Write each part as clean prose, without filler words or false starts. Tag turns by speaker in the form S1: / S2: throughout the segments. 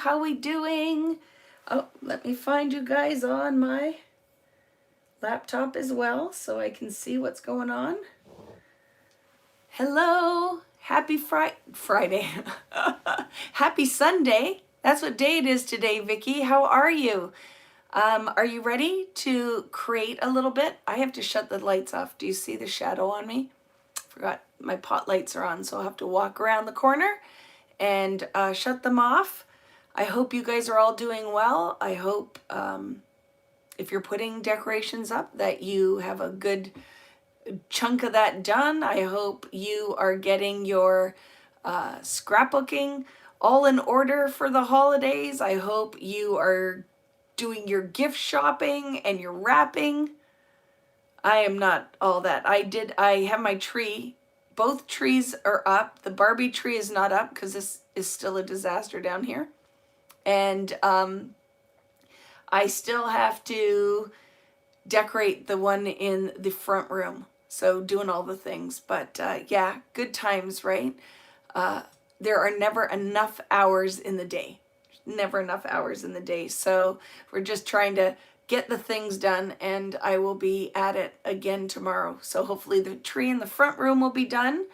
S1: how we doing? Oh, let me find you guys on my laptop as well so I can see what's going on. Hello, happy Friday. Happy Sunday. That's what day it is today, Vicky. How are you? Are you ready to create a little bit? I have to shut the lights off. Do you see the shadow on me? Forgot my pot lights are on, so I'll have to walk around the corner and shut them off. I hope you guys are all doing well. I hope if you're putting decorations up that you have a good chunk of that done. I hope you are getting your scrapbooking all in order for the holidays. I hope you are doing your gift shopping and your wrapping. I am not all that. I have my tree. Both trees are up. The Barbie tree is not up because this is still a disaster down here. And I still have to decorate the one in the front room. So doing all the things. But yeah, good times, right? There are never enough hours in the day. Never enough hours in the day. So we're just trying to get the things done, and I will be at it again tomorrow. So hopefully the tree in the front room will be done.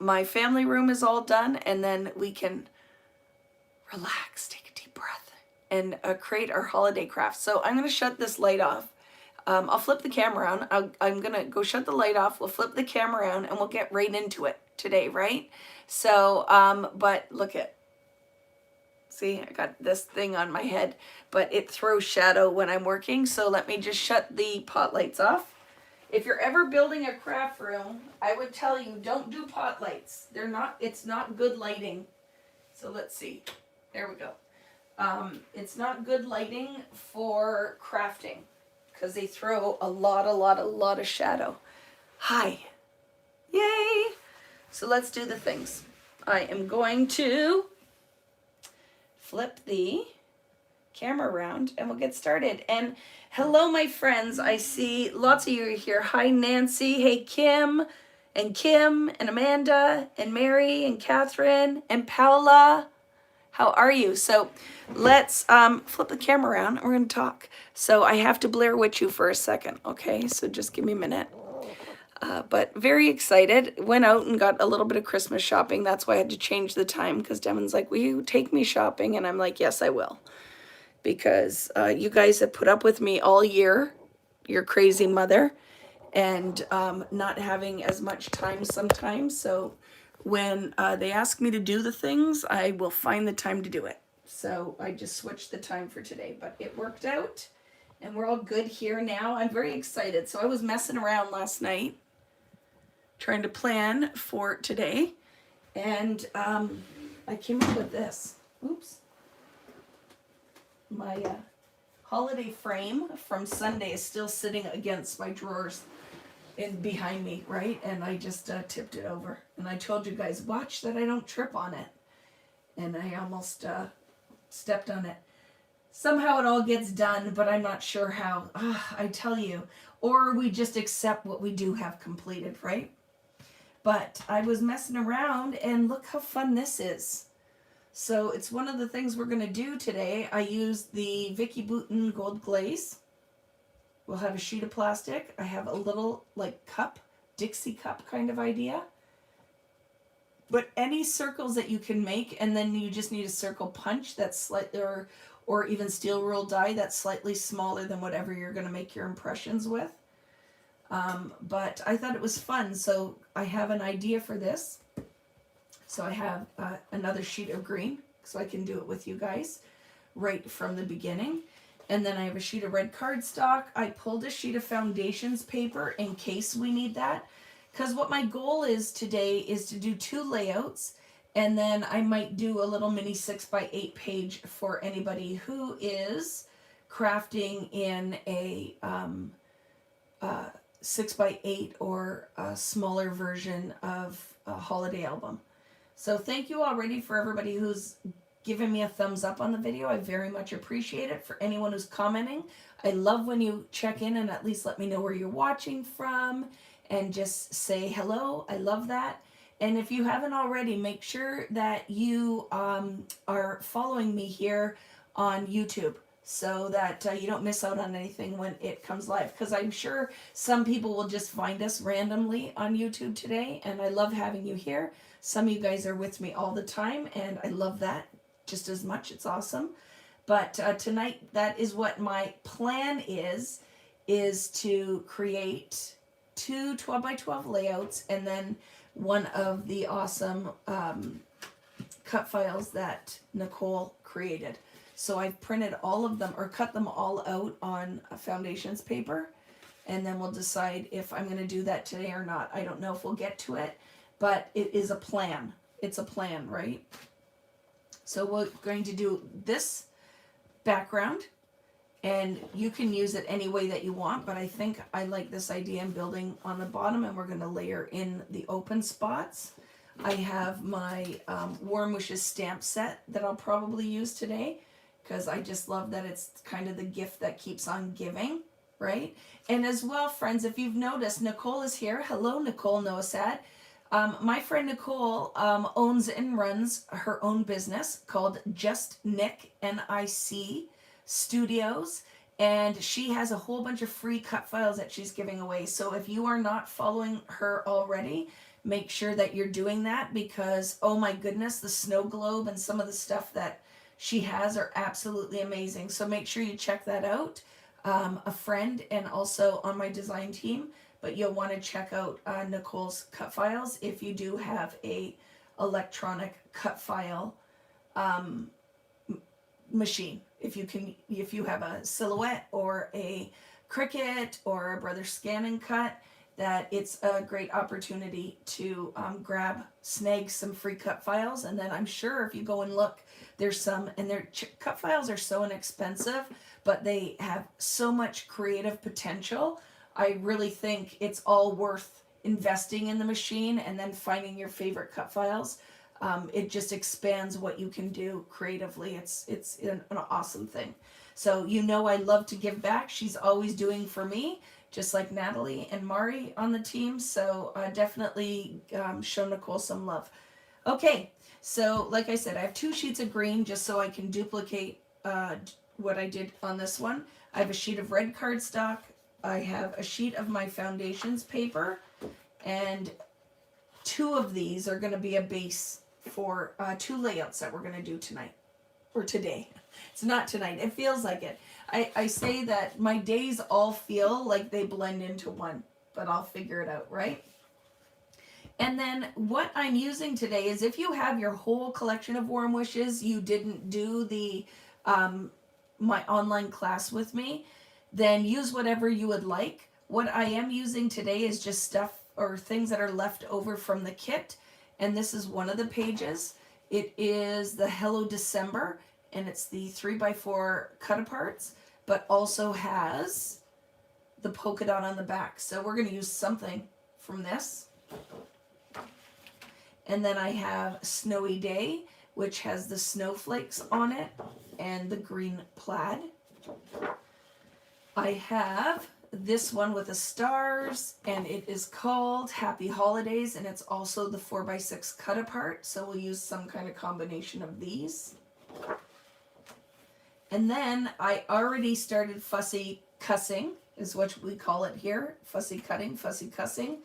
S1: My family room is all done, and then we can relax, take a deep breath, and create our holiday crafts. So I'm going to shut this light off. I'll flip the camera on. I'm going to go shut the light off. We'll flip the camera on, and we'll get right into it today, right? So, but look at, see, I got this thing on my head, but it throws shadow when I'm working. So let me just shut the pot lights off. If you're ever building a craft room, I would tell you, don't do pot lights. It's not good lighting. So let's see. There we go. It's not good lighting for crafting because they throw a lot of shadow. Hi. Yay. So let's do the things. I am going to flip the camera around and we'll get started. And hello, my friends. I see lots of you here. Hi, Nancy. Hey, Kim and Amanda and Mary and Catherine and Paula. How are you? So let's flip the camera around and we're going to talk. So I have to Blair Witch you for a second, okay? So just give me a minute. But very excited. Went out and got a little bit of Christmas shopping. That's why I had to change the time because Devin's like, will you take me shopping? And I'm like, yes, I will. Because you guys have put up with me all year, your crazy mother, and not having as much time sometimes. So when they ask me to do the things, I will find the time to do it. So I just switched the time for today, but it worked out and we're all good here now. I'm very excited. So I was messing around last night trying to plan for today, and I came up with this. Oops. My holiday frame from Sunday is still sitting against my drawers and behind me, right? And I just tipped it over. And I told you guys, watch that I don't trip on it. And I almost stepped on it. Somehow it all gets done, but I'm not sure how. I tell you. Or we just accept what we do have completed, right? But I was messing around, and look how fun this is. So it's one of the things we're going to do today. I used the Vicky Bouton Gold Glaze. We'll have a sheet of plastic. I have a little like cup, Dixie cup kind of idea. But any circles that you can make, and then you just need a circle punch that's slightly, or even steel rule die that's slightly smaller than whatever you're going to make your impressions with. But I thought it was fun, so I have an idea for this. So I have another sheet of green, so I can do it with you guys right from the beginning. And then I have a sheet of red cardstock. I pulled a sheet of foundations paper in case we need that. Because what my goal is today is to do 2 layouts. And then I might do a little mini 6x8 page for anybody who is crafting in a 6x8 or a smaller version of a holiday album. So thank you already for everybody who's given me a thumbs up on the video. I very much appreciate it. For anyone who's commenting, I love when you check in and at least let me know where you're watching from and just say hello. I love that. And if you haven't already, make sure that you are following me here on YouTube so that you don't miss out on anything when it comes live. Because I'm sure some people will just find us randomly on YouTube today, and I love having you here. Some of you guys are with me all the time, and I love that just as much. It's awesome. But tonight, that is what my plan is to create two 12 by 12 layouts, and then one of the awesome cut files that Nicole created. So I've printed all of them, or cut them all out on a foundations paper, and then we'll decide if I'm going to do that today or not. I don't know if we'll get to it, but it is a plan. It's a plan, right? So we're going to do this background, and you can use it any way that you want, but I think I like this idea in building on the bottom, and we're going to layer in the open spots. I have my Warm Wishes stamp set that I'll probably use today, because I just love that it's kind of the gift that keeps on giving, right? And as well, friends, if you've noticed, Nicole is here. Hello, Nicole Noasad. My friend Nicole owns and runs her own business called Just Nick, N-I-C Studios, and she has a whole bunch of free cut files that she's giving away. So if you are not following her already, make sure that you're doing that, because oh my goodness, the snow globe and some of the stuff that she has are absolutely amazing. So make sure you check that out. A friend and also on my design team, but you'll want to check out Nicole's cut files if you do have a electronic cut file machine. If you have a Silhouette or a Cricut or a Brother Scan and Cut, that it's a great opportunity to snag some free cut files. And then I'm sure if you go and look, there's some, and their cut files are so inexpensive, but they have so much creative potential. I really think it's all worth investing in the machine and then finding your favorite cut files. It just expands what you can do creatively. It's an awesome thing. So I love to give back. She's always doing for me, just like Natalie and Mari on the team. So definitely show Nicole some love. Okay, so like I said, I have 2 sheets of green just so I can duplicate what I did on this one. I have a sheet of red cardstock. I have a sheet of my foundations paper, and 2 of these are going to be a base for 2 layouts that we're going to do tonight, or today. It's not tonight. It feels like it. I say that my days all feel like they blend into one, but I'll figure it out, right? And then what I'm using today is, if you have your whole collection of Warm Wishes, you didn't do the my online class with me, then use whatever you would like. What I am using today is just stuff or things that are left over from the kit. And this is one of the pages. It is the Hello December, and it's the 3x4 cut aparts, but also has the polka dot on the back. So we're going to use something from this. And then I have Snowy Day, which has the snowflakes on it and the green plaid. I have this one with the stars, and it is called Happy Holidays, and it's also the 4x6 cut apart. So we'll use some kind of combination of these. And then I already started fussy cussing, is what we call it here. Fussy cutting, fussy cussing.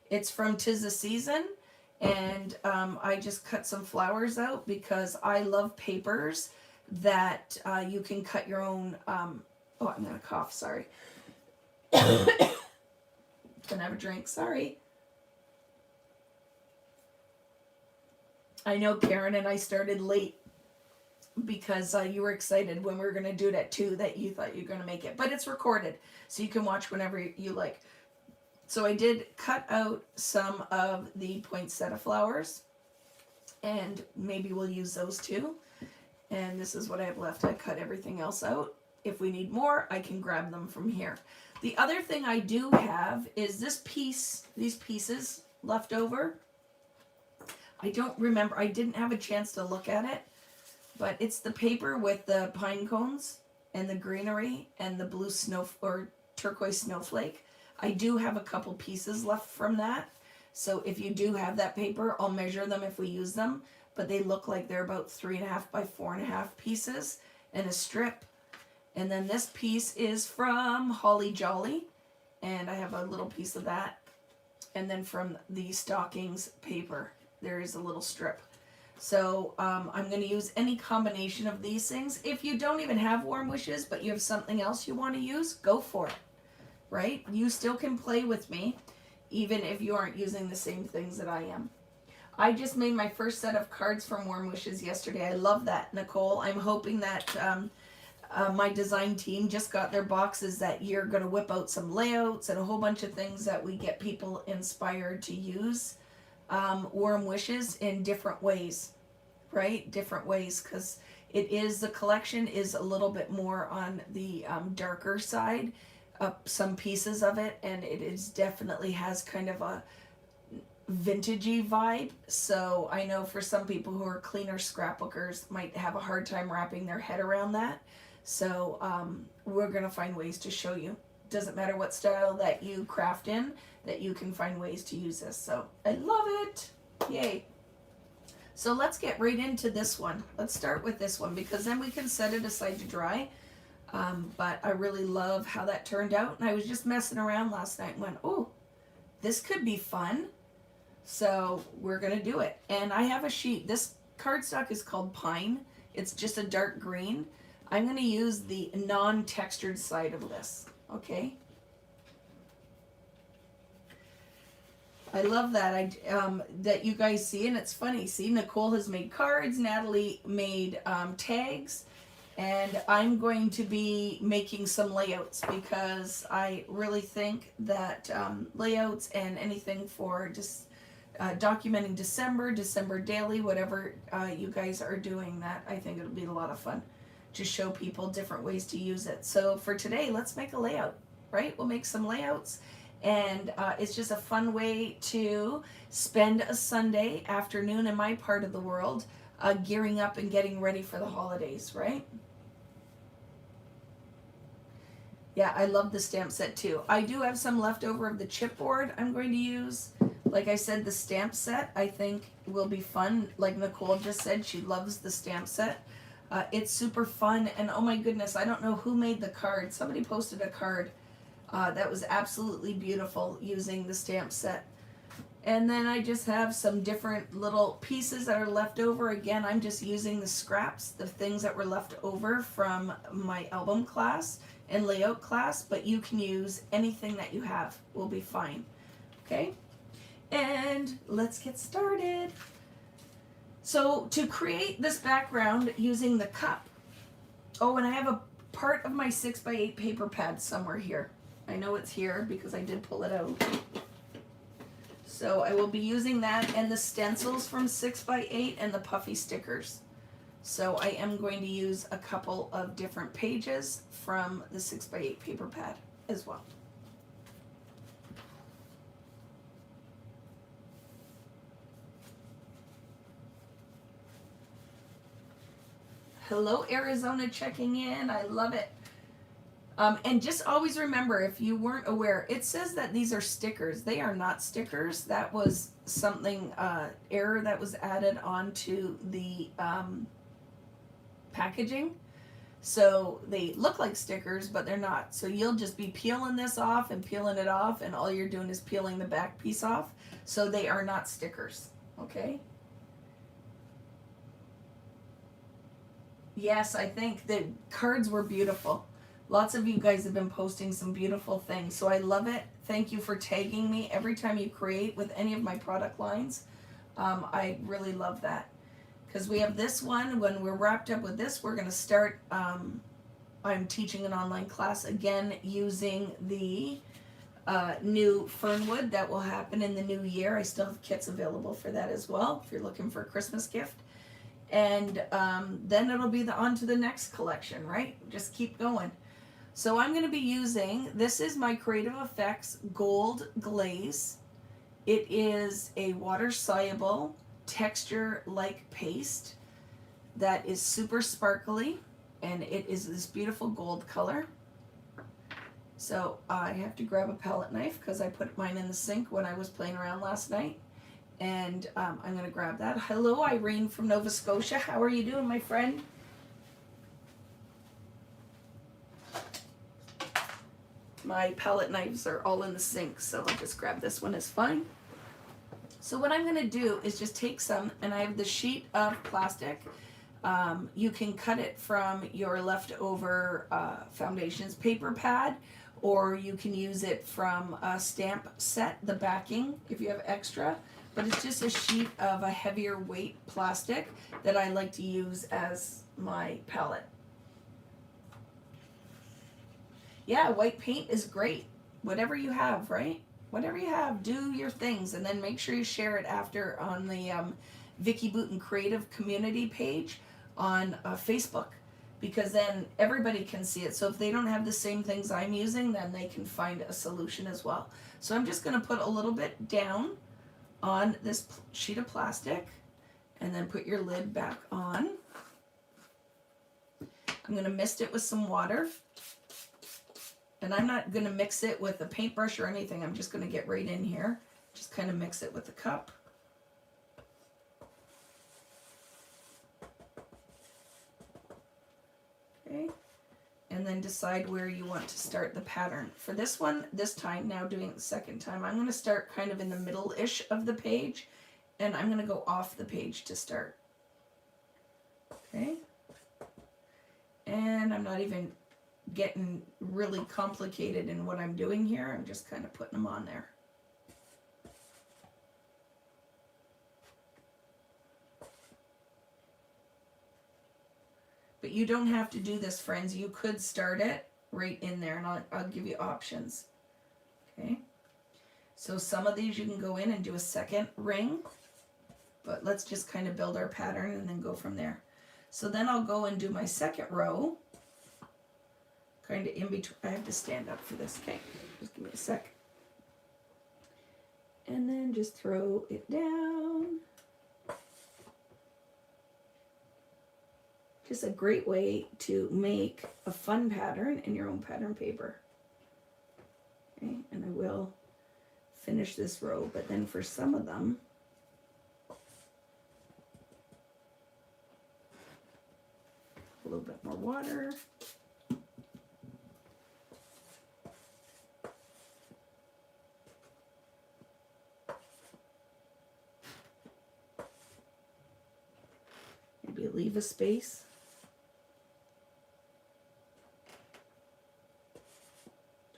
S1: It's from 'Tis the Season. And I just cut some flowers out because I love papers that you can cut your own. Oh, I'm going to cough, sorry. Gonna have a drink, sorry. I know Karen and I started late because you were excited when we were going to do it at 2 that you thought you were going to make it. But it's recorded, so you can watch whenever you like. So I did cut out some of the poinsettia flowers, and maybe we'll use those too. And this is what I have left. I cut everything else out. If we need more, I can grab them from here. The other thing I do have is this piece, these pieces left over. I don't remember, I didn't have a chance to look at it, but it's the paper with the pine cones and the greenery and the blue snow or turquoise snowflake. I do have a couple pieces left from that. So if you do have that paper, I'll measure them if we use them, but they look like they're about 3.5 by 4.5 pieces in a strip. And then this piece is from Holly Jolly, and I have a little piece of that. And then from the stockings paper, there is a little strip. So I'm going to use any combination of these things. If you don't even have Warm Wishes, but you have something else you want to use, go for it, right? You still can play with me, even if you aren't using the same things that I am. I just made my first set of cards from Warm Wishes yesterday. I love that, Nicole. I'm hoping that my design team just got their boxes that you're going to whip out some layouts and a whole bunch of things that we get people inspired to use Warm Wishes in different ways, right? Different ways, because it is, the collection is a little bit more on the darker side, some pieces of it, and it is definitely has kind of a vintagey vibe. So I know for some people who are cleaner scrapbookers might have a hard time wrapping their head around that. So we're going to find ways to show you. Doesn't matter what style that you craft in, that you can find ways to use this. So I love it. Yay. So let's get right into this one. Let's start with this one because then we can set it aside to dry. But I really love how that turned out. And I was just messing around last night and went, oh, this could be fun. So we're going to do it. And I have a sheet. This cardstock is called Pine. It's just a dark green. I'm going to use the non-textured side of this, okay? I love that that you guys see, and it's funny. See, Nicole has made cards, Natalie made tags, and I'm going to be making some layouts because I really think that layouts and anything for just documenting December daily, whatever you guys are doing, that I think it'll be a lot of fun. Just show people different ways to use it. So for today, let's make a layout, right? We'll make some layouts, and it's just a fun way to spend a Sunday afternoon in my part of the world gearing up and getting ready for the holidays, right? Yeah, I love the stamp set too. I do have some left over of the chipboard I'm going to use. Like I said, the stamp set I think will be fun. Like Nicole just said, she loves the stamp set. It's super fun, and oh my goodness, I don't know who made the card. Somebody posted a card that was absolutely beautiful using the stamp set. And then I just have some different little pieces that are left over. Again, I'm just using the scraps, the things that were left over from my album class and layout class, but you can use anything that you have, will be fine. Okay? And let's get started. So to create this background using the cup, oh, and I have a part of my 6x8 paper pad somewhere here. I know it's here because I did pull it out. So I will be using that and the stencils from 6x8 and the puffy stickers. So I am going to use a couple of different pages from the 6x8 paper pad as well. Hello, Arizona, checking in. I love it. And just always remember, if you weren't aware, it says that these are stickers. They are not stickers. That was something, error that was added onto the packaging. So they look like stickers, but they're not. So you'll just be peeling this off and peeling it off, and all you're doing is peeling the back piece off. So they are not stickers, okay? Yes, I think the cards were beautiful. Lots of you guys have been posting some beautiful things, so I love it. Thank you for tagging me every time you create with any of my product lines. I really love that. Because we have this one, when we're wrapped up with this, we're going to start, I'm teaching an online class again using the new Fernwood that will happen in the new year. I still have kits available for that as well, if you're looking for a Christmas gift. And then it'll be on to the next collection, right? Just keep going. So I'm going to be using, this is my Creative Effects Gold Glaze. It is a water-soluble, texture-like paste that is super sparkly, and it is this beautiful gold color. So I have to grab a palette knife because I put mine in the sink when I was playing around last night. And I'm going to grab that. Hello, Irene from Nova Scotia. How are you doing, my friend? My palette knives are all in the sink, so I'll just grab this one, is fine. So what I'm going to do is just take some, and I have the sheet of plastic. You can cut it from your leftover foundations paper pad, or you can use it from a stamp set, the backing, if you have extra. But it's just a sheet of a heavier weight plastic that I like to use as my palette. Yeah, white paint is great. Whatever you have, right? Whatever you have, do your things, and then make sure you share it after on the Vicky Booten Creative Community page on Facebook, because then everybody can see it. So if they don't have the same things I'm using, then they can find a solution as well. So I'm just going to put a little bit down on this sheet of plastic, and then put your lid back on. I'm going to mist it with some water, and I'm not going to mix it with a paintbrush or anything. I'm just going to get right in here, just kind of mix it with the cup. Okay, and then decide where you want to start the pattern. For this one, this time, now doing it the second time, I'm going to start kind of in the middle-ish of the page, and I'm going to go off the page to start. Okay, and I'm not even getting really complicated in what I'm doing here. I'm just kind of putting them on there. But you don't have to do this, friends. You could start it right in there, and I'll give you options. Okay, so some of these you can go in and do a second ring, but let's just kind of build our pattern and then go from there. So then I'll go and do my second row, kind of in between. I have to stand up for this. Okay, just give me a sec. And then just throw it down. Just a great way to make a fun pattern in your own pattern paper. Okay, and I will finish this row, but then for some of them, a little bit more water. Maybe leave a space.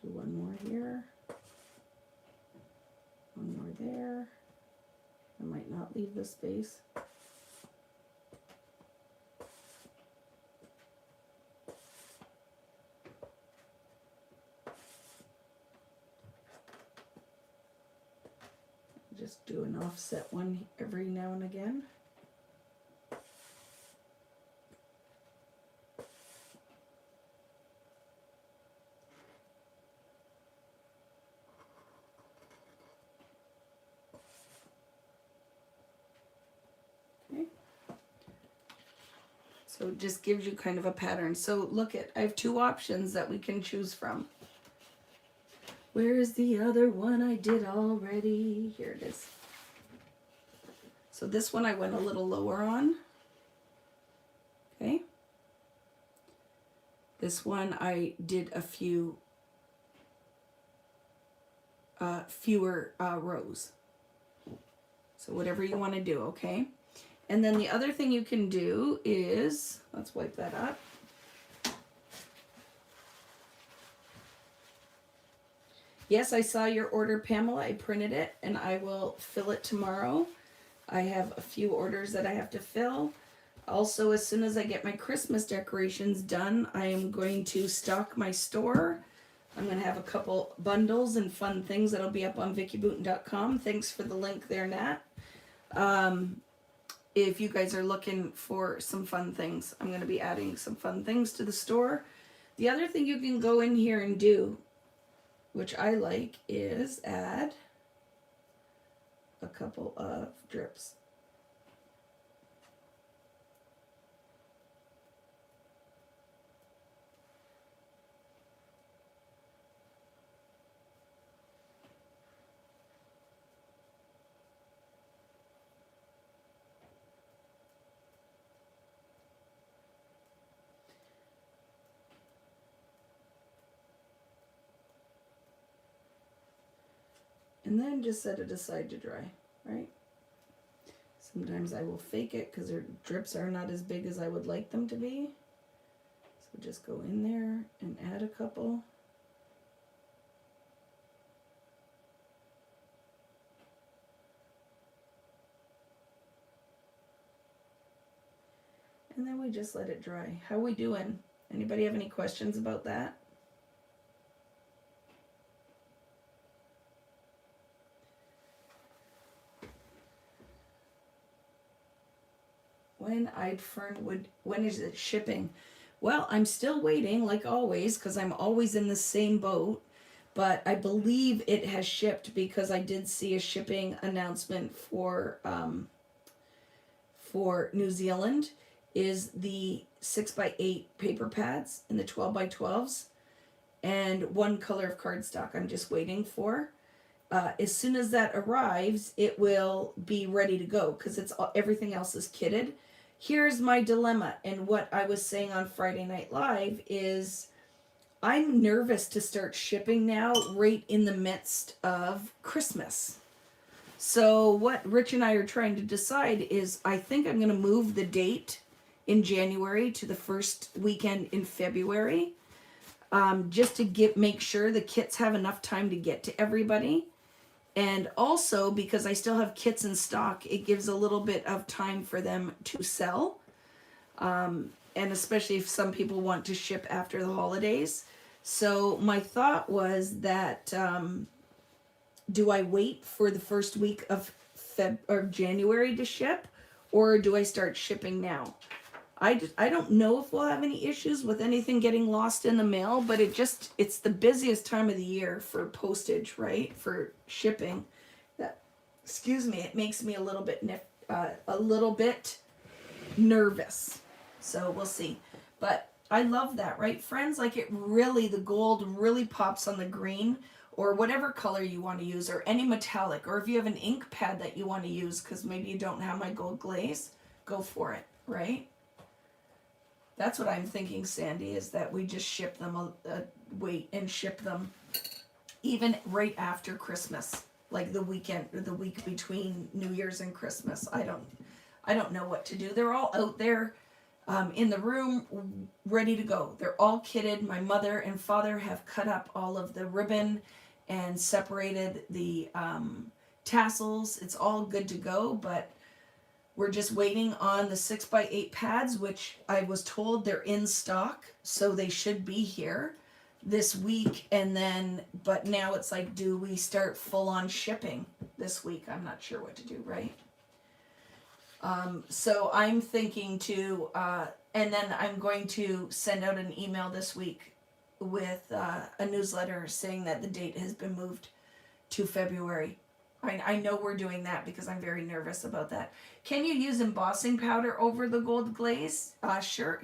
S1: Do one more here. One more there. I might not leave the space. Just do an offset one every now and again. So it just gives you kind of a pattern. So look at, I have two options that we can choose from. Where is the other one I did already? Here it is. So this one I went a little lower on. Okay. This one I did a few fewer rows. So whatever you want to do, okay? And then the other thing you can do is, let's wipe that up. Yes, I saw your order, Pamela. I printed it and I will fill it tomorrow. I have a few orders that I have to fill. Also, as soon as I get my Christmas decorations done, I am going to stock my store. I'm going to have a couple bundles and fun things that'll be up on vickybooten.com. Thanks for the link there, Nat. If you guys are looking for some fun things, I'm going to be adding some fun things to the store. The other thing you can go in here and do, which I like, is add a couple of drips. And then just set it aside to dry, right? Sometimes I will fake it because their drips are not as big as I would like them to be. So just go in there and add a couple. And then we just let it dry. How we doing? Anybody have any questions about that? When is it shipping? Well, I'm still waiting, like always, because I'm always in the same boat. But I believe it has shipped because I did see a shipping announcement for New Zealand. Is the 6x8 paper pads and the 12x12s, and one color of cardstock. I'm just waiting for. As soon as that arrives, it will be ready to go because everything else is kitted. Here's my dilemma, and what I was saying on Friday Night Live is I'm nervous to start shipping now right in the midst of Christmas. So what Rich and I are trying to decide is I think I'm going to move the date in January to the first weekend in February, just to make sure the kits have enough time to get to everybody. And also, because I still have kits in stock, it gives a little bit of time for them to sell. And especially if some people want to ship after the holidays. So my thought was that, do I wait for the first week of January to ship? Or do I start shipping now? I don't know if we'll have any issues with anything getting lost in the mail, but it's the busiest time of the year for postage, right? For shipping. It makes me a little bit nervous. So we'll see. But I love that, right, friends? Like the gold really pops on the green, or whatever color you want to use, or any metallic, or if you have an ink pad that you want to use, because maybe you don't have my gold glaze, go for it, right? That's what I'm thinking, Sandy, is that we just ship them, wait and ship them even right after Christmas, like the weekend, or the week between New Year's and Christmas. I don't know what to do. They're all out there in the room, ready to go. They're all kitted. My mother and father have cut up all of the ribbon and separated the tassels. It's all good to go, but we're just waiting on the 6x8 pads, which I was told they're in stock, so they should be here this week. And then, but now it's like, do we start full on shipping this week? I'm not sure what to do, right? So I'm thinking to, and then I'm going to send out an email this week with a newsletter saying that the date has been moved to February. I know we're doing that because I'm very nervous about that. Can you use embossing powder over the gold glaze? Sure.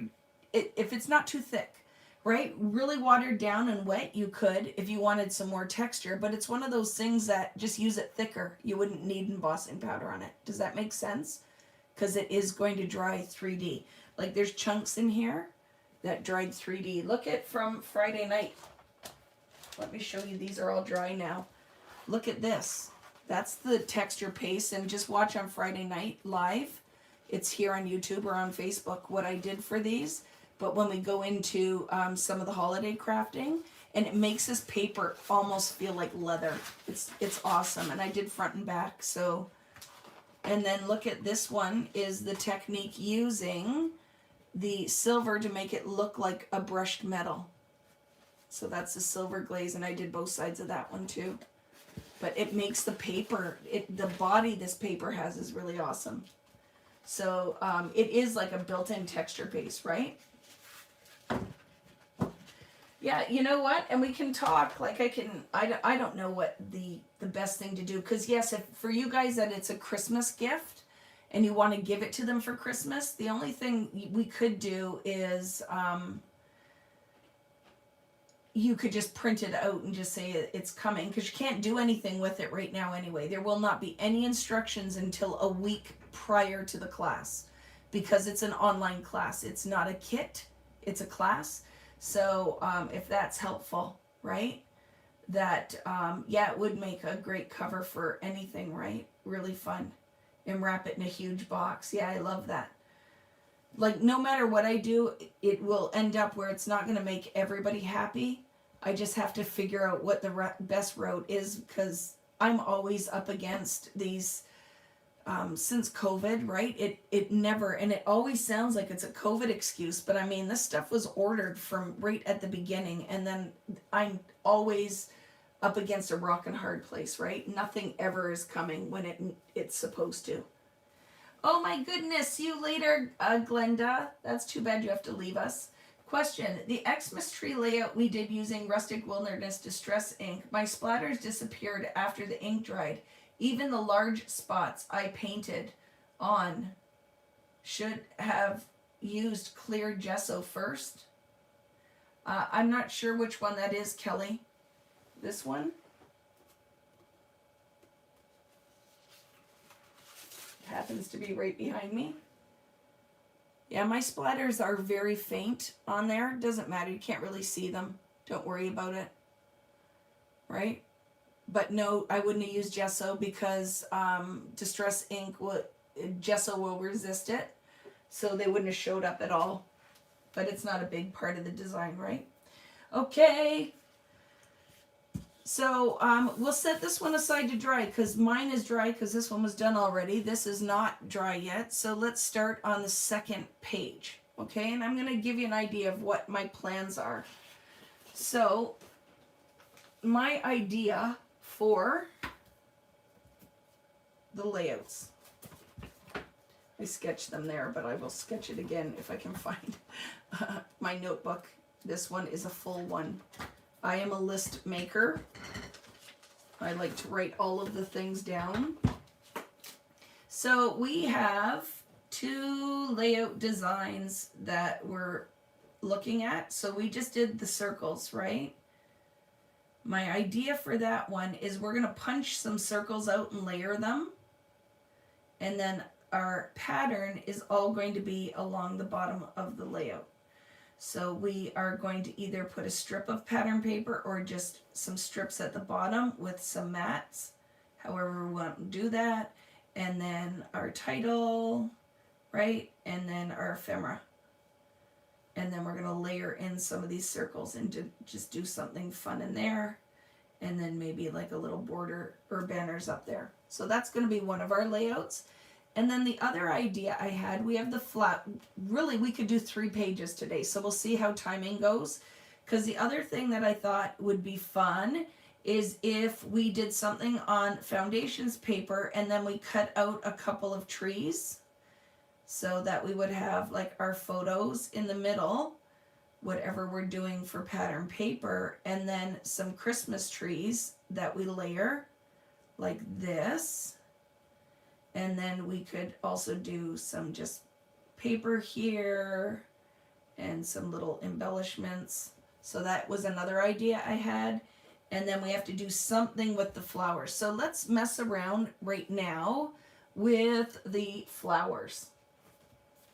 S1: If it's not too thick, right? Really watered down and wet, you could if you wanted some more texture, but it's one of those things that just use it thicker. You wouldn't need embossing powder on it. Does that make sense? Because it is going to dry 3D. Like there's chunks in here that dried 3D. Look at from Friday night. Let me show you. These are all dry now. Look at this. That's the texture paste, and just watch on Friday Night Live. It's here on YouTube or on Facebook what I did for these. But when we go into some of the holiday crafting, and it makes this paper almost feel like leather. It's awesome, and I did front and back. So, and then look at this one is the technique using the silver to make it look like a brushed metal. So that's the silver glaze, and I did both sides of that one too. But it makes the paper, the body this paper has is really awesome. So it is like a built-in texture base, right? Yeah, you know what? And we can talk, like I don't know what the best thing to do. Because yes, if for you guys that it's a Christmas gift and you want to give it to them for Christmas, the only thing we could do is you could just print it out and just say it's coming, because you can't do anything with it right now anyway. There will not be any instructions until a week prior to the class, because it's an online class. It's not a kit, it's a class. So if that's helpful, right? that, yeah, it would make a great cover for anything, right? Really fun. And wrap it in a huge box. Yeah, I love that. Like, no matter what I do, it will end up where it's not going to make everybody happy. I just have to figure out what the best route is, because I'm always up against these, since COVID, right? It never, and it always sounds like it's a COVID excuse, but I mean, this stuff was ordered from right at the beginning, and then I'm always up against a rock and hard place, right? Nothing ever is coming when it's supposed to. Oh my goodness, see you later, Glenda. That's too bad you have to leave us. Question, the Xmas tree layout we did using Rustic Wilderness Distress ink, my splatters disappeared after the ink dried. Even the large spots I painted on should have used clear gesso first. I'm not sure which one that is, Kelly. This one? Happens to be right behind me. Yeah, my splatters are very faint on there. Doesn't matter, you can't really see them. Don't worry about it. Right? But no, I wouldn't have used gesso because Distress ink, gesso will resist it. So they wouldn't have showed up at all. But it's not a big part of the design, right? Okay. So we'll set this one aside to dry, because mine is dry because this one was done already. This is not dry yet. So let's start on the second page. Okay, and I'm going to give you an idea of what my plans are. So my idea for the layouts. I sketched them there, but I will sketch it again if I can find my notebook. This one is a full one. I am a list maker. I like to write all of the things down. So we have 2 layout designs that we're looking at. So we just did the circles, right? My idea for that one is we're going to punch some circles out and layer them. And then our pattern is all going to be along the bottom of the layout. So we are going to either put a strip of pattern paper or just some strips at the bottom with some mats, however we want to do that. And then our title, right? And then our ephemera. And then we're going to layer in some of these circles and just do something fun in there. And then maybe like a little border or banners up there. So that's going to be one of our layouts. And then the other idea I had, we have the flat, really we could do 3 pages today, so we'll see how timing goes. Because the other thing that I thought would be fun is if we did something on foundations paper and then we cut out a couple of trees so that we would have like our photos in the middle, whatever we're doing for pattern paper, and then some Christmas trees that we layer like this. And then we could also do some just paper here and some little embellishments. So that was another idea I had. And then we have to do something with the flowers. So let's mess around right now with the flowers.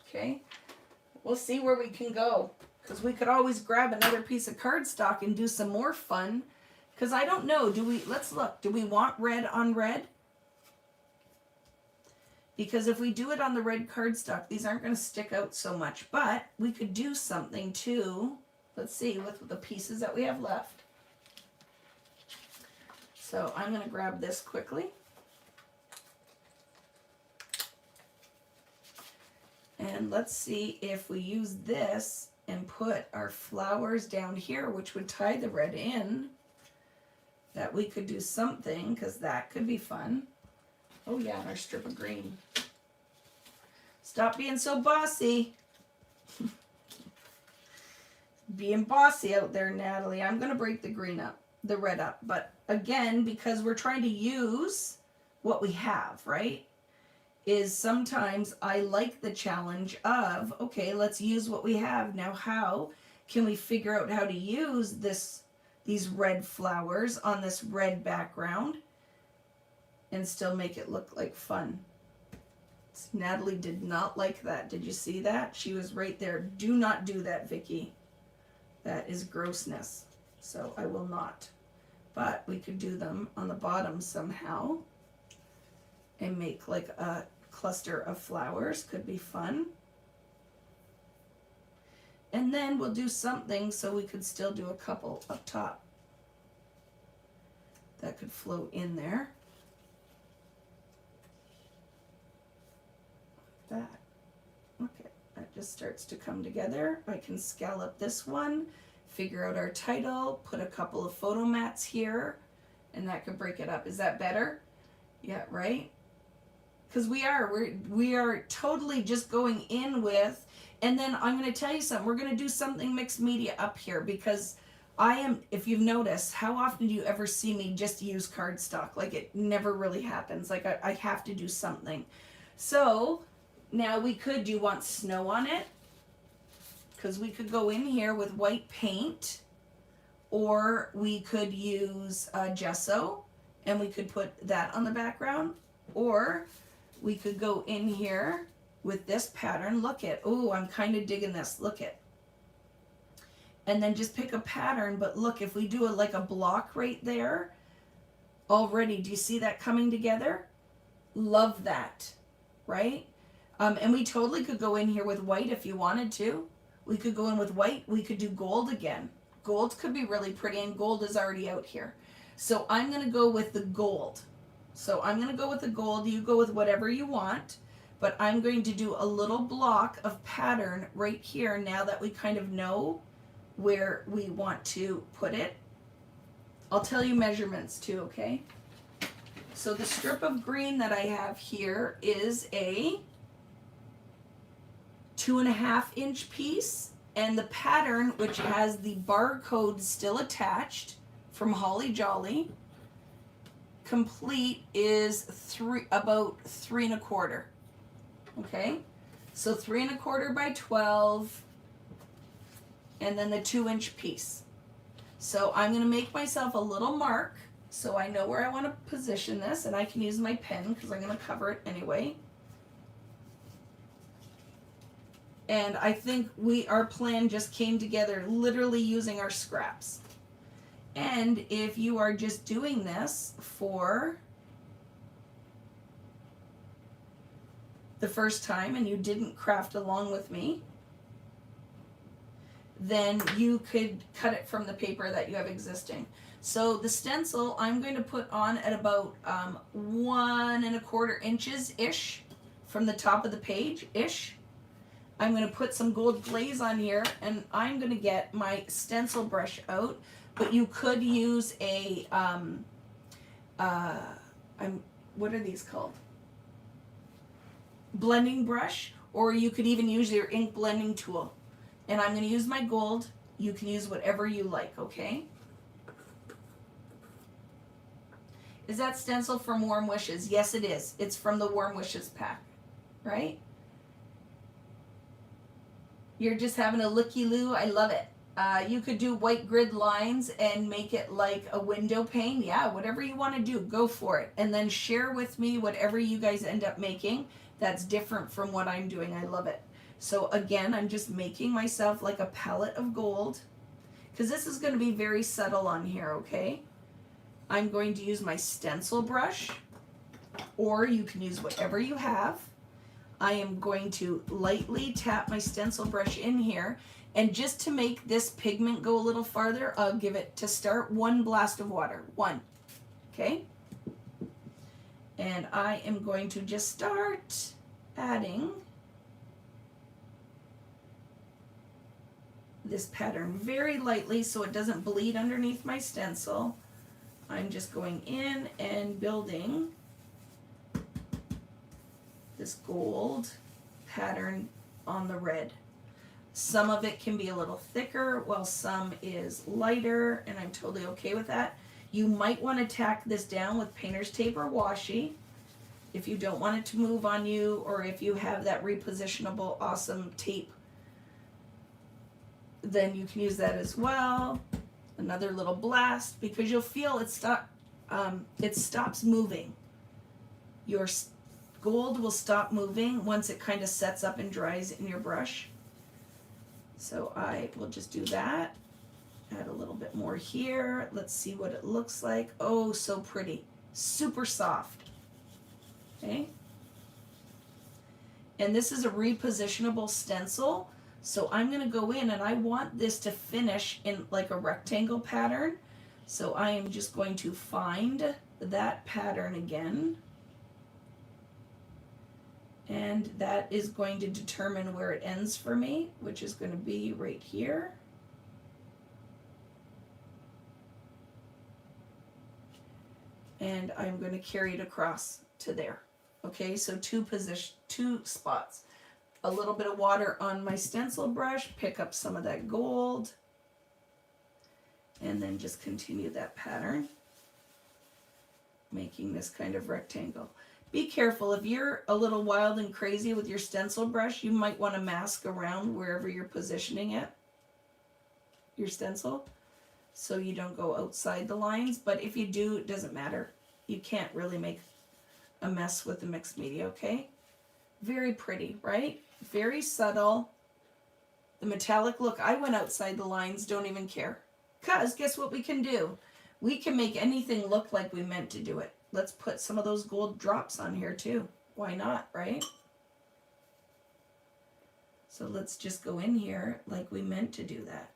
S1: Okay, we'll see where we can go. Because we could always grab another piece of cardstock and do some more fun. Because I don't know, let's look. Do we want red on red? Because if we do it on the red cardstock, these aren't going to stick out so much. But we could do something too, let's see, with the pieces that we have left. So I'm going to grab this quickly. And let's see if we use this and put our flowers down here, which would tie the red in, that we could do something, because that could be fun. Oh yeah, and our strip of green. Stop being so bossy. Being bossy out there, Natalie. I'm going to break the green up, the red up. But again, because we're trying to use what we have, right? Is sometimes I like the challenge of, okay, let's use what we have. Now how can we figure out how to use these red flowers on this red background and still make it look like fun? Natalie did not like that. Did you see that? She was right there. Do not do that, Vicky. That is grossness. So I will not. but we could do them on the bottom somehow and make like a cluster of flowers. Could be fun. And then we'll do something so we could still do a couple up top that could float in there. Like that. Okay, that just starts to come together. I can scallop this one, figure out our title, put a couple of photo mats here, and that could break it up. Is that better? Yeah, right? Because we are totally just going in with, and then I'm going to tell you something. We're going to do something mixed media up here because I am, if you've noticed, how often do you ever see me just use cardstock? Like it never really happens. Like I have to do something. So now we could, do you want snow on it? Because we could go in here with white paint, or we could use gesso and we could put that on the background, or we could go in here with this pattern. Look at, oh, I'm kind of digging this. Look at. And then just pick a pattern, but look, if we do it like a block right there, already, do you see that coming together? Love that, right? And we totally could go in here with white if you wanted to. We could go in with white. We could do gold again. Gold could be really pretty, and gold is already out here. So I'm going to go with the gold. So I'm going to go with the gold. You go with whatever you want. But I'm going to do a little block of pattern right here now that we kind of know where we want to put it. I'll tell you measurements too, okay? So the strip of green that I have here is a 2.5 inch piece, and the pattern, which has the barcode still attached from Holly Jolly, complete is about 3 1/4. Okay, so 3 1/4 by 12, and then the 2 inch piece. So I'm going to make myself a little mark so I know where I want to position this, and I can use my pen because I'm going to cover it anyway. And I think our plan just came together literally using our scraps. And if you are just doing this for the first time and you didn't craft along with me, then you could cut it from the paper that you have existing. So the stencil I'm going to put on at about 1 1/4 inches ish from the top of the page ish. I'm going to put some gold glaze on here, and I'm going to get my stencil brush out, but you could use a what are these called? Blending brush, or you could even use your ink blending tool. And I'm going to use my gold. You can use whatever you like, okay? Is that stencil from Warm Wishes? Yes, it is. It's from the Warm Wishes pack, right? You're just having a looky-loo. I love it. You could do white grid lines and make it like a window pane. Yeah, whatever you want to do, go for it. And then share with me whatever you guys end up making that's different from what I'm doing. I love it. So again, I'm just making myself like a palette of gold, because this is going to be very subtle on here, okay? I'm going to use my stencil brush, or you can use whatever you have. I am going to lightly tap my stencil brush in here, and just to make this pigment go a little farther, I'll give it, to start, 1 blast of water. 1. Okay? And I am going to just start adding this pattern very lightly so it doesn't bleed underneath my stencil. I'm just going in and building this gold pattern on the red. Some of it can be a little thicker while some is lighter, and I'm totally okay with that. You might want to tack this down with painter's tape or washi if you don't want it to move on you, or if you have that repositionable awesome tape, then you can use that as well. Another little blast, because you'll feel it stops moving. Your gold will stop moving once it kind of sets up and dries in your brush. So I will just do that. Add a little bit more here. Let's see what it looks like. Oh, so pretty. Super soft. Okay. And this is a repositionable stencil. So I'm going to go in and I want this to finish in like a rectangle pattern. So I am just going to find that pattern again. And that is going to determine where it ends for me, which is going to be right here. And I'm going to carry it across to there. Okay, so two spots. A little bit of water on my stencil brush, pick up some of that gold, and then just continue that pattern, making this kind of rectangle. Be careful, if you're a little wild and crazy with your stencil brush, you might want to mask around wherever you're positioning it, your stencil, so you don't go outside the lines. But if you do, it doesn't matter. You can't really make a mess with the mixed media, okay? Very pretty, right? Very subtle. The metallic look, I went outside the lines, don't even care. Because guess what we can do? We can make anything look like we meant to do it. Let's put some of those gold drops on here too. Why not, right? So let's just go in here like we meant to do that.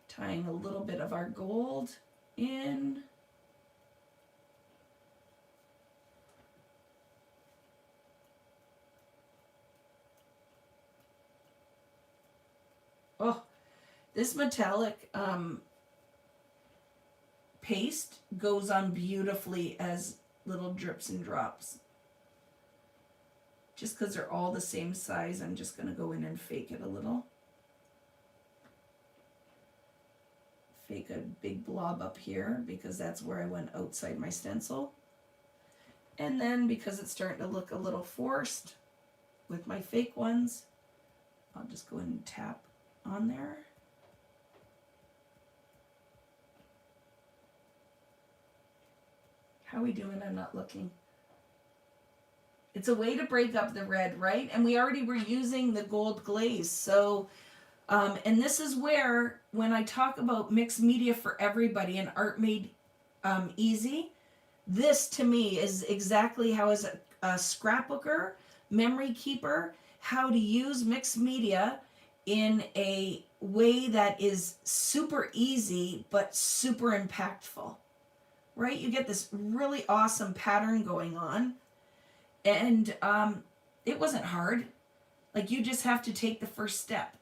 S1: Tying a little bit of our gold in. Oh, this metallic paste goes on beautifully as little drips and drops. Just because they're all the same size, I'm just going to go in and fake it a little. Fake a big blob up here because that's where I went outside my stencil. And then because it's starting to look a little forced with my fake ones, I'll just go in and tap on there. How are we doing? I'm not looking. It's a way to break up the red, right? And we already were using the gold glaze. So, and this is where, when I talk about mixed media for everybody and art made easy, this to me is exactly how, as a scrapbooker, memory keeper, how to use mixed media in a way that is super easy but super impactful, right? You get this really awesome pattern going on, and it wasn't hard. Like, you just have to take the first step.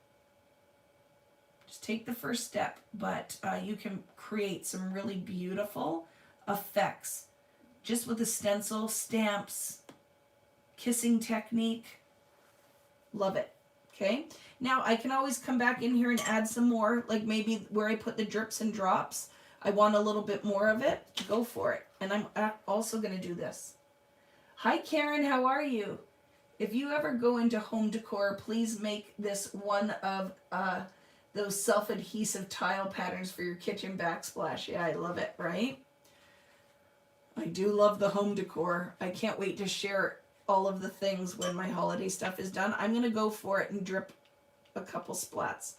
S1: Just take the first step, but you can create some really beautiful effects just with a stencil, stamps, kissing technique. Love it. Okay, now I can always come back in here and add some more, like maybe where I put the drips and drops, I want a little bit more of it. Go for it. And I'm also going to do this. Hi Karen, how are you? If you ever go into home decor, please make this one of those self-adhesive tile patterns for your kitchen backsplash. Yeah, I love it, right? I do love the home decor. I can't wait to share all of the things when my holiday stuff is done. I'm going to go for it and drip a couple splats.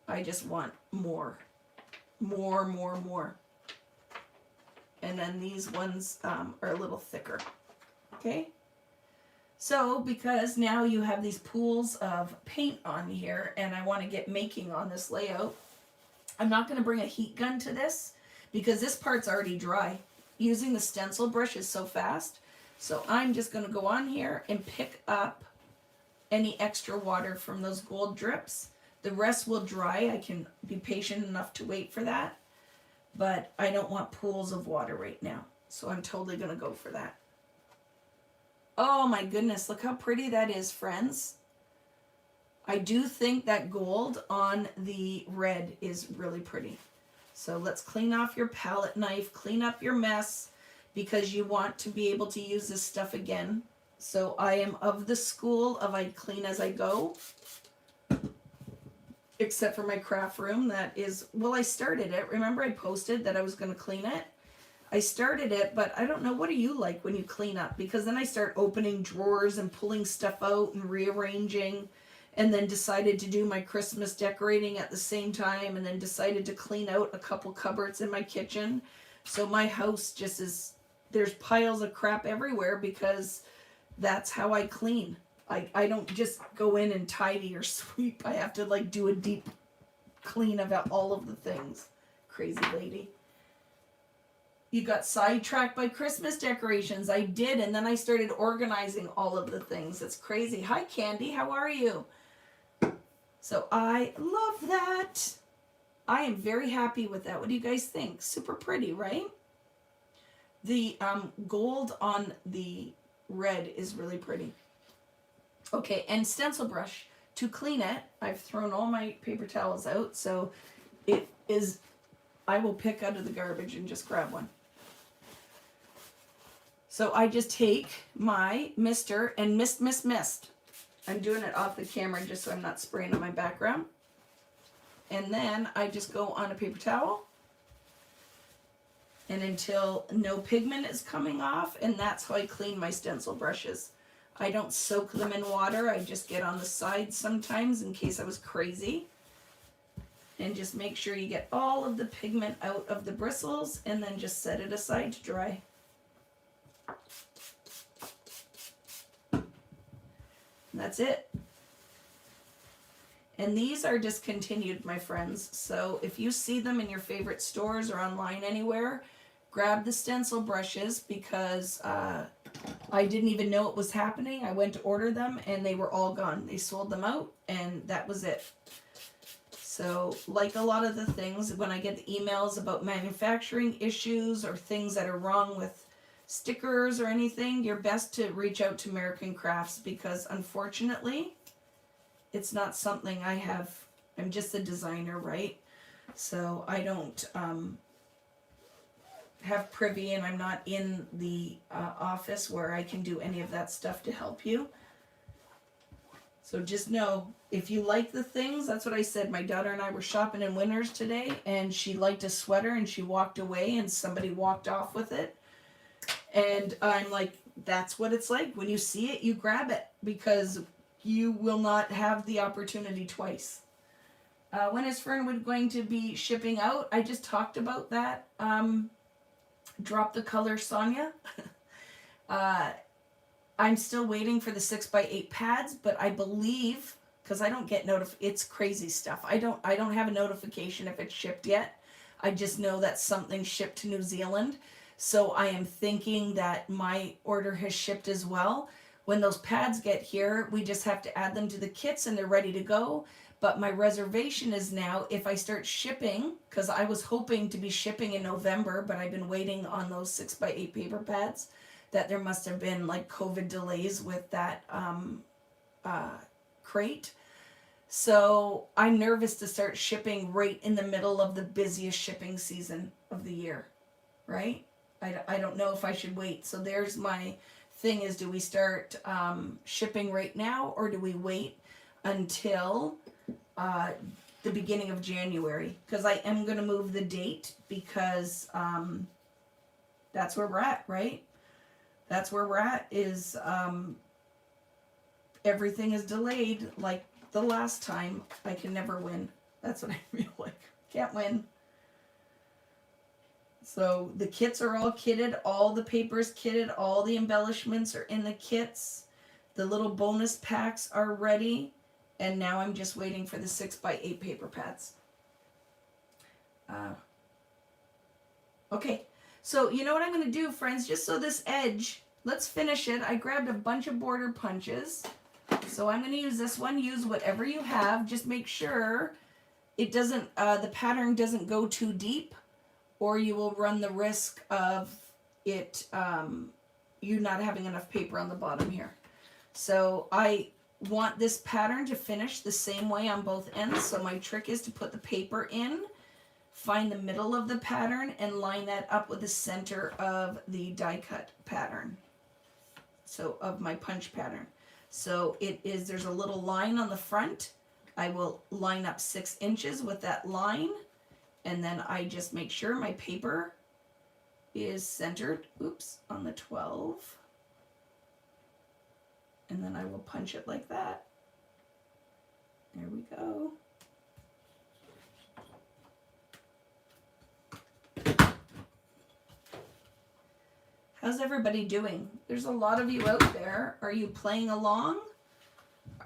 S1: I just want more. And then these ones are a little thicker. Okay? So, because now you have these pools of paint on here, and I want to get making on this layout, I'm not going to bring a heat gun to this because this part's already dry. Using the stencil brush is so fast. So I'm just going to go on here and pick up any extra water from those gold drips. The rest will dry. I can be patient enough to wait for that. But I don't want pools of water right now. So I'm totally going to go for that. Oh my goodness, look how pretty that is, friends. I do think that gold on the red is really pretty. So let's clean off your palette knife, clean up your mess, because you want to be able to use this stuff again. So I am of the school of I clean as I go. Except for my craft room, that is, well, I started it. Remember I posted that I was going to clean it? I started it, but I don't know, what do you like when you clean up? Because then I start opening drawers and pulling stuff out and rearranging. and then decided to do my Christmas decorating at the same time, and then decided to clean out a couple cupboards in my kitchen. So my house just is, there's piles of crap everywhere because that's how I clean. I don't just go in and tidy or sweep. I have to like do a deep clean of all of the things. Crazy lady. You got sidetracked by Christmas decorations. I did, and then I started organizing all of the things. It's crazy. Hi, Candy. How are you? So I love that. I am very happy with that. What do you guys think? Super pretty, right? The gold on the red is really pretty. Okay, and stencil brush. To clean it, I've thrown all my paper towels out, so it is, I will pick out of the garbage and just grab one. So I just take my mister and mist. I'm doing it off the camera just so I'm not spraying on my background. And then I just go on a paper towel. And until no pigment is coming off, and that's how I clean my stencil brushes. I don't soak them in water. I just get on the sides sometimes in case I was crazy. And just make sure you get all of the pigment out of the bristles, and then just set it aside to dry. And that's it. And these are discontinued, my friends. So if you see them in your favorite stores or online anywhere, grab the stencil brushes, because I didn't even know it was happening. I went to order them and they were all gone. They sold them out and that was it. So like a lot of the things, when I get the emails about manufacturing issues or things that are wrong with stickers or anything, you're best to reach out to American Crafts, because unfortunately it's not something I have. I'm just a designer, right? So I don't have privy, and I'm not in the office where I can do any of that stuff to help you. So just know, if you like the things, that's what I said. My daughter and I were shopping in Winners today, and she liked a sweater and she walked away and somebody walked off with it. And I'm like, that's what it's like. When you see it, you grab it, because you will not have the opportunity twice. When is Fernwood going to be shipping out? I just talked about that. Drop the color, Sonia. I'm still waiting for the 6x8 pads, but I believe, because I don't get it's crazy stuff. I don't have a notification if it's shipped yet. I just know that something shipped to New Zealand. So I am thinking that my order has shipped as well. When those pads get here, we just have to add them to the kits and they're ready to go. But my reservation is now, if I start shipping, because I was hoping to be shipping in November, but I've been waiting on those 6x8 paper pads, that there must have been like COVID delays with that crate. So I'm nervous to start shipping right in the middle of the busiest shipping season of the year, right? I don't know if I should wait. So there's my thing is, do we start shipping right now, or do we wait until the beginning of January? Because I am going to move the date, because that's where we're at, right? That's where we're at, is everything is delayed. Like the last time, I can never win. That's what I feel like. Can't win. So the kits are all kitted, all the papers kitted, all the embellishments are in the kits. The little bonus packs are ready. And now I'm just waiting for the 6x8 paper pads. Okay, so you know what I'm going to do, friends? Just so this edge, let's finish it. I grabbed a bunch of border punches. So I'm going to use this one. Use whatever you have. Just make sure it doesn't, the pattern doesn't go too deep, or you will run the risk of it, you not having enough paper on the bottom here. So I want this pattern to finish the same way on both ends. So my trick is to put the paper in, find the middle of the pattern, and line that up with the center of the die cut pattern. So of my punch pattern. So there's a little line on the front. I will line up 6 inches with that line, and then I just make sure my paper is centered, on the 12. And then I will punch it like that. There we go. How's everybody doing? There's a lot of you out there. Are you playing along?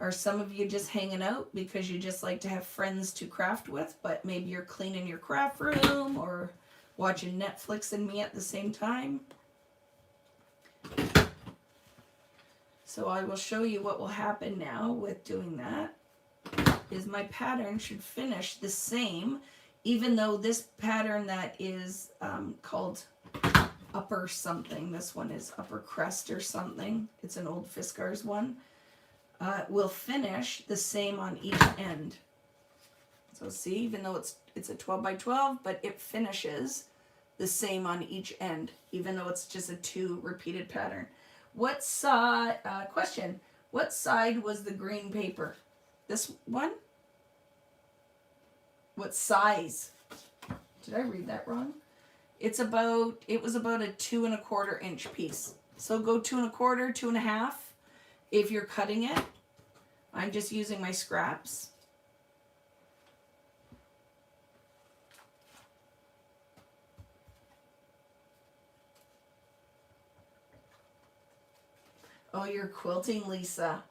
S1: Are some of you just hanging out because you just like to have friends to craft with, but maybe you're cleaning your craft room or watching Netflix and me at the same time? So I will show you what will happen now with doing that. Is my pattern should finish the same, even though this pattern that is called upper something, this one is upper crest or something, it's an old Fiskars one, will finish the same on each end. So see, even though it's a 12 by 12, but it finishes the same on each end, even though it's just a 2 repeated pattern. What side, question, what side was the green paper? This one? What size? Did I read that wrong? It was about a 2 1/4 inch piece. So go 2 1/4, 2 1/2 if you're cutting it. I'm just using my scraps. Oh, you're quilting, Lisa.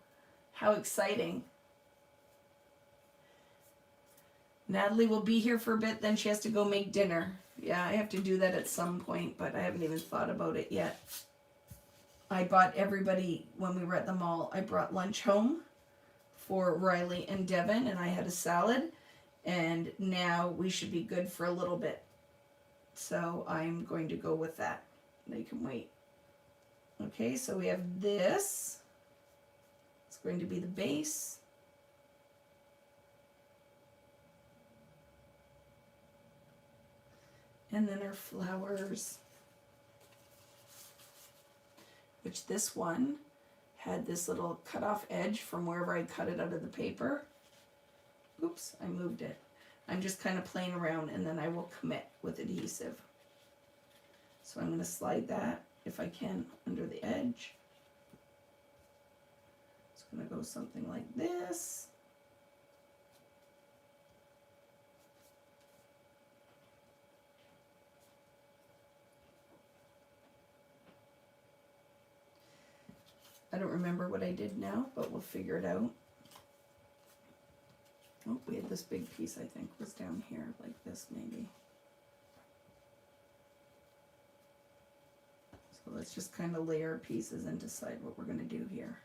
S1: How exciting. Natalie will be here for a bit, then she has to go make dinner. Yeah, I have to do that at some point, but I haven't even thought about it yet. I bought everybody, when we were at the mall, I brought lunch home for Riley and Devin, and I had a salad, and now we should be good for a little bit. So I'm going to go with that. They can wait. Okay, so we have this. It's going to be the base. And then our flowers, which this one had this little cut off edge from wherever I cut it out of the paper. Oops, I moved it. I'm just kind of playing around, and then I will commit with adhesive. So I'm going to slide that, if I can, under the edge. It's going to go something like this. I don't remember what I did now, but we'll figure it out. Oh, we had this big piece, I think, was down here, like this maybe. So let's just kind of layer pieces and decide what we're going to do here.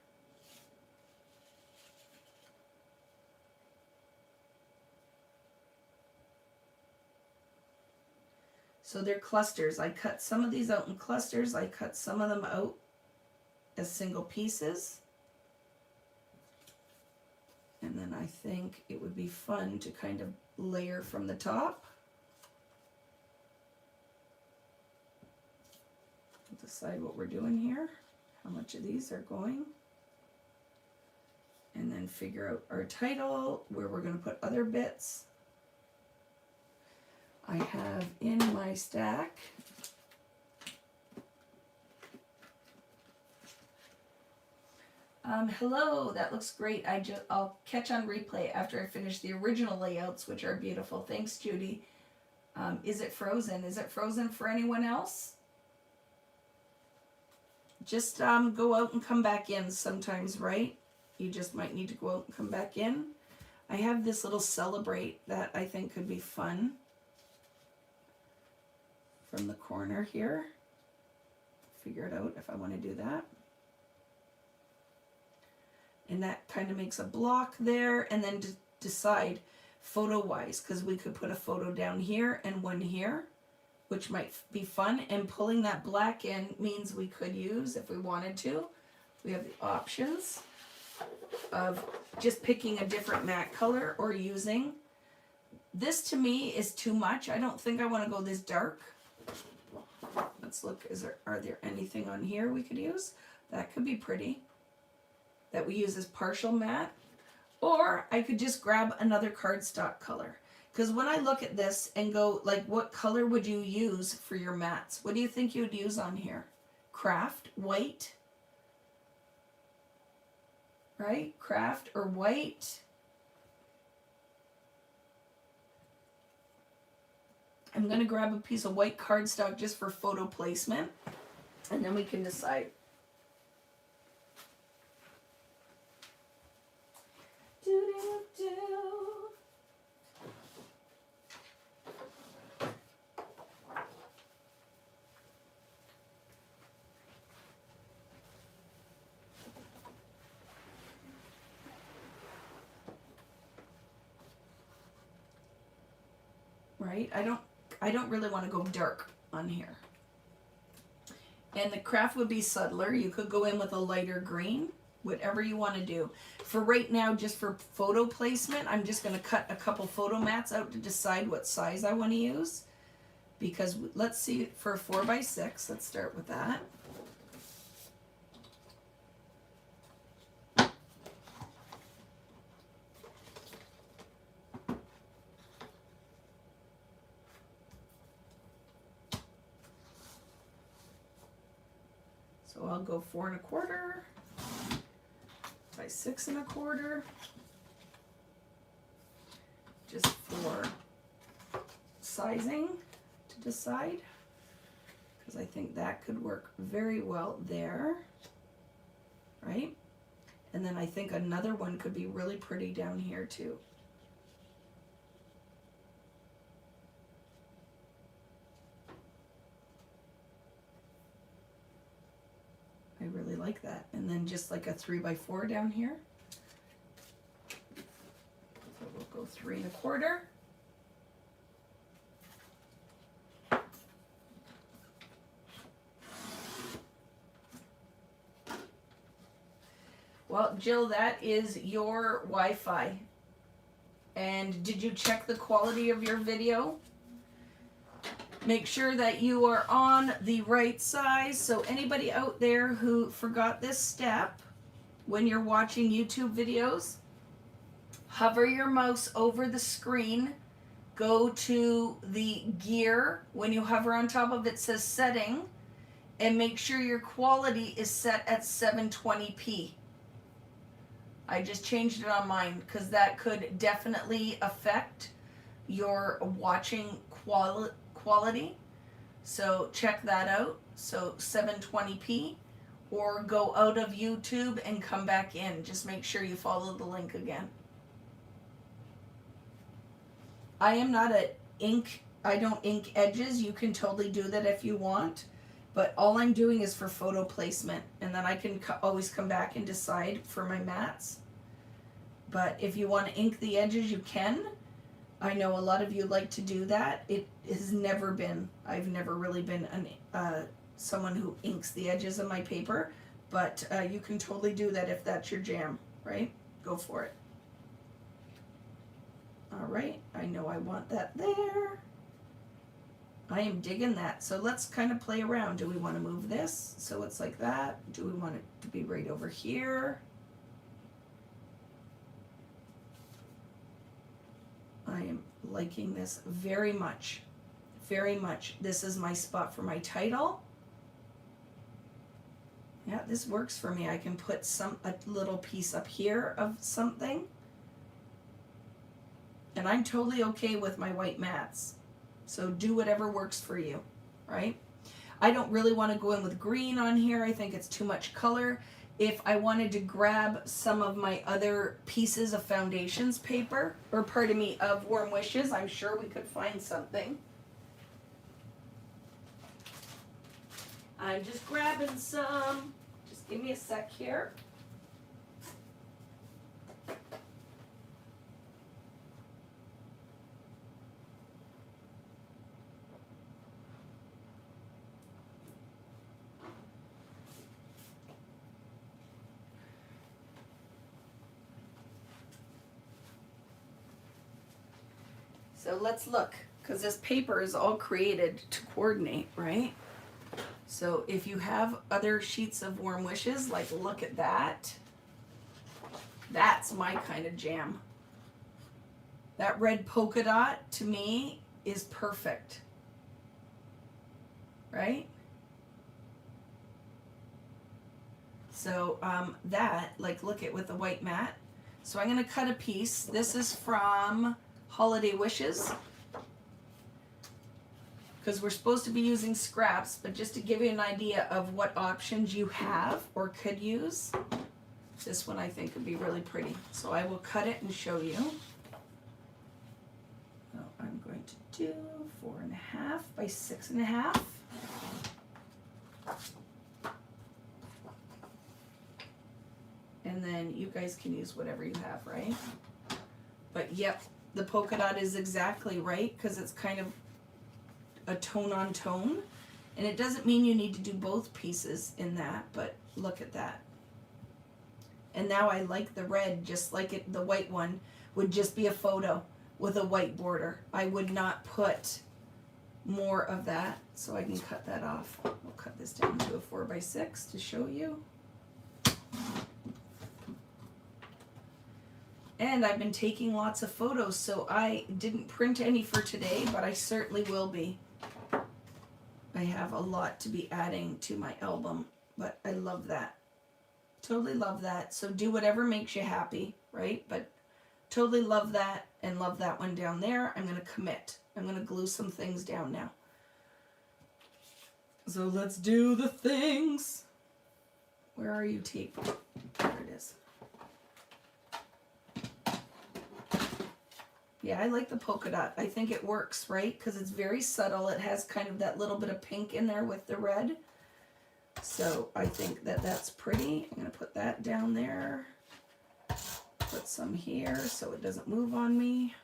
S1: So they're clusters. I cut some of these out in clusters. I cut some of them out as single pieces. And then I think it would be fun to kind of layer from the top. Decide what we're doing here, how much of these are going. And then figure out our title, where we're going to put other bits. I have in my stack hello, that looks great. I'll catch on replay after I finish the original layouts, which are beautiful. Thanks, Judy. Is it frozen? Is it frozen for anyone else? Just go out and come back in sometimes, right? You just might need to go out and come back in. I have this little celebrate that I think could be fun from the corner here. Figure it out if I want to do that. And that kind of makes a block there, and then decide photo-wise, because we could put a photo down here and one here, which might be fun. And pulling that black in means we could use, if we wanted to, we have the options of just picking a different matte color or using. This to me is too much. I don't think I want to go this dark. Let's look, are there anything on here we could use? That could be pretty. That we use as partial matte. Or I could just grab another cardstock color. Because when I look at this and go, like, what color would you use for your mattes? What do you think you would use on here? Craft, white, right? Craft or white. I'm going to grab a piece of white cardstock just for photo placement, and then we can decide. Right? I don't really want to go dark on here. And the craft would be subtler. You could go in with a lighter green, whatever you want to do. For right now, just for photo placement, I'm just going to cut a couple photo mats out to decide what size I want to use. Because let's see, for a 4x6, let's start with that. So I'll go 4 1/4 by 6 1/4, just for sizing to decide, because I think that could work very well there, right? And then I think another one could be really pretty down here too. I really like that. And then just like a 3x4 down here. So we'll go 3 1/4. Well, Jill, that is your Wi-Fi. And did you check the quality of your video? Make sure that you are on the right size. So anybody out there who forgot this step, when you're watching YouTube videos, hover your mouse over the screen, go to the gear. When you hover on top of it, says setting, and make sure your quality is set at 720p. I just changed it on mine because that could definitely affect your watching quality. So check that out. So 720p, or go out of YouTube and come back in. Just make sure you follow the link again. I am not a ink, I don't ink edges. You can totally do that if you want, but all I'm doing is for photo placement, and then I can always come back and decide for my mats. But if you want to ink the edges, you can. I know a lot of you like to do that. It has never been, I've never really been someone who inks the edges of my paper, but you can totally do that if that's your jam, right? Go for it. All right, I know I want that there. I am digging that. So let's kind of play around. Do we want to move this so it's like that? Do we want it to be right over here? I am liking this very much, very much. This is my spot for my title. Yeah, this works for me. I can put a little piece up here of something. And I'm totally okay with my white mats. So do whatever works for you, right? I don't really want to go in with green on here. I think it's too much color. If I wanted to grab some of my other pieces of foundations paper, or pardon me, of Warm Wishes, I'm sure we could find something. I'm just grabbing some. Just give me a sec here. So let's look, because this paper is all created to coordinate, right? So if you have other sheets of Warm Wishes, like look at that. That's my kind of jam. That red polka dot to me is perfect, right? So that, like, look at with the white mat. So I'm gonna cut a piece. This is from Holiday Wishes. because we're supposed to be using scraps, but just to give you an idea of what options you have or could use, this one I think would be really pretty. So I will cut it and show you. So I'm going to do 4.5 by 6.5. And then you guys can use whatever you have, right? But yep, the polka dot is exactly right because it's kind of a tone on tone. And it doesn't mean you need to do both pieces in that, but look at that. And now I like the red, just like it, the white one would just be a photo with a white border. I would not put more of that, so I can cut that off. We'll cut this down to a 4 by 6 to show you. And I've been taking lots of photos, so I didn't print any for today, but I certainly will be. I have a lot to be adding to my album, but I love that. Totally love that. So do whatever makes you happy, right? But totally love that and love that one down there. I'm going to commit. I'm going to glue some things down now. So let's do the things. Where are you, tape? There it is. Yeah, I like the polka dot. I think it works, right? Because it's very subtle. It has kind of that little bit of pink in there with the red. So I think that that's pretty. I'm going to put that down there. Put some here so it doesn't move on me.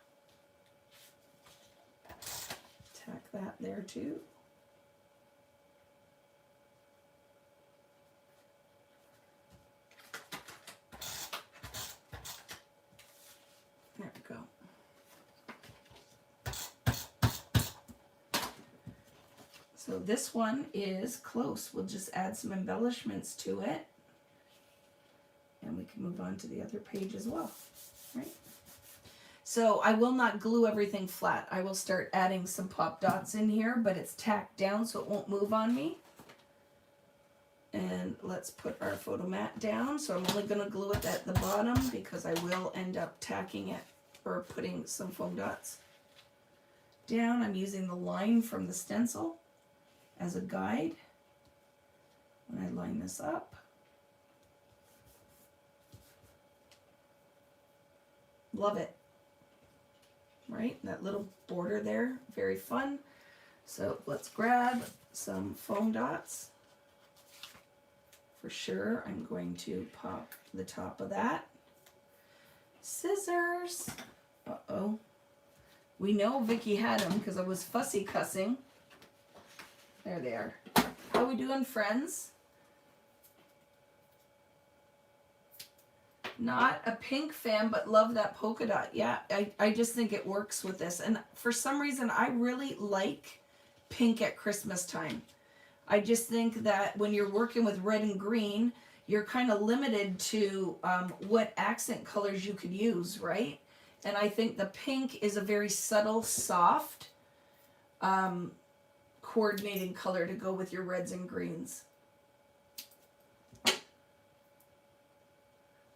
S1: Tack that there too. There we go. So this one is close. We'll just add some embellishments to it. And we can move on to the other page as well, right? So I will not glue everything flat. I will start adding some pop dots in here, but it's tacked down so it won't move on me. And let's put our photo mat down. So I'm only going to glue it at the bottom because I will end up tacking it or putting some foam dots down. I'm using the line from the stencil as a guide when I line this up. Love it. Right? That little border there, very fun. So let's grab some foam dots. For sure, I'm going to pop the top of that. Scissors. Uh-oh. We know Vicky had them because I was fussy cussing. There they are. How we doing, friends? Not a pink fan, but love that polka dot. Yeah, I just think it works with this. And for some reason, I really like pink at Christmas time. I just think that when you're working with red and green, you're kind of limited to what accent colors you could use, right? And I think the pink is a very subtle, soft, coordinating color to go with your reds and greens.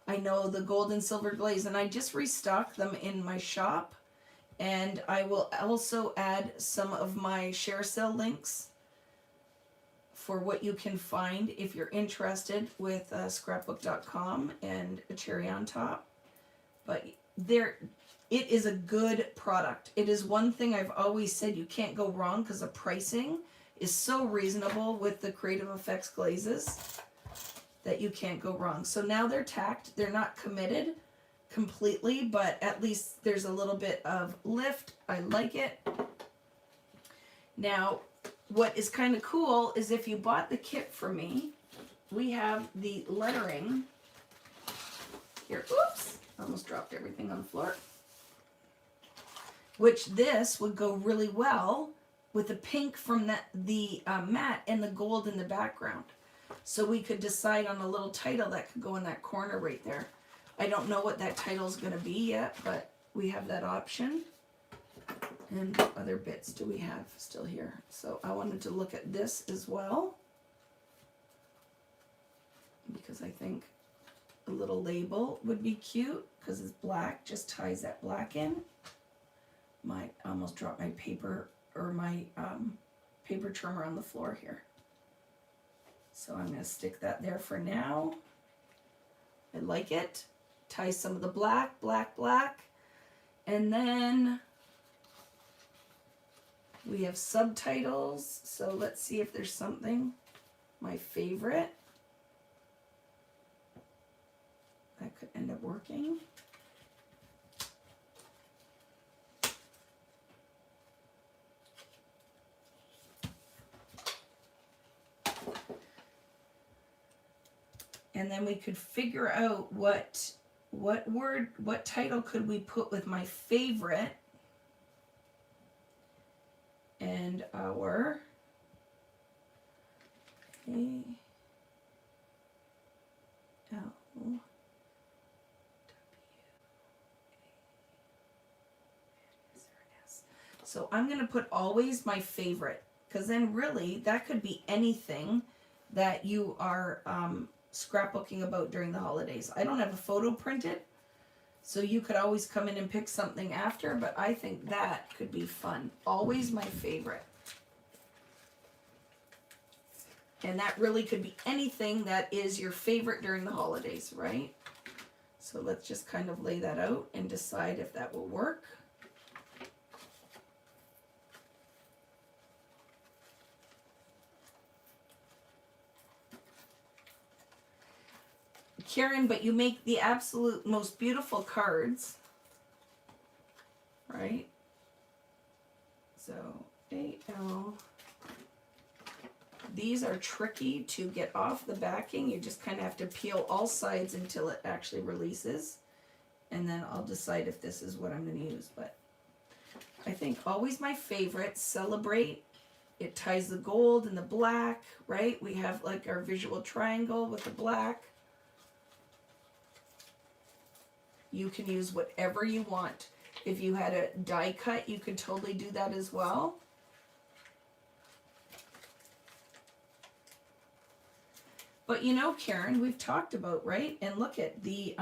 S1: I know the gold and silver glaze, and I just restocked them in my shop, and I will also add some of my share sale links for what you can find if you're interested with scrapbook.com and a cherry on top. But there, it is a good product. It is one thing I've always said you can't go wrong because the pricing is so reasonable with the Creative Effects glazes that you can't go wrong. So now they're tacked. They're not committed completely, but at least there's a little bit of lift. I like it. Now, what is kind of cool is if you bought the kit from me, we have the lettering here. Oops, almost dropped everything on the floor. Which this would go really well with the pink from the mat and the gold in the background. So we could decide on a little title that could go in that corner right there. I don't know what that title is going to be yet, but we have that option. And what other bits do we have still here? So I wanted to look at this as well, because I think a little label would be cute because it's black, just ties that black in. I almost dropped my paper or my paper trimmer on the floor here. So I'm going to stick that there for now. I like it. Tie some of the black, black, black. And then we have subtitles. So let's see if there's something. My favorite. That could end up working. And then we could figure out what title could we put with my favorite and our A-L-W. So I'm going to put always my favorite, because then really that could be anything that you are scrapbooking about during the holidays. I don't have a photo printed, so you could always come in and pick something after, but I think that could be fun. Always my favorite. And that really could be anything that is your favorite during the holidays, right? So let's just kind of lay that out and decide if that will work. Karen, but you make the absolute most beautiful cards, right? So, A-L. These are tricky to get off the backing. You just kind of have to peel all sides until it actually releases. And then I'll decide if this is what I'm going to use. But I think always my favorite, celebrate. It ties the gold and the black, right? We have like our visual triangle with the black. You can use whatever you want. If you had a die cut, you could totally do that as well. But you know, Karen, we've talked about, right? And look at the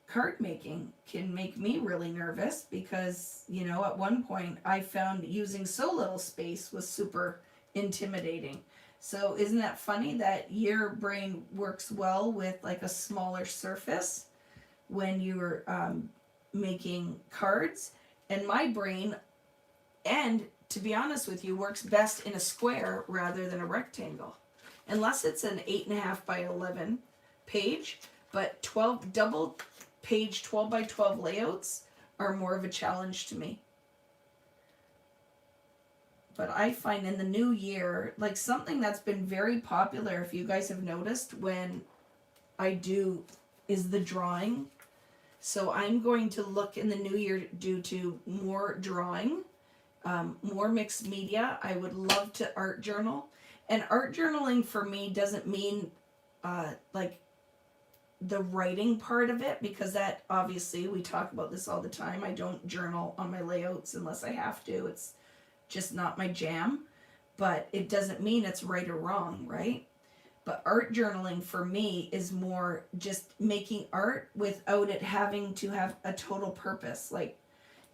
S1: card making can make me really nervous because, you know, at one point I found using so little space was super intimidating. So isn't that funny that your brain works well with like a smaller surface when you're making cards, and my brain, and to be honest with you, works best in a square rather than a rectangle, unless it's an 8.5 by 11 page. But 12 double page 12 by 12 layouts are more of a challenge to me. But I find in the new year, like something that's been very popular, if you guys have noticed, when I do, is the drawing. So I'm going to look in the new year due to more drawing, more mixed media. I would love to art journal. And art journaling for me doesn't mean like the writing part of it, because that obviously, we talk about this all the time. I don't journal on my layouts unless I have to. It's just not my jam. But it doesn't mean it's right or wrong, right? But art journaling for me is more just making art without it having to have a total purpose. Like,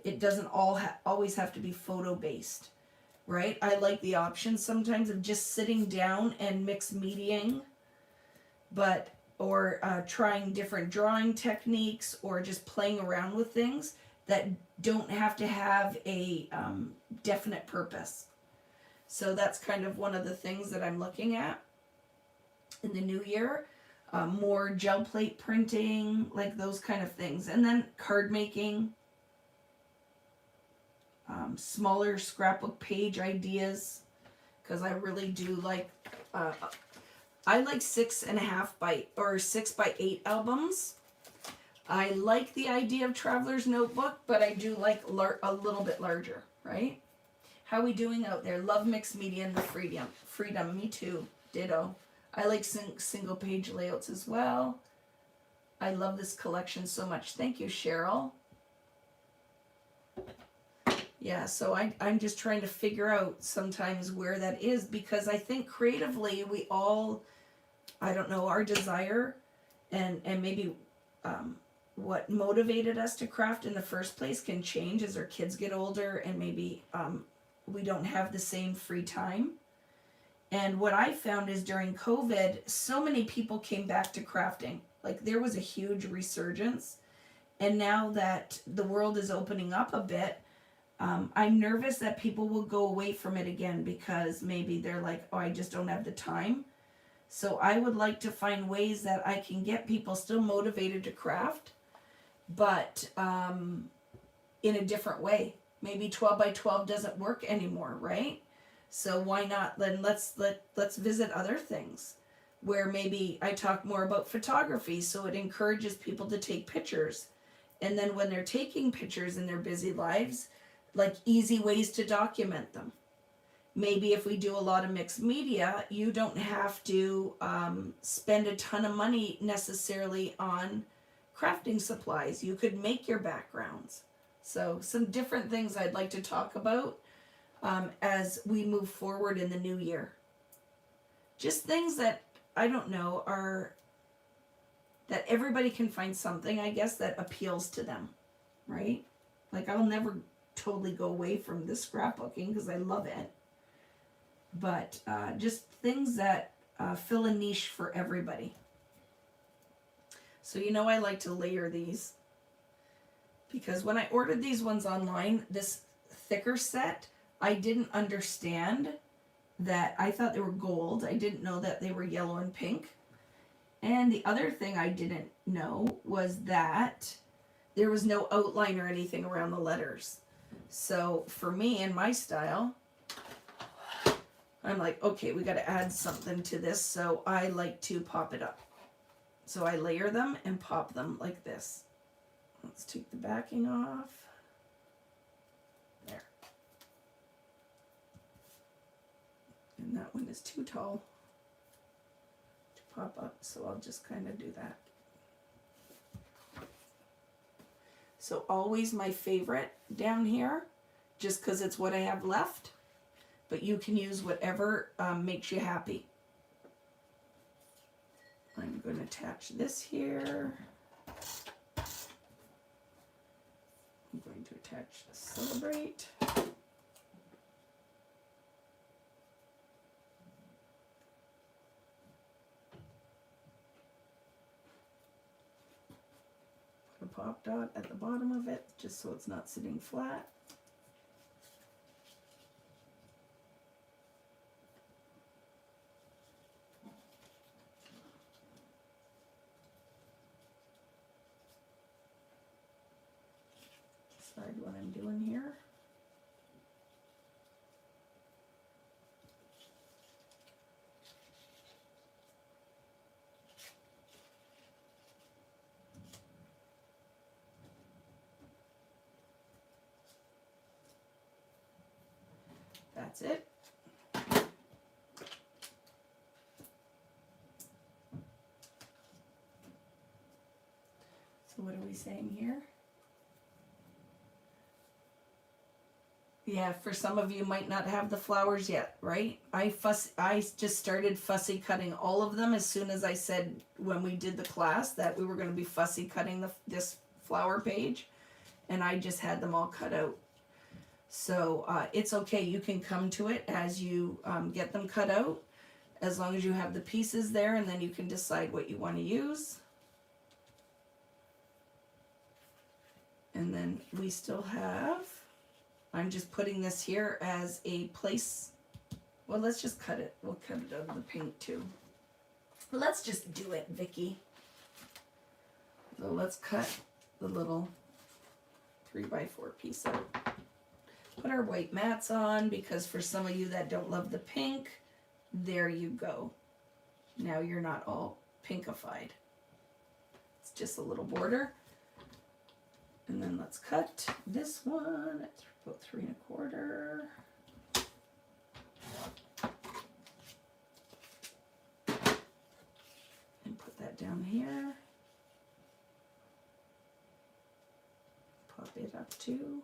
S1: it doesn't always have to be photo based, right? I like the option sometimes of just sitting down and mixed mediaing, or trying different drawing techniques, or just playing around with things that don't have to have a definite purpose. So that's kind of one of the things that I'm looking at in the new year. More gel plate printing, like those kind of things. And then card making, smaller scrapbook page ideas, because I really do like, I like 6.5 by, or 6 by 8 albums. I like the idea of Traveler's Notebook, but I do like a little bit larger, right? How we doing out there? Love mixed media and the freedom. Me too. Ditto. I like single page layouts as well. I love this collection so much. Thank you, Cheryl. Yeah, so I'm just trying to figure out sometimes where that is, because I think creatively we all, I don't know, our desire and maybe what motivated us to craft in the first place can change as our kids get older, and maybe we don't have the same free time. And what I found is during COVID, so many people came back to crafting. Like there was a huge resurgence. And now that the world is opening up a bit, I'm nervous that people will go away from it again because maybe they're like, oh, I just don't have the time. So I would like to find ways that I can get people still motivated to craft, but in a different way. Maybe 12 by 12 doesn't work anymore, right? So why not? Then let's visit other things where maybe I talk more about photography, so it encourages people to take pictures. And then when they're taking pictures in their busy lives, like easy ways to document them. Maybe if we do a lot of mixed media, you don't have to spend a ton of money necessarily on crafting supplies. You could make your backgrounds. So some different things I'd like to talk about as we move forward in the new year. Just things that, I don't know, are that everybody can find something, I guess, that appeals to them, right? Like I'll never totally go away from the scrapbooking because I love it. But just things that fill a niche for everybody. So I like to layer these. Because when I ordered these ones online, this thicker set, I didn't understand that. I thought they were gold. I didn't know that they were yellow and pink. And the other thing I didn't know was that there was no outline or anything around the letters. So for me and my style, I'm like, okay, we got to add something to this. So I like to pop it up. So I layer them and pop them like this. Let's take the backing off. There. And that one is too tall to pop up, so I'll just kind of do that. So always my favorite down here, just because it's what I have left. But you can use whatever makes you happy. I'm going to attach this here. I'm going to attach the Celebrate. Put a pop dot at the bottom of it, just so it's not sitting flat. What I'm doing here. That's it. So what are we saying here? Yeah, for some of you might not have the flowers yet, right? I just started fussy cutting all of them as soon as I said when we did the class that we were going to be fussy cutting this flower page, and I just had them all cut out. So it's okay. You can come to it as you get them cut out, as long as you have the pieces there, and then you can decide what you want to use. And then we still have... I'm just putting this here as a place. Well, let's just cut it. We'll cut it out of the paint too. Let's just do it, Vicky. So let's cut the little 3x4 piece out. Put our white mats on, because for some of you that don't love the pink, there you go. Now you're not all pinkified. It's just a little border. And then let's cut this one at about 3 1/4. And put that down here. Pop it up too.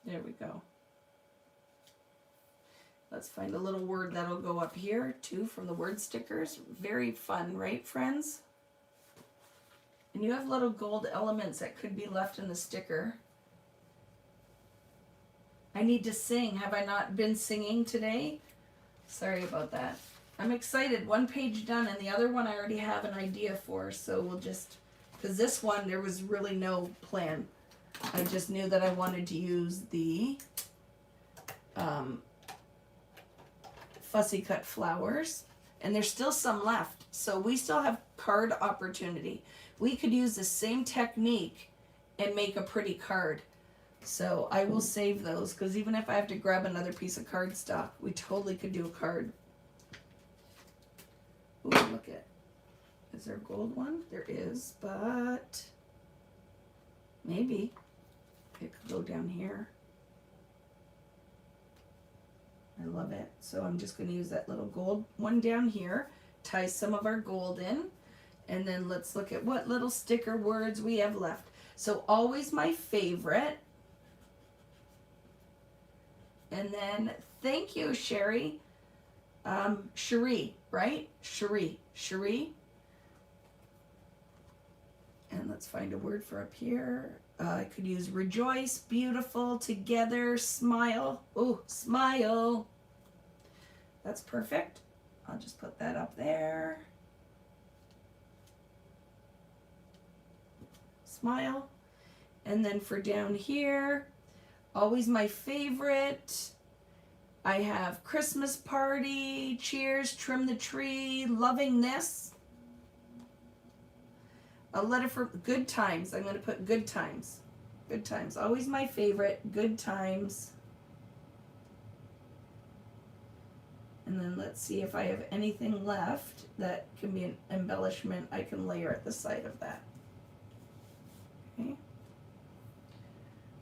S1: There we go. Let's find a little word that'll go up here too from the word stickers. Very fun, right, friends? And you have little gold elements that could be left in the sticker. I need to sing. Have I not been singing today? Sorry about that. I'm excited. One page done, and the other one I already have an idea for, so we'll just, because this one there was really no plan. I just knew that I wanted to use the fussy cut flowers, and there's still some left, so we still have card opportunity. We could use the same technique and make a pretty card. So I will save those, because even if I have to grab another piece of cardstock, we totally could do a card. Ooh, look at, is there a gold one? There is, but maybe it could go down here. I love it. So I'm just going to use that little gold one down here, tie some of our gold in, and then let's look at what little sticker words we have left. So always my favorite. And then thank you, Sherry. Cherie, right? Cherie. And let's find a word for up here. I could use rejoice, beautiful, together, smile. Oh, smile. That's perfect. I'll just put that up there. Smile. And then for down here, always my favorite. I have Christmas party, cheers, trim the tree, loving this. A letter for good times. I'm going to put good times. Good times. Always my favorite. Good times. And then let's see if I have anything left that can be an embellishment I can layer at the side of that. Okay.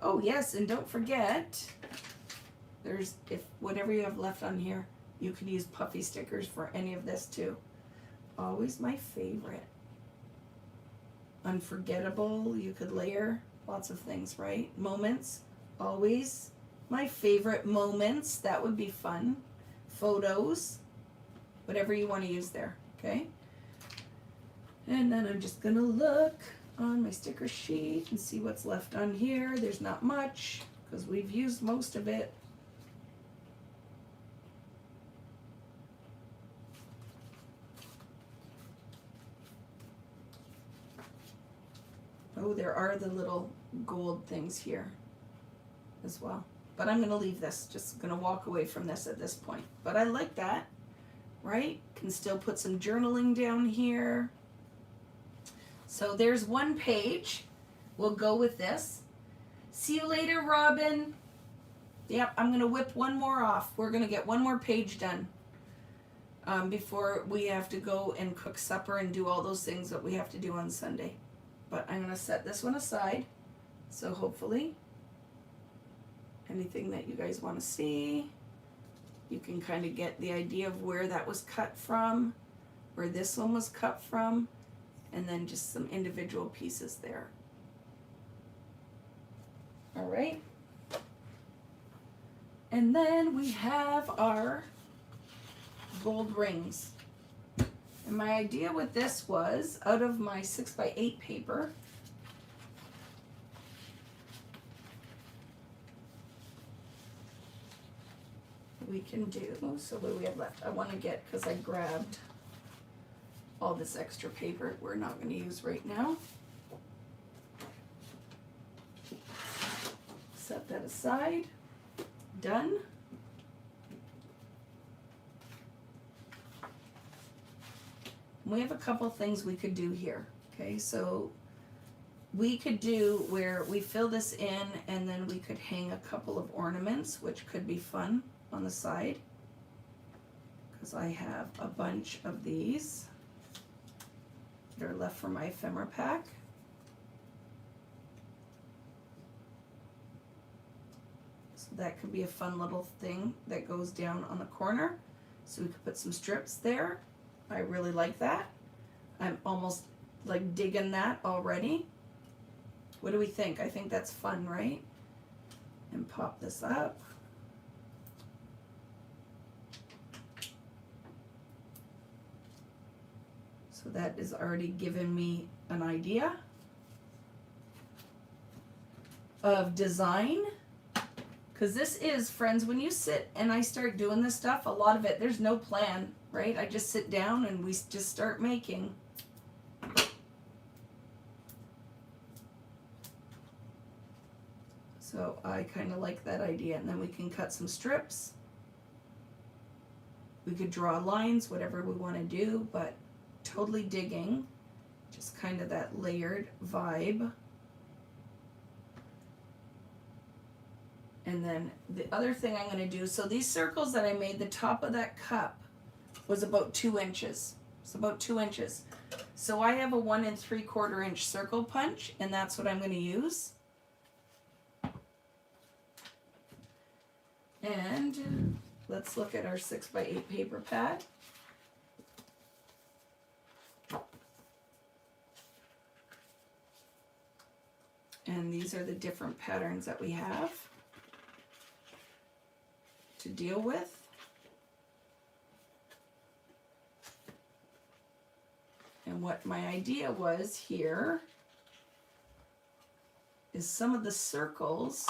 S1: Oh yes, and don't forget, there's, if whatever you have left on here, you could use puffy stickers for any of this too. Always my favorite. Unforgettable, you could layer lots of things, right? Moments, always my favorite moments. That would be fun. Photos, whatever you want to use there, okay? And then I'm just gonna look on my sticker sheet and see what's left on here. There's not much because we've used most of it. Oh, there are the little gold things here as well. But I'm going to leave this, just going to walk away from this at this point. But I like that, right? Can still put some journaling down here. So there's one page. We'll go with this. See you later, Robin. Yep, I'm going to whip one more off. We're going to get one more page done before we have to go and cook supper and do all those things that we have to do on Sunday. But I'm going to set this one aside, so hopefully anything that you guys want to see, you can kind of get the idea of where that was cut from, where this one was cut from, and then just some individual pieces there. All right. And then we have our gold rings. And my idea with this was, out of my 6x8 paper, we can do, so what do we have left? I want to get, because I grabbed all this extra paper we're not going to use right now. Set that aside. Done. We have a couple things we could do here. Okay, so we could do where we fill this in and then we could hang a couple of ornaments, which could be fun on the side, because I have a bunch of these that are left from my ephemera pack. So that could be a fun little thing that goes down on the corner. So we could put some strips there. I really like that. I'm almost like digging that already. What do we think? I think that's fun, right? and pop this up. So that is already given me an idea of design. Because this is, friends, when you sit and I start doing this stuff, a lot of it, there's no plan, right? I just sit down and we just start making. So I kind of like that idea. And then we can cut some strips. We could draw lines, whatever we want to do, but totally digging just kind of that layered vibe. And then the other thing I'm going to do, so these circles that I made, the top of that cup was about 2 inches. It's about 2 inches. So I have a 1 3/4 inch circle punch, and that's what I'm going to use. And let's look at our 6x8 paper pad. And these are the different patterns that we have to deal with. And what my idea was here is some of the circles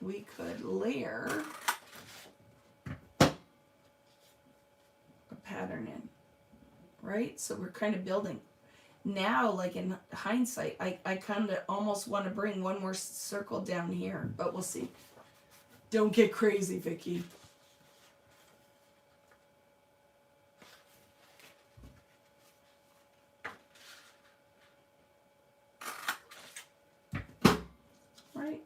S1: we could layer a pattern in, right? So we're kind of building. Now, like in hindsight, I kind of almost want to bring one more circle down here, but we'll see. Don't get crazy, Vicky. Right?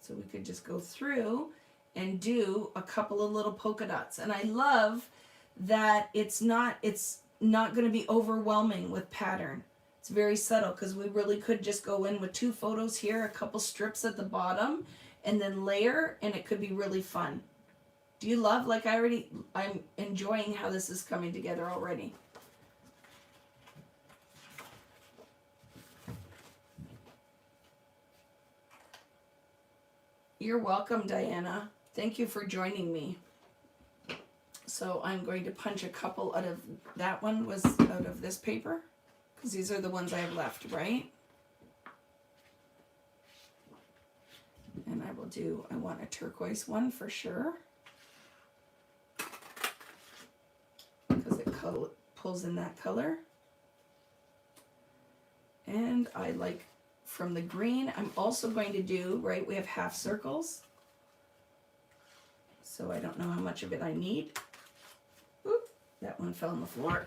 S1: So we could just go through and do a couple of little polka dots. And I love that it's not going to be overwhelming with pattern. It's very subtle because we really could just go in with 2 photos here, a couple strips at the bottom, and then layer, and it could be really fun. Do you love, like I'm enjoying how this is coming together already. You're welcome, Diana. Thank you for joining me. So I'm going to punch a couple out of, that one was out of this paper, because these are the ones I have left, right? And I will do, I want a turquoise one for sure, because it pulls in that color. And I like, from the green, I'm also going to do, right, we have half circles. So I don't know how much of it I need. Oop, that one fell on the floor.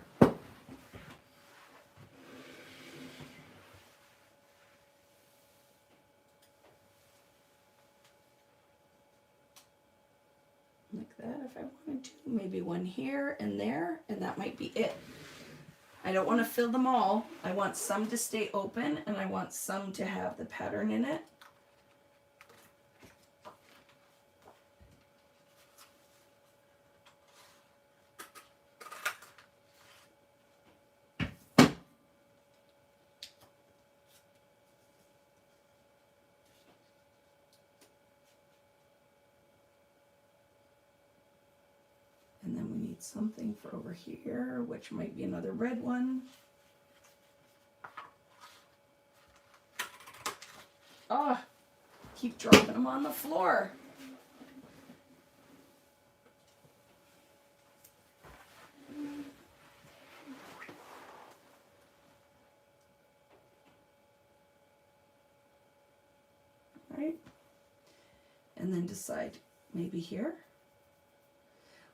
S1: Like that if I wanted to. Maybe one here and there, and that might be it. I don't want to fill them all. I want some to stay open, and I want some to have the pattern in it. And then we need something for over here, which might be another red one. Oh, keep dropping them on the floor. Right? And then decide maybe here.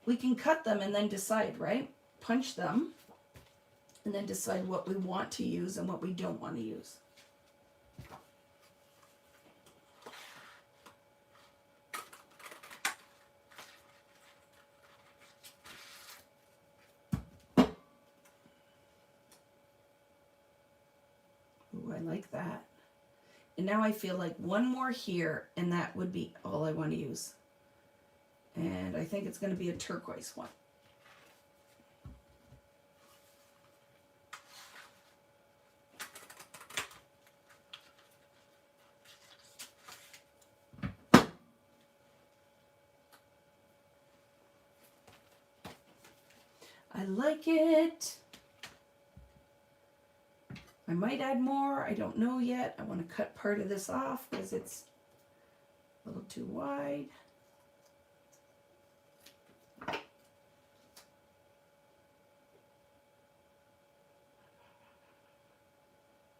S1: We can cut them and then decide, right? Punch them and then decide what we want to use and what we don't want to use. Ooh, I like that. And now I feel like one more here and that would be all I want to use. And I think it's going to be a turquoise one. Ooh, like it. I might add more. I don't know yet. I want to cut part of this off because it's a little too wide.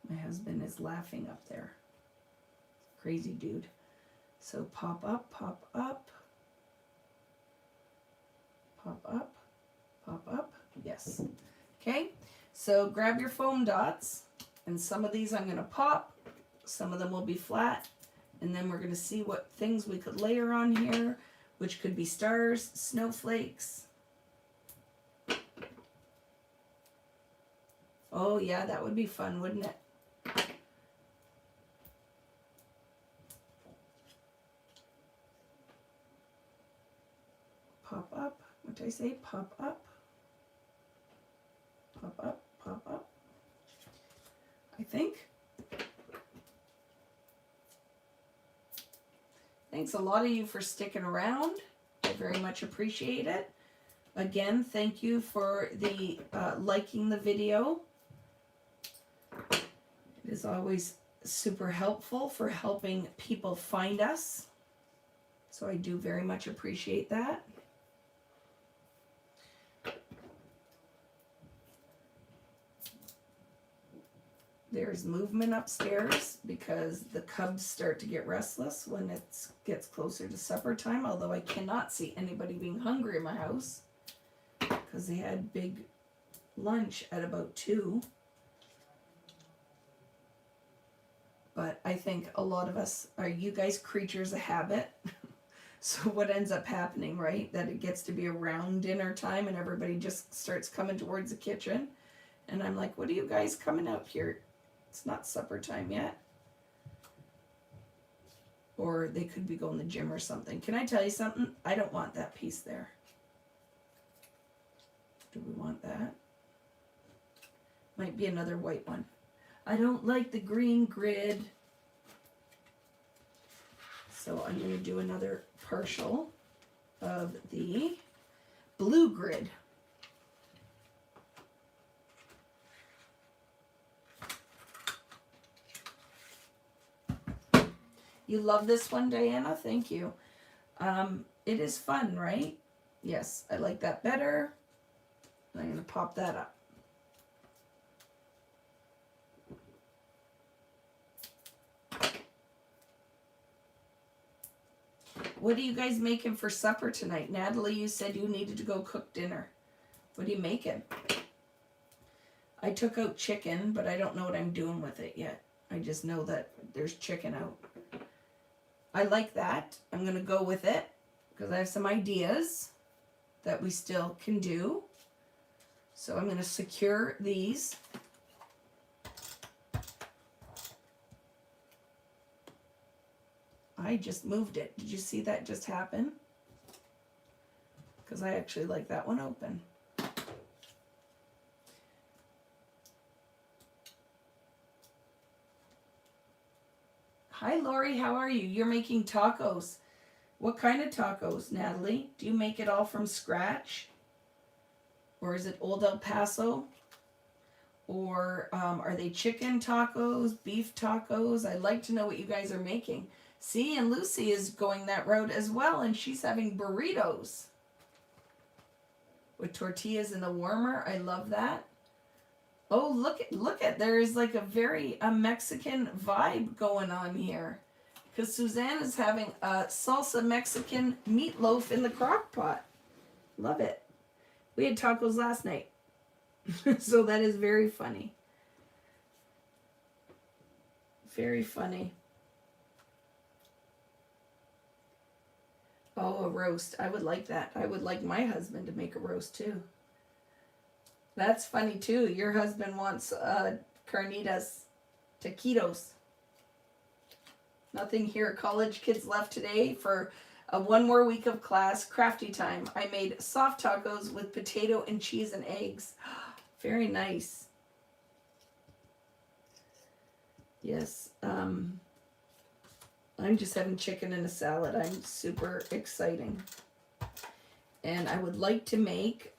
S1: My husband is laughing up there. Crazy dude. So pop up, pop up. Pop up, pop up. Yes. Okay. So grab your foam dots. And some of these I'm going to pop. Some of them will be flat. And then we're going to see what things we could layer on here, which could be stars, snowflakes. Oh yeah, that would be fun, wouldn't it? Pop up. What did I say? Pop up. Pop up, pop up. I think. Thanks a lot of you for sticking around. I very much appreciate it. Again, thank you for the liking the video. It is always super helpful for helping people find us. So I do very much appreciate that. There's movement upstairs because the cubs start to get restless when it gets closer to supper time, although I cannot see anybody being hungry in my house because they had big lunch at about 2. But I think a lot of us are, you guys, creatures of habit. So what ends up happening, right? That it gets to be around dinner time and everybody just starts coming towards the kitchen. And I'm like, what are you guys coming up here? It's not supper time yet. Or they could be going to the gym or something. Can I tell you something? I don't want that piece there. Do we want that? Might be another white one. I don't like the green grid. So I'm going to do another partial of the blue grid. You love this one, Diana? Thank you. It is fun, right? Yes, I like that better. I'm going to pop that up. What are you guys making for supper tonight? Natalie, you said you needed to go cook dinner. What are you making? I took out chicken, but I don't know what I'm doing with it yet. I just know that there's chicken out. I like that. I'm going to go with it because I have some ideas that we still can do. So I'm going to secure these. I just moved it. Did you see that just happen? Because I actually like that one open. Hi, Lori. How are you? You're making tacos. What kind of tacos, Natalie? Do you make it all from scratch? Or is it Old El Paso? Or are they chicken tacos, beef tacos? I'd like to know what you guys are making. See, and Lucy is going that route as well, and she's having burritos with tortillas in the warmer. I love that. Oh, look at, there is like a very Mexican vibe going on here. Because Suzanne is having a salsa Mexican meatloaf in the crock pot. Love it. We had tacos last night. So that is very funny. Very funny. Oh, a roast. I would like that. I would like my husband to make a roast too. That's funny too. Your husband wants carnitas, taquitos. Nothing here. College kids left today for one more week of class. Crafty time. I made soft tacos with potato and cheese and eggs. Very nice. Yes. I'm just having chicken and a salad. I'm super exciting. And I would like to make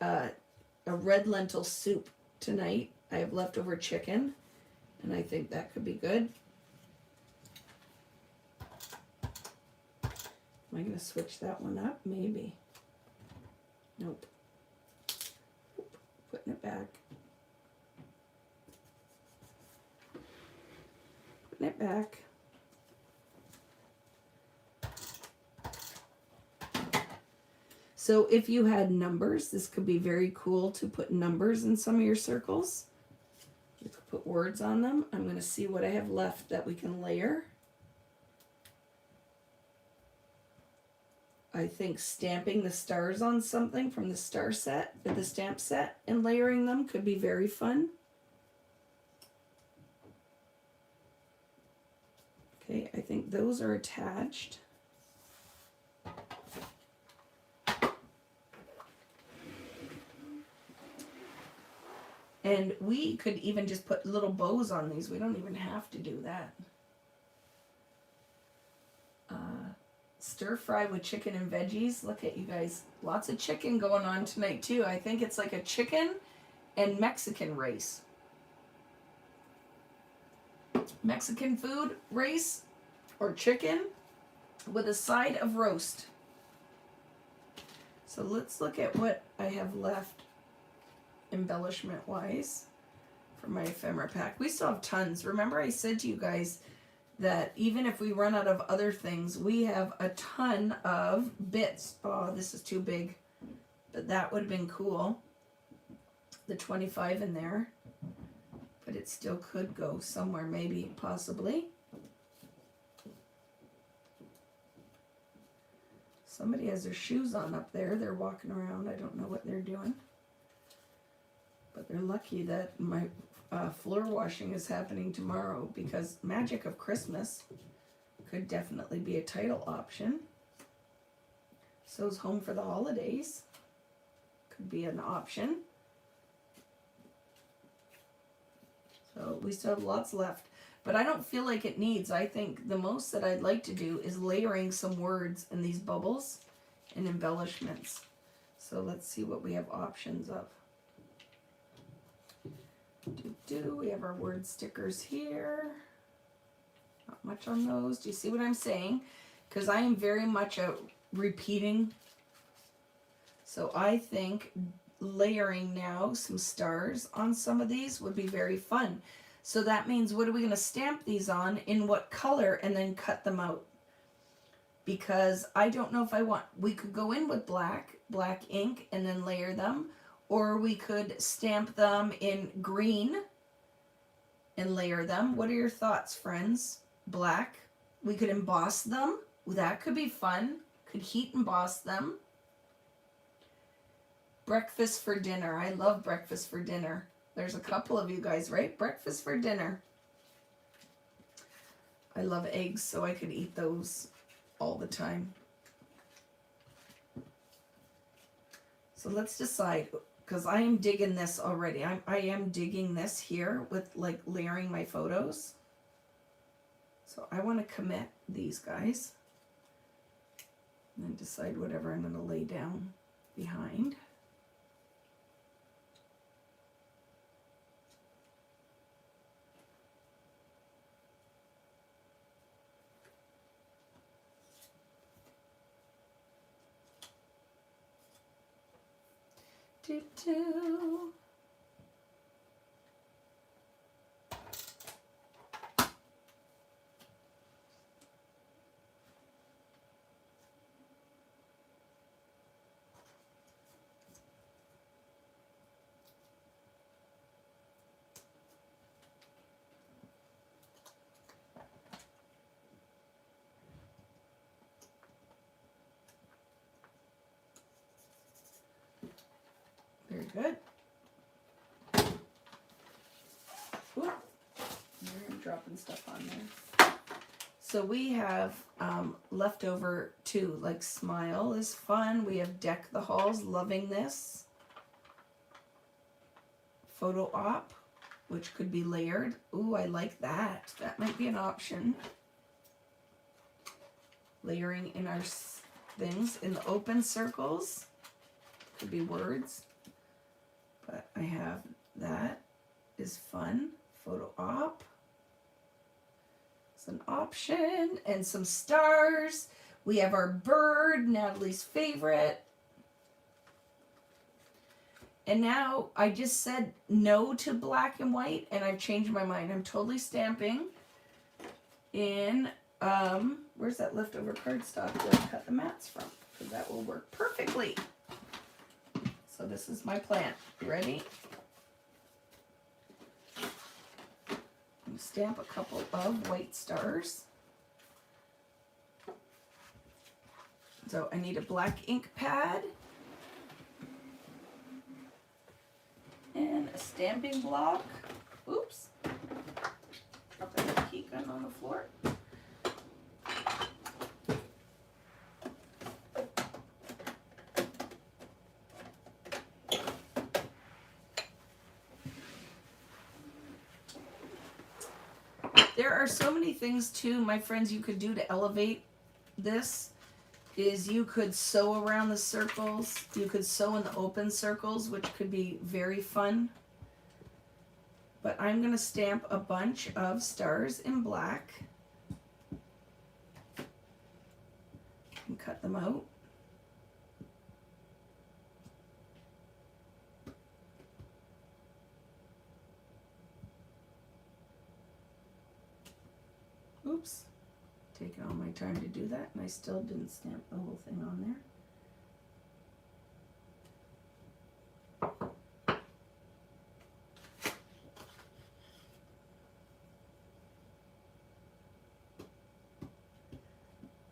S1: a red lentil soup tonight. I have leftover chicken, and I think that could be good. Am I going to switch that one up? Maybe. Nope. Putting it back. Putting it back. So if you had numbers, this could be very cool to put numbers in some of your circles. You could put words on them. I'm going to see what I have left that we can layer. I think stamping the stars on something from the star set, or the stamp set, and layering them could be very fun. Okay, I think those are attached. And we could even just put little bows on these. We don't even have to do that. Stir fry with chicken and veggies. Look at you guys. Lots of chicken going on tonight too. I think it's like a chicken and Mexican race. Mexican food race or chicken with a side of roast. So let's look at what I have left embellishment wise for my ephemera pack. We still have tons. Remember I said to you guys that even if we run out of other things, we have a ton of bits. Oh, this is too big, but that would have been cool. The 25 in there, but it still could go somewhere, maybe, possibly. Somebody has their shoes on up there. They're walking around. I don't know what they're doing. But they're lucky that my floor washing is happening tomorrow, because Magic of Christmas could definitely be a title option. So's Home for the Holidays could be an option. So we still have lots left. But I don't feel like it needs. I think the most that I'd like to do is layering some words in these bubbles and embellishments. So let's see what we have options of. We have our word stickers here. Not much on those. Do you see what I'm saying? Because I am very much a repeating. So I think layering now some stars on some of these would be very fun. So that means, what are we going to stamp these on, in what color, and then cut them out? Because I don't know if I want, we could go in with black ink and then layer them, or we could stamp them in green and layer them. What are your thoughts, friends? Black. We could emboss them. That could be fun. Could heat emboss them. Breakfast for dinner. I love breakfast for dinner. There's a couple of you guys, right? Breakfast for dinner. I love eggs, so I could eat those all the time. So let's decide, because I am digging this already. I am digging this here with like layering my photos. So I want to commit these guys and then decide whatever I'm going to lay down behind. Do-do. Very good. Ooh, you're dropping stuff on there. So we have leftover too, like Smile is fun. We have Deck the Halls, loving this. Photo Op, which could be layered. Ooh, I like that. That might be an option. Layering in our things in the open circles. Could be words. But I have that is fun. Photo op. It's an option and some stars. We have our bird, Natalie's favorite. And now I just said no to black and white, and I've changed my mind. I'm totally stamping in, where's that leftover cardstock that I cut the mats from? Because that will work perfectly. So this is my plan. You ready? Stamp a couple of white stars. So I need a black ink pad and a stamping block. Oops. Dropping the heat gun on the floor. There are so many things too, my friends, you could do to elevate this. Is you could sew around the circles. You could sew in the open circles, which could be very fun. But I'm going to stamp a bunch of stars in black and cut them out. Oops. Taking all my time to do that, and I still didn't stamp the whole thing on there.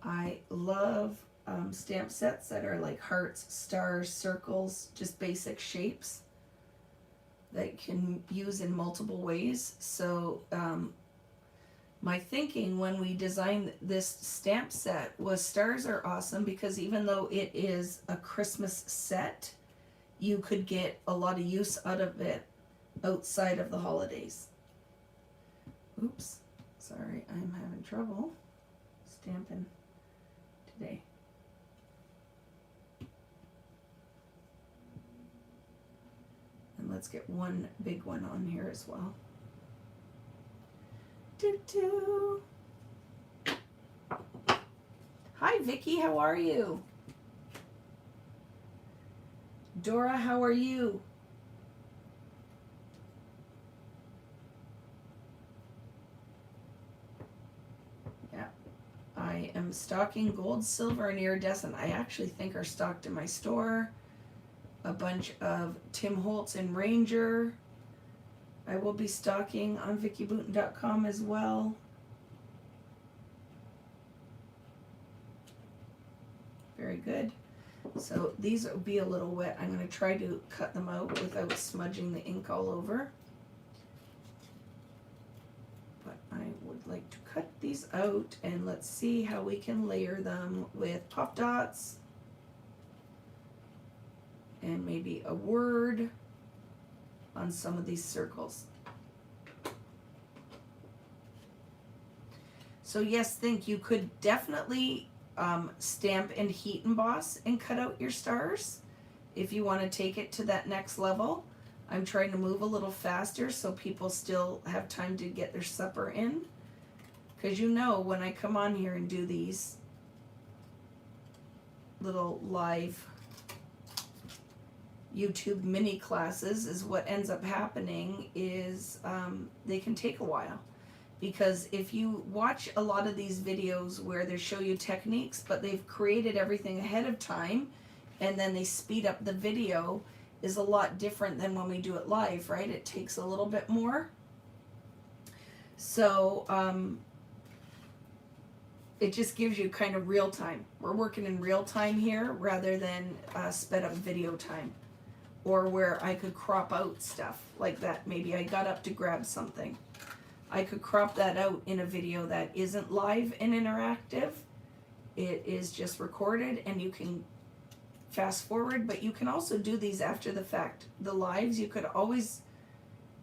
S1: I love stamp sets that are like hearts, stars, circles, just basic shapes that you can use in multiple ways. So my thinking when we designed this stamp set was stars are awesome because even though it is a Christmas set, you could get a lot of use out of it outside of the holidays. Oops, sorry, I'm having trouble stamping today. And let's get one big one on here as well. Hi Vicky, how are you? Dora, how are you? Yeah, I am stocking gold, silver, and iridescent. I actually think are stocked in my store. A bunch of Tim Holtz and Ranger. I will be stocking on VickyBooten.com as well. Very good. So these will be a little wet. I'm going to try to cut them out without smudging the ink all over. But I would like to cut these out and let's see how we can layer them with pop dots and maybe a word on some of these circles. So yes, think you could definitely stamp and heat emboss and cut out your stars if you want to take it to that next level. I'm trying to move a little faster so people still have time to get their supper in, because you know when I come on here and do these little live YouTube mini classes, is what ends up happening is they can take a while. Because if you watch a lot of these videos where they show you techniques, but they've created everything ahead of time, and then they speed up the video, is a lot different than when we do it live, right? It takes a little bit more. So it just gives you kind of real time. We're working in real time here rather than sped up video time. Or where I could crop out stuff like that. Maybe I got up to grab something. I could crop that out in a video that isn't live and interactive. It is just recorded and you can fast forward, but you can also do these after the fact. The lives you could always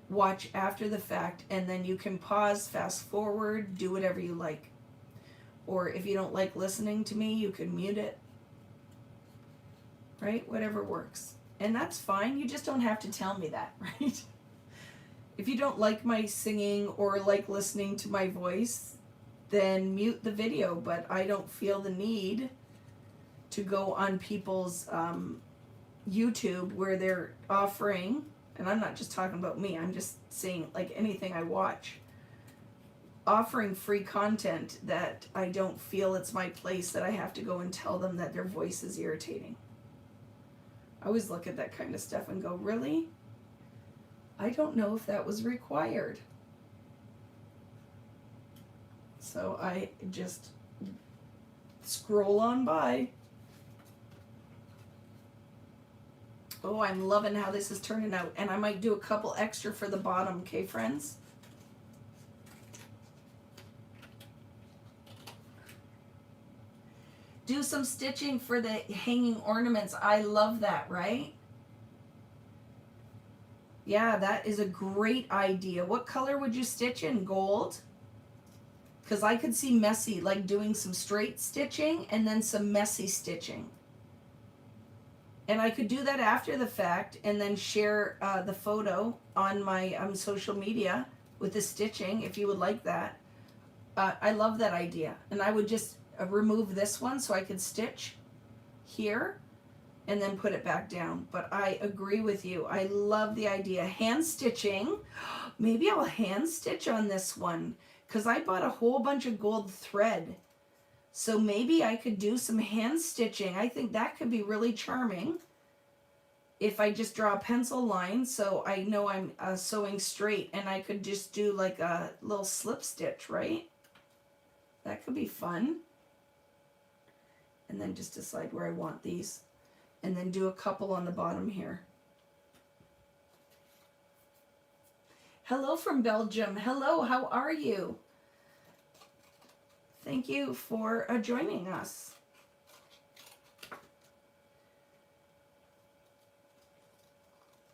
S1: watch after the fact, and then you can pause, fast forward, do whatever you like. Or if you don't like listening to me, you can mute it. Right? Whatever works. And that's fine. You just don't have to tell me that, right? If you don't like my singing or like listening to my voice, then mute the video. But I don't feel the need to go on people's YouTube where they're offering, and I'm not just talking about me, I'm just saying like anything I watch, offering free content that I don't feel it's my place, that I have to go and tell them that their voice is irritating. I always look at that kind of stuff and go, really? I don't know if that was required. So I just scroll on by. Oh, I'm loving how this is turning out. And I might do a couple extra for the bottom, okay, friends? Do some stitching for the hanging ornaments. I love that, right? Yeah, that is a great idea. What color would you stitch in? Gold? Because I could see messy, like doing some straight stitching and then some messy stitching. And I could do that after the fact and then share the photo on my social media with the stitching if you would like that. I love that idea. And I would just remove this one so I could stitch here and then put it back down. But I agree with you. I love the idea. Hand stitching. Maybe I'll hand stitch on this one because I bought a whole bunch of gold thread. So maybe I could do some hand stitching. I think that could be really charming if I just draw a pencil line so I know I'm sewing straight, and I could just do like a little slip stitch, right? That could be fun. And then just decide where I want these. And then do a couple on the bottom here. Hello from Belgium. Hello, how are you? Thank you for joining us.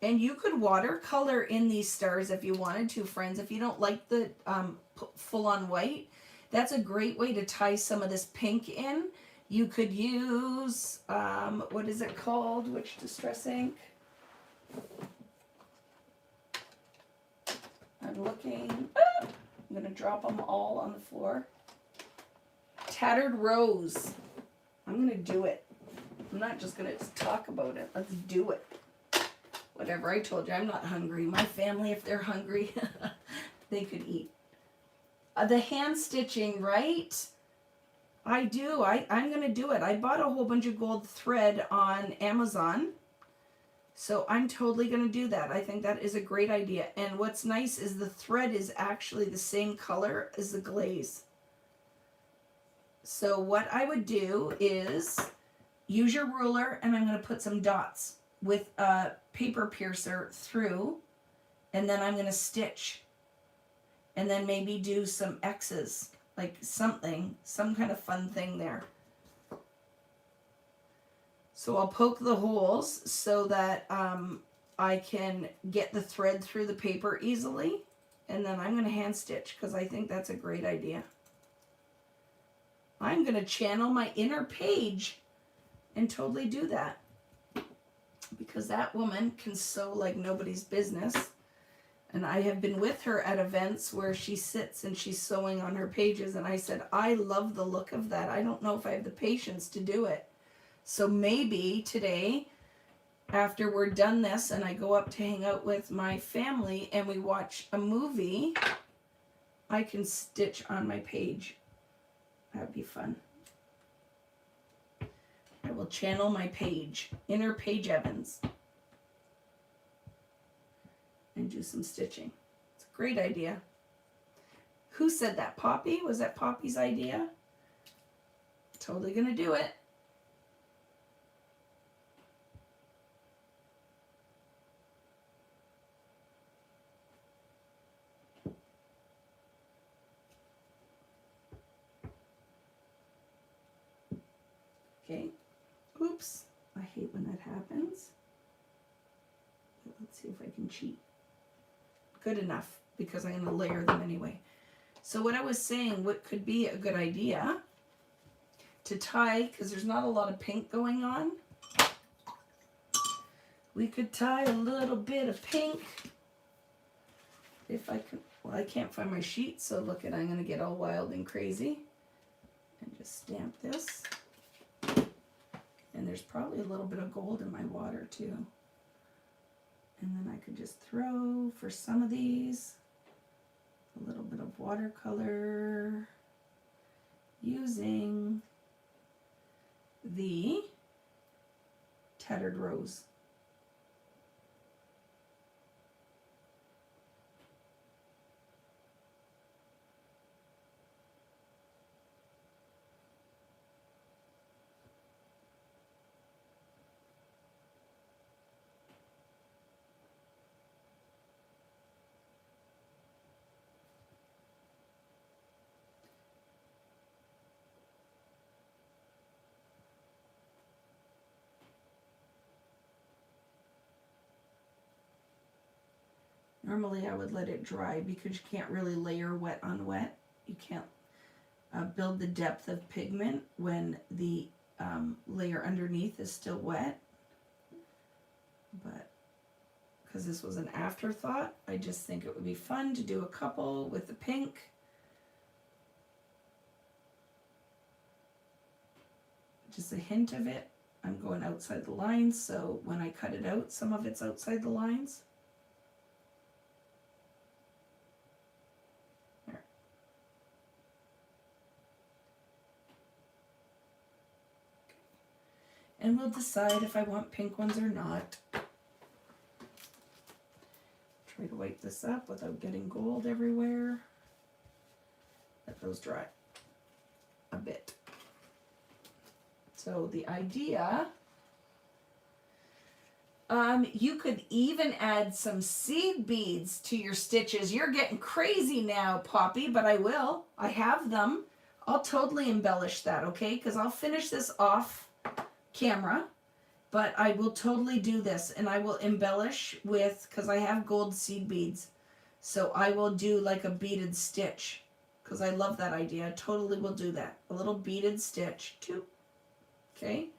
S1: And you could watercolor in these stars if you wanted to, friends. If you don't like the full-on white, that's a great way to tie some of this pink in. You could use, what is it called? Which distress ink? I'm looking. Ah! I'm going to drop them all on the floor. Tattered Rose. I'm going to do it. I'm not just going to talk about it. Let's do it. Whatever, I told you, I'm not hungry. My family, if they're hungry, they could eat. The hand stitching, right? I do. I'm going to do it. I bought a whole bunch of gold thread on Amazon. So I'm totally going to do that. I think that is a great idea. And what's nice is the thread is actually the same color as the glaze. So what I would do is use your ruler, and I'm going to put some dots with a paper piercer through, and then I'm going to stitch. And then maybe do some X's, like something, some kind of fun thing there. So I'll poke the holes so that I can get the thread through the paper easily. And then I'm going to hand stitch because I think that's a great idea. I'm going to channel my inner page and totally do that. Because that woman can sew like nobody's business. And I have been with her at events where she sits and she's sewing on her pages. And I said, I love the look of that. I don't know if I have the patience to do it. So maybe today, after we're done this and I go up to hang out with my family and we watch a movie, I can stitch on my page. That'd be fun. I will channel my page, Inner Page Evans, and do some stitching. It's a great idea. Who said that? Poppy? Was that Poppy's idea? Totally gonna do it. Okay. Oops. I hate when that happens. But let's see if I can cheat. Good enough, because I'm going to layer them anyway. So what I was saying, what could be a good idea to tie, because there's not a lot of pink going on. We could tie a little bit of pink. If I could, well, I can't find my sheet, so look at, I'm going to get all wild and crazy. And just stamp this. And there's probably a little bit of gold in my water too. And then I could just throw, for some of these, a little bit of watercolor using the Tattered Rose. Normally I would let it dry because you can't really layer wet on wet. You can't build the depth of pigment when the layer underneath is still wet. But because this was an afterthought, I just think it would be fun to do a couple with the pink. Just a hint of it. I'm going outside the lines, so when I cut it out, some of it's outside the lines. And we'll decide if I want pink ones or not. Try to wipe this up without getting gold everywhere. Let those dry a bit. So the idea, you could even add some seed beads to your stitches. You're getting crazy now, Poppy, but I will. I have them. I'll totally embellish that, okay? Because I'll finish this off camera, but I will totally do this, and I will embellish with, because I have gold seed beads, so I will do like a beaded stitch, because I love that idea. I totally will do that. A little beaded stitch too. Okay,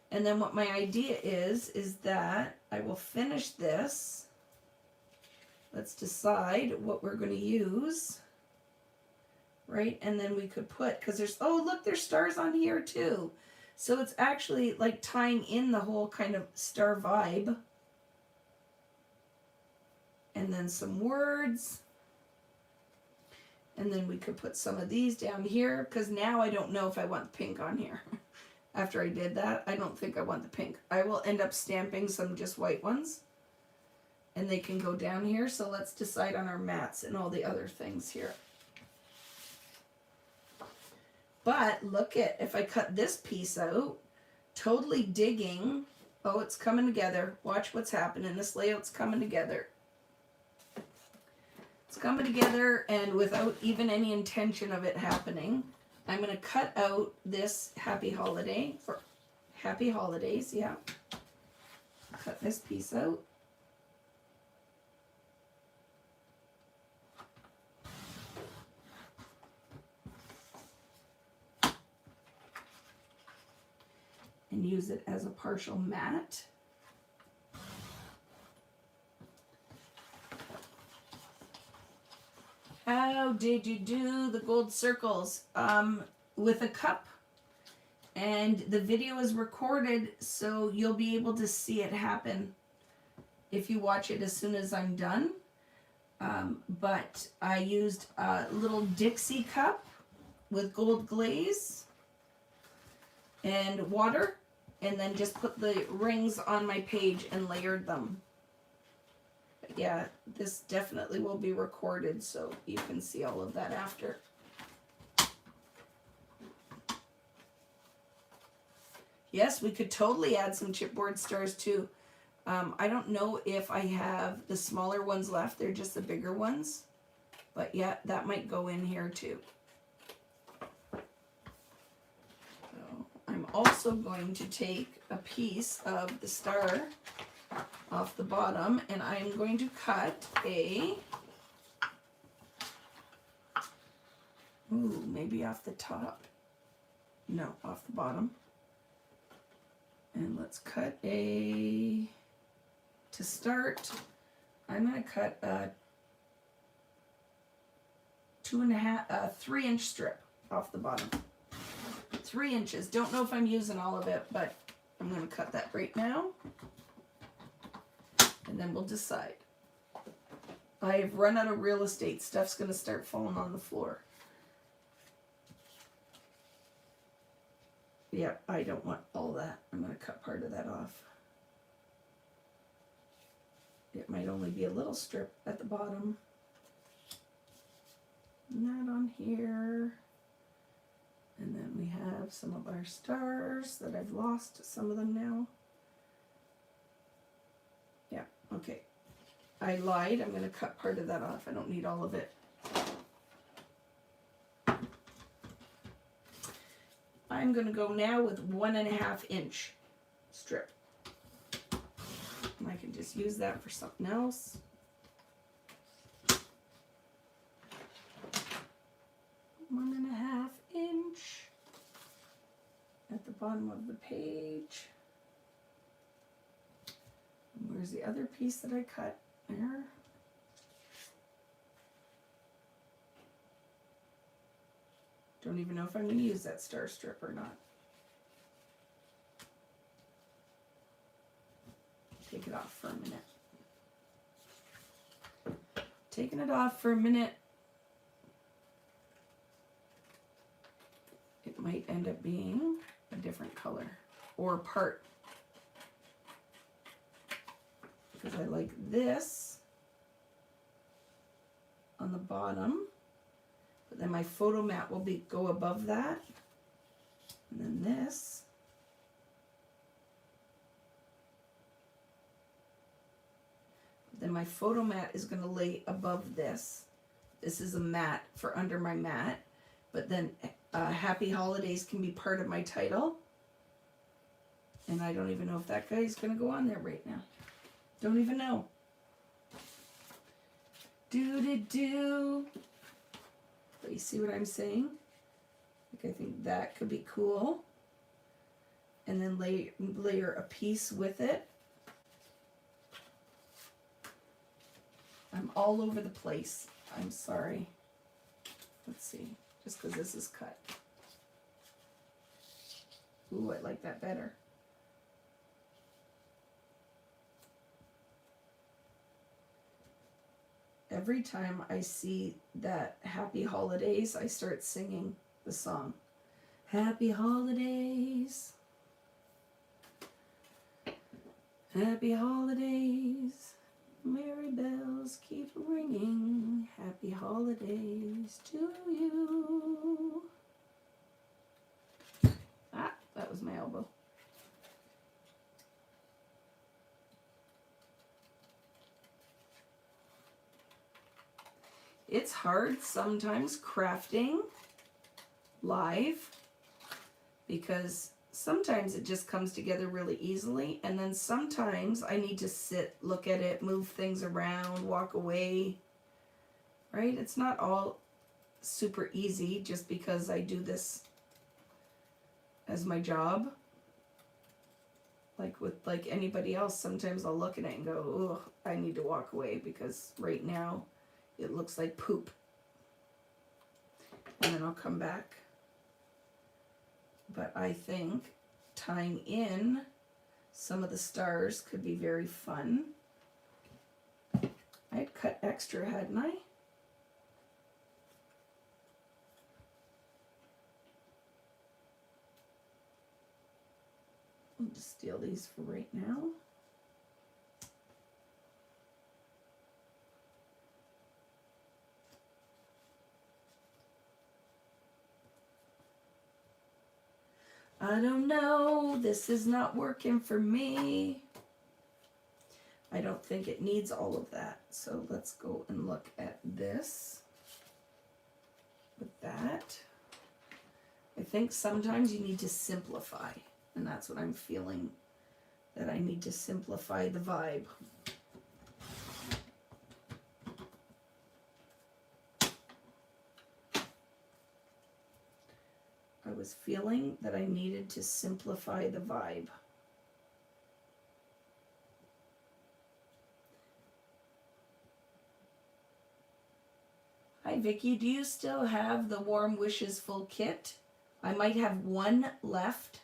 S1: and then what my idea is that I will finish this. Let's decide what we're going to use, right? And then we could put, because there's, oh look, there's stars on here too. So it's actually like tying in the whole kind of star vibe. And then some words. And then we could put some of these down here, because now I don't know if I want pink on here. After I did that, I don't think I want the pink. I will end up stamping some just white ones. And they can go down here. So let's decide on our mats and all the other things here. But look at, if I cut this piece out, totally digging, oh, it's coming together. Watch what's happening. This layout's coming together. It's coming together, and without even any intention of it happening, I'm going to cut out this happy holiday, for happy holidays, yeah. Cut this piece out. And use it as a partial mat. How did you do the gold circles? With a cup. And the video is recorded, so you'll be able to see it happen if you watch it as soon as I'm done. But I used a little Dixie cup with gold glaze and water, and then just put the rings on my page and layered them. But yeah, this definitely will be recorded, so you can see all of that after. Yes, we could totally add some chipboard stars too. I don't know if I have the smaller ones left, they're just the bigger ones. But yeah, that might go in here too. I'm also going to take a piece of the star off the bottom, and I'm going to cut a, ooh, maybe off the top. No, off the bottom. And let's cut a to start, I'm going to cut a 3-inch strip off the bottom. 3 inches. Don't know if I'm using all of it, but I'm going to cut that right now. And then we'll decide. I've run out of real estate. Stuff's going to start falling on the floor. Yep, I don't want all that. I'm going to cut part of that off. It might only be a little strip at the bottom. Not on here. And then we have some of our stars that I've lost some of them now. Yeah, okay. I lied. I'm going to cut part of that off. I don't need all of it. I'm going to go now with 1.5 inch strip. And I can just use that for something else. One and a half inch at the bottom of the page. And where's the other piece that I cut? There. Don't even know if I'm going to use that star strip or not. Take it off for a minute. Taking it off for a minute. It might end up being a different color or part. Because I like this on the bottom, but then my photo mat will go above that, and then this. Then my photo mat is going to lay above this. This is a mat for under my mat, but then Happy Holidays can be part of my title. And I don't even know if that guy's going to go on there right now. Don't even know. Do. But you see what I'm saying? Like, I think that could be cool. And then layer a piece with it. I'm all over the place. I'm sorry. Let's see. Just because this is cut. Ooh, I like that better. Every time I see that Happy Holidays, I start singing the song. Happy Holidays. Happy Holidays. Merry bells keep ringing. Happy Holidays to you. Ah, that was my elbow. It's hard sometimes crafting live because sometimes it just comes together really easily, and then sometimes I need to sit, look at it, move things around, walk away, right? It's not all super easy just because I do this as my job. Like anybody else, sometimes I'll look at it and go, oh, I need to walk away because right now it looks like poop. And then I'll come back. But I think tying in some of the stars could be very fun. I'd cut extra, hadn't I? I'll just steal these for right now. I don't know, this is not working for me. I don't think it needs all of that. So let's go and look at this with that. I think sometimes you need to simplify, and that's what I'm feeling, that I need to simplify the vibe. I was feeling that I needed to simplify the vibe. Hi Vicky, do you still have the Warm Wishes full kit? I might have one left.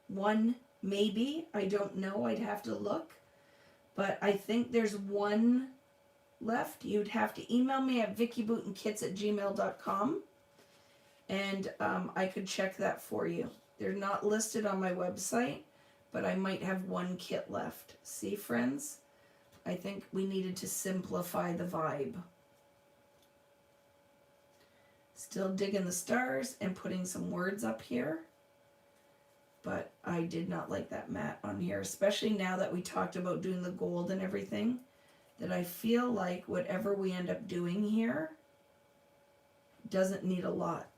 S1: One, maybe. I don't know. I'd have to look. But I think there's one left. You'd have to email me at vickybootenkits@gmail.com and I could check that for you. They're not listed on my website, but I might have one kit left. See, friends? I think we needed to simplify the vibe. Still digging the stars and putting some words up here. But I did not like that matte on here, especially now that we talked about doing the gold and everything, that I feel like whatever we end up doing here doesn't need a lot.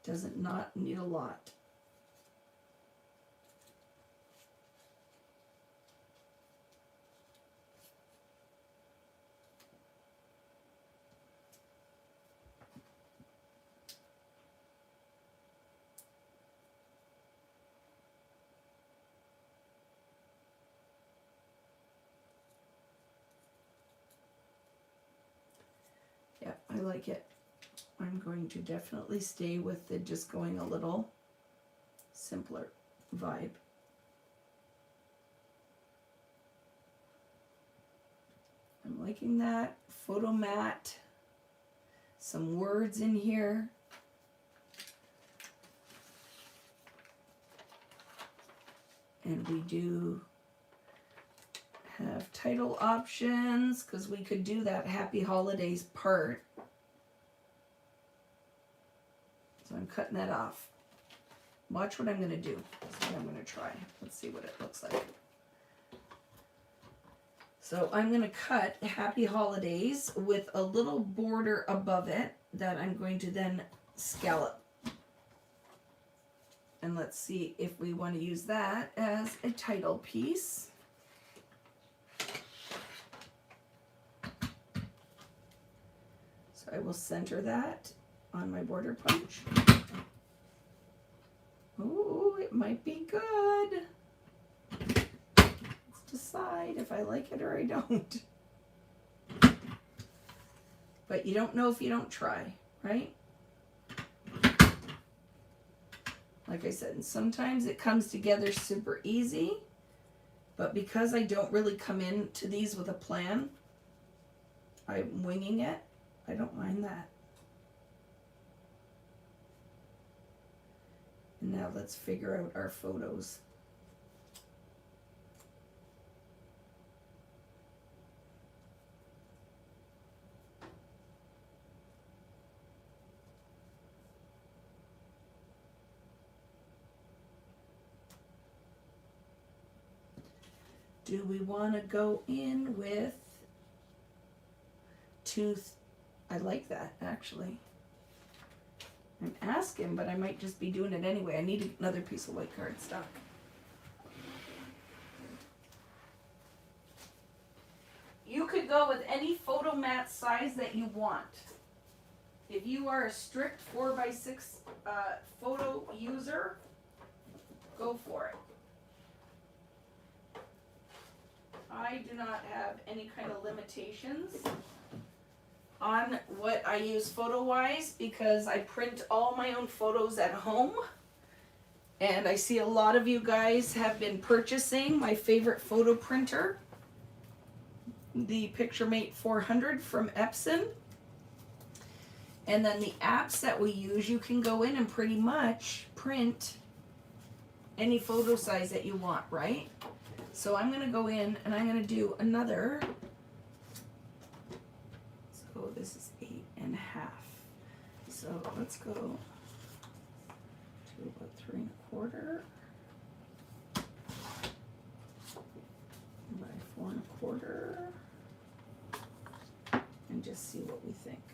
S1: Doesn't not need a lot. Yeah, I like it. I'm going to definitely stay with the just going a little simpler vibe. I'm liking that. Photo mat. Some words in here. And we do have title options because we could do that Happy Holidays part. So I'm cutting that off. Watch what I'm going to do. That's what I'm going to try. Let's see what it looks like. So I'm going to cut Happy Holidays with a little border above it that I'm going to then scallop. And let's see if we want to use that as a title piece. So I will center that on my border punch. Ooh, it might be good. Let's decide if I like it or I don't. But you don't know if you don't try, right? Like I said, and sometimes it comes together super easy, but because I don't really come into these with a plan, I'm winging it. I don't mind that. And now let's figure out our photos. Do we want to go in with tooth? I like that, actually. I'm asking, but I might just be doing it anyway. I need another piece of white cardstock. You could go with any photo mat size that you want. If you are a strict 4x6 photo user, go for it. I do not have any kind of limitations on what I use photo-wise because I print all my own photos at home. And I see a lot of you guys have been purchasing my favorite photo printer, the PictureMate 400 from Epson. And then the apps that we use, you can go in and pretty much print any photo size that you want, right? So I'm going to go in and I'm going to do another. So this is 8.5. So let's go to about 3 1/4 by 4 1/4 and just see what we think.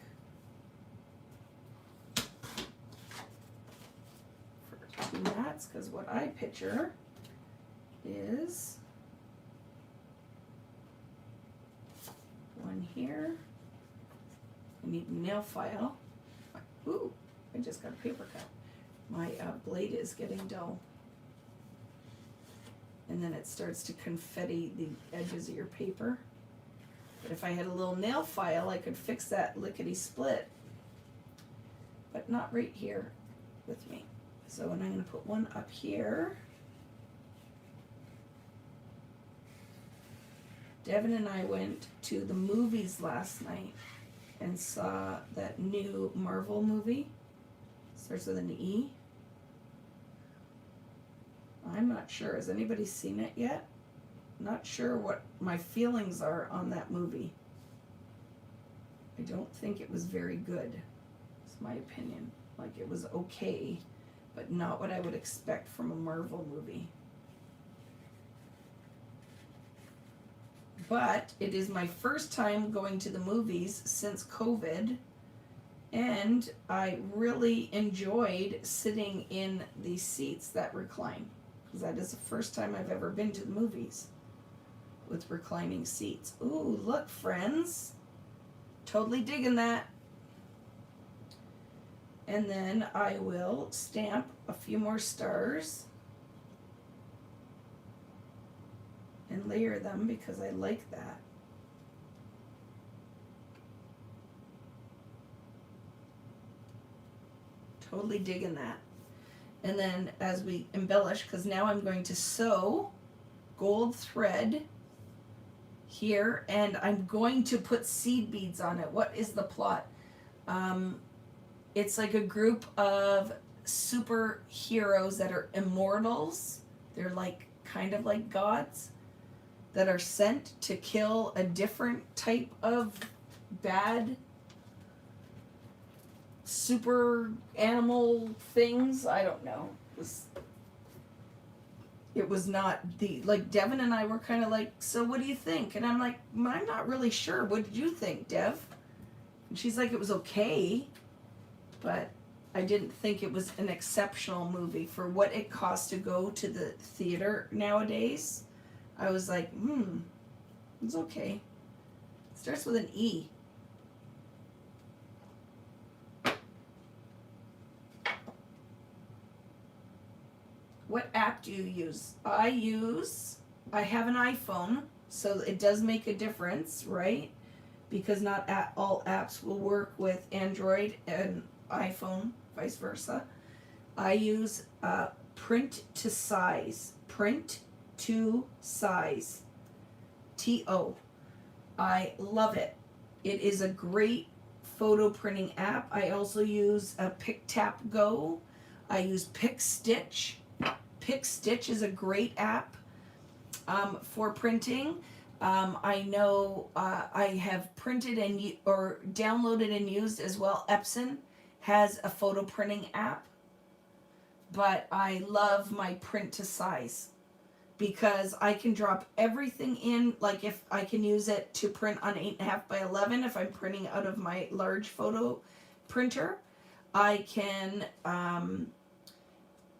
S1: For 2 mats, because what I picture is one here. I need a nail file. Ooh, I just got a paper cut. My blade is getting dull. And then it starts to confetti the edges of your paper. But if I had a little nail file, I could fix that lickety-split. But not right here with me. So, and I'm going to put one up here. Devin and I went to the movies last night and saw that new Marvel movie. Starts with an E. I'm not sure. Has anybody seen it yet? Not sure what my feelings are on that movie. I don't think it was very good. It's my opinion. Like, it was okay, but not what I would expect from a Marvel movie. But it is my first time going to the movies since COVID, and I really enjoyed sitting in the seats that recline, because that is the first time I've ever been to the movies with reclining seats. Ooh, look, friends. Totally digging that. And then I will stamp a few more stars and layer them because I like that. Totally digging that. And then as we embellish, because now I'm going to sew gold thread here, and I'm going to put seed beads on it. What is the plot? It's like a group of superheroes that are immortals. They're like kind of like gods that are sent to kill a different type of bad super animal things. I don't know. It was not the, like, Devin and I were kind of like, so what do you think? And I'm like, I'm not really sure. What did you think, Dev? And she's like, it was okay, but I didn't think it was an exceptional movie for what it costs to go to the theater nowadays. I was like, it's okay. It starts with an E. What app do you use? I have an iPhone, so it does make a difference, right? Because not all apps will work with Android and iPhone, vice versa. I use print to size. Print to size. TO. I love it. It is a great photo printing app. I also use a PicTap-Go. I use PicStitch. PicStitch is a great app for printing. I know I have printed or downloaded and used as well. Epson has a photo printing app, but I love my print to size because I can drop everything in. Like, if I can use it to print on 8.5 by 11, if I'm printing out of my large photo printer, I can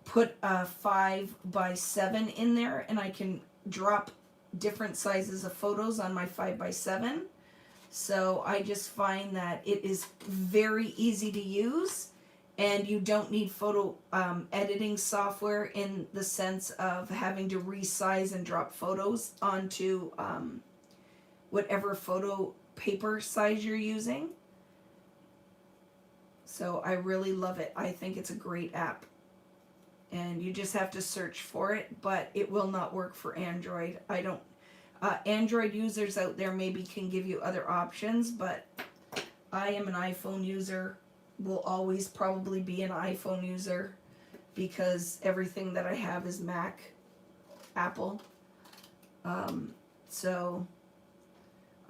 S1: put a 5 by 7 in there, and I can drop different sizes of photos on my 5 by 7. So I just find that it is very easy to use, and you don't need photo editing software in the sense of having to resize and drop photos onto whatever photo paper size you're using. So I really love it. I think it's a great app. And you just have to search for it, but it will not work for Android. Android users out there maybe can give you other options, but I am an iPhone user, will always probably be an iPhone user because everything that I have is Mac, Apple. So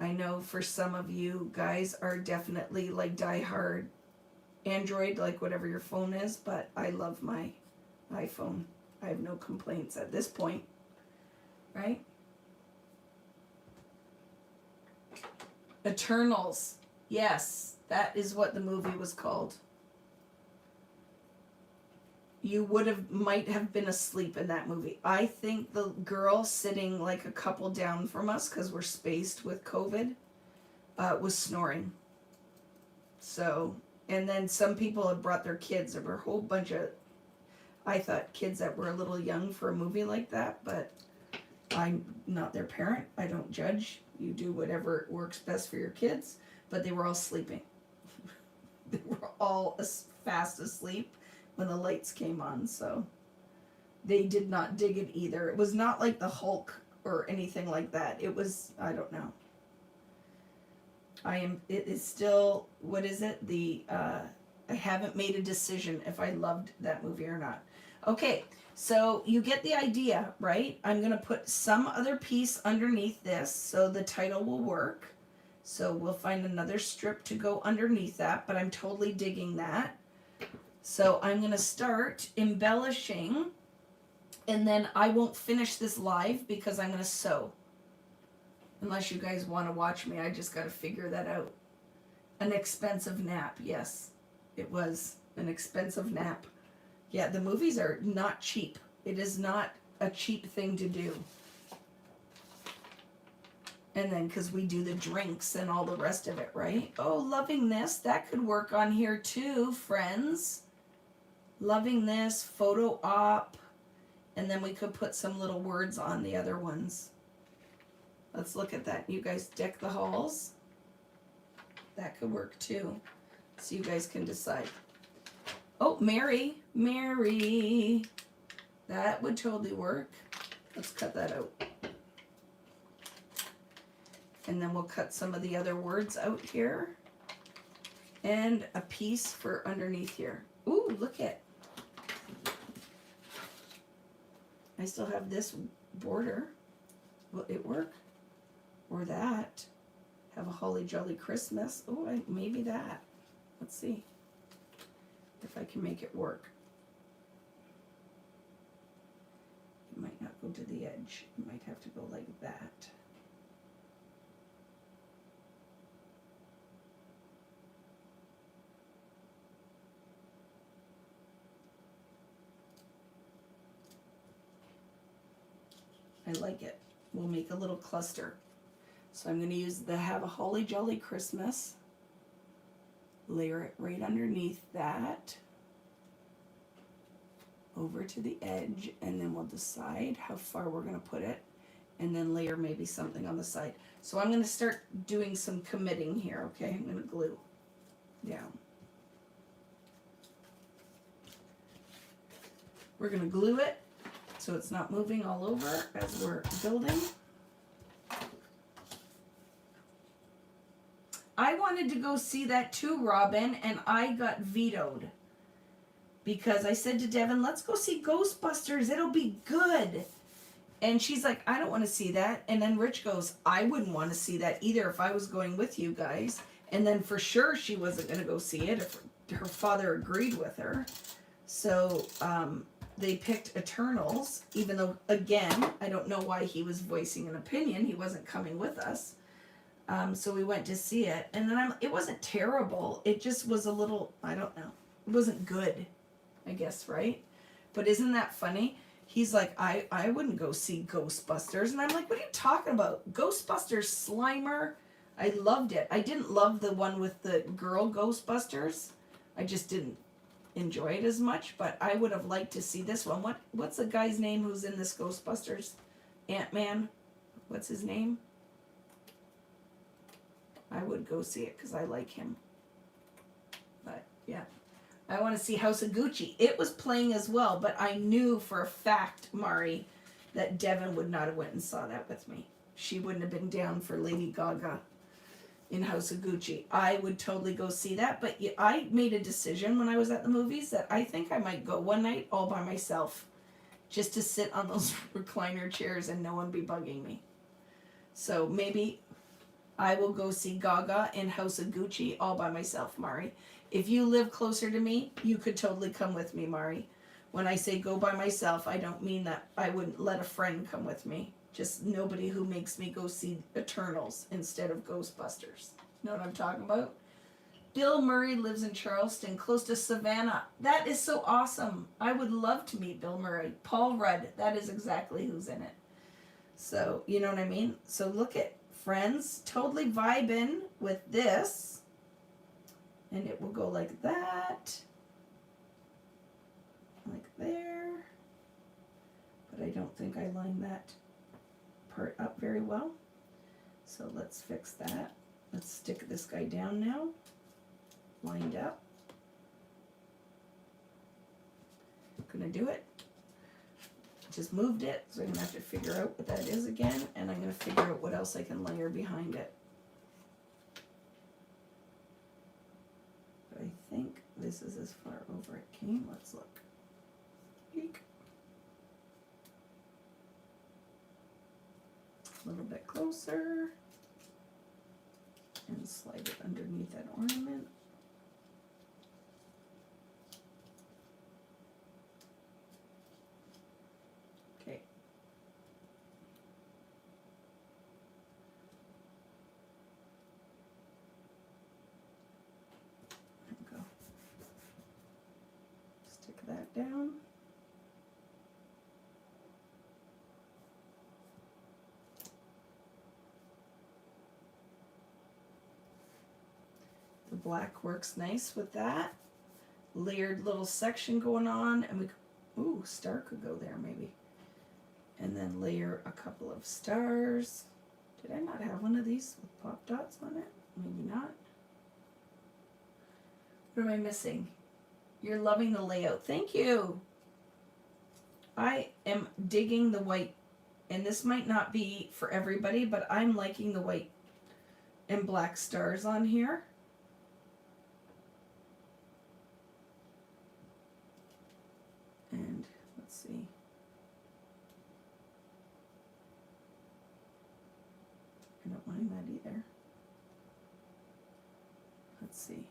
S1: I know for some of you guys are definitely like diehard Android, like whatever your phone is, but I love my iPhone. I have no complaints at this point, right? Eternals. Yes, that is what the movie was called. You might have been asleep in that movie. I think the girl sitting like a couple down from us, because we're spaced with COVID, was snoring. So, and then some people had brought their kids. There were a whole bunch of, I thought, kids that were a little young for a movie like that, but I'm not their parent. I don't judge you do whatever works best for your kids, but they were all sleeping. They were all fast asleep when the lights came on, so they did not dig it either. It was not like the Hulk or anything like that. It was, I don't know. It is still, what is it? I haven't made a decision if I loved that movie or not. Okay, so you get the idea, right? I'm going to put some other piece underneath this so the title will work. So we'll find another strip to go underneath that, but I'm totally digging that. So I'm going to start embellishing, and then I won't finish this live because I'm going to sew. Unless you guys want to watch me, I just got to figure that out. An expensive nap, yes. It was an expensive nap. Yeah, the movies are not cheap. It is not a cheap thing to do. And then, because we do the drinks and all the rest of it, right? Oh, loving this. That could work on here too, friends. Loving this, photo op. And then we could put some little words on the other ones. Let's look at that. You guys deck the halls. That could work too. So you guys can decide. Oh, Mary. That would totally work. Let's cut that out. And then we'll cut some of the other words out here. And a piece for underneath here. Ooh, look at. I still have this border. Will it work? Or that. Have a holly jolly Christmas. Oh, maybe that. Let's see if I can make it work. It might not go to the edge. It might have to go like that. I like it. We'll make a little cluster. So I'm going to use the Have a Holly Jolly Christmas. Layer it right underneath that. Over to the edge, and then we'll decide how far we're going to put it. And then layer maybe something on the side. So I'm going to start doing some committing here, okay? I'm going to glue down. We're going to glue it so it's not moving all over as we're building. I wanted to go see that too, Robin, and I got vetoed. Because I said to Devin, let's go see Ghostbusters, it'll be good. And she's like, I don't want to see that. And then Rich goes, I wouldn't want to see that either if I was going with you guys. And then for sure she wasn't going to go see it if her father agreed with her. So they picked Eternals, even though, again, I don't know why he was voicing an opinion. He wasn't coming with us. So we went to see it. And then it wasn't terrible. It just was a little, I don't know. It wasn't good, I guess, right? But isn't that funny? He's like, I wouldn't go see Ghostbusters. And I'm like, what are you talking about? Ghostbusters Slimer? I loved it. I didn't love the one with the girl Ghostbusters. I just didn't enjoy it as much. But I would have liked to see this one. What's the guy's name who's in this Ghostbusters? Ant-Man? What's his name? I would go see it because I like him. But, yeah. I want to see House of Gucci. It was playing as well, but I knew for a fact, Mari, that Devin would not have went and saw that with me. She wouldn't have been down for Lady Gaga in House of Gucci. I would totally go see that, but I made a decision when I was at the movies that I think I might go one night all by myself just to sit on those recliner chairs and no one be bugging me. So maybe I will go see Gaga in House of Gucci all by myself, Mari. If you live closer to me, you could totally come with me, Mari. When I say go by myself, I don't mean that I wouldn't let a friend come with me. Just nobody who makes me go see Eternals instead of Ghostbusters. Know what I'm talking about? Bill Murray lives in Charleston, close to Savannah. That is so awesome. I would love to meet Bill Murray. Paul Rudd, that is exactly who's in it. So, you know what I mean? So look at friends, totally vibing with this. And it will go like that. Like there. But I don't think I lined that part up very well. So let's fix that. Let's stick this guy down now, lined up. Gonna do it. Just moved it, so I'm gonna have to figure out what that is again, and I'm gonna figure out what else I can layer behind it. But I think this is as far over it came. Let's look. Eek. A little bit closer, and slide it underneath that ornament. Okay. There we go. Stick that down. The black works nice with that. Layered little section going on, and we, ooh, star could go there maybe. And then layer a couple of stars. Did I not have one of these with pop dots on it? Maybe not. What am I missing? You're loving the layout. Thank you. I am digging the white, and this might not be for everybody, but I'm liking the white and black stars on here. And let's see. I don't mind that either. Let's see.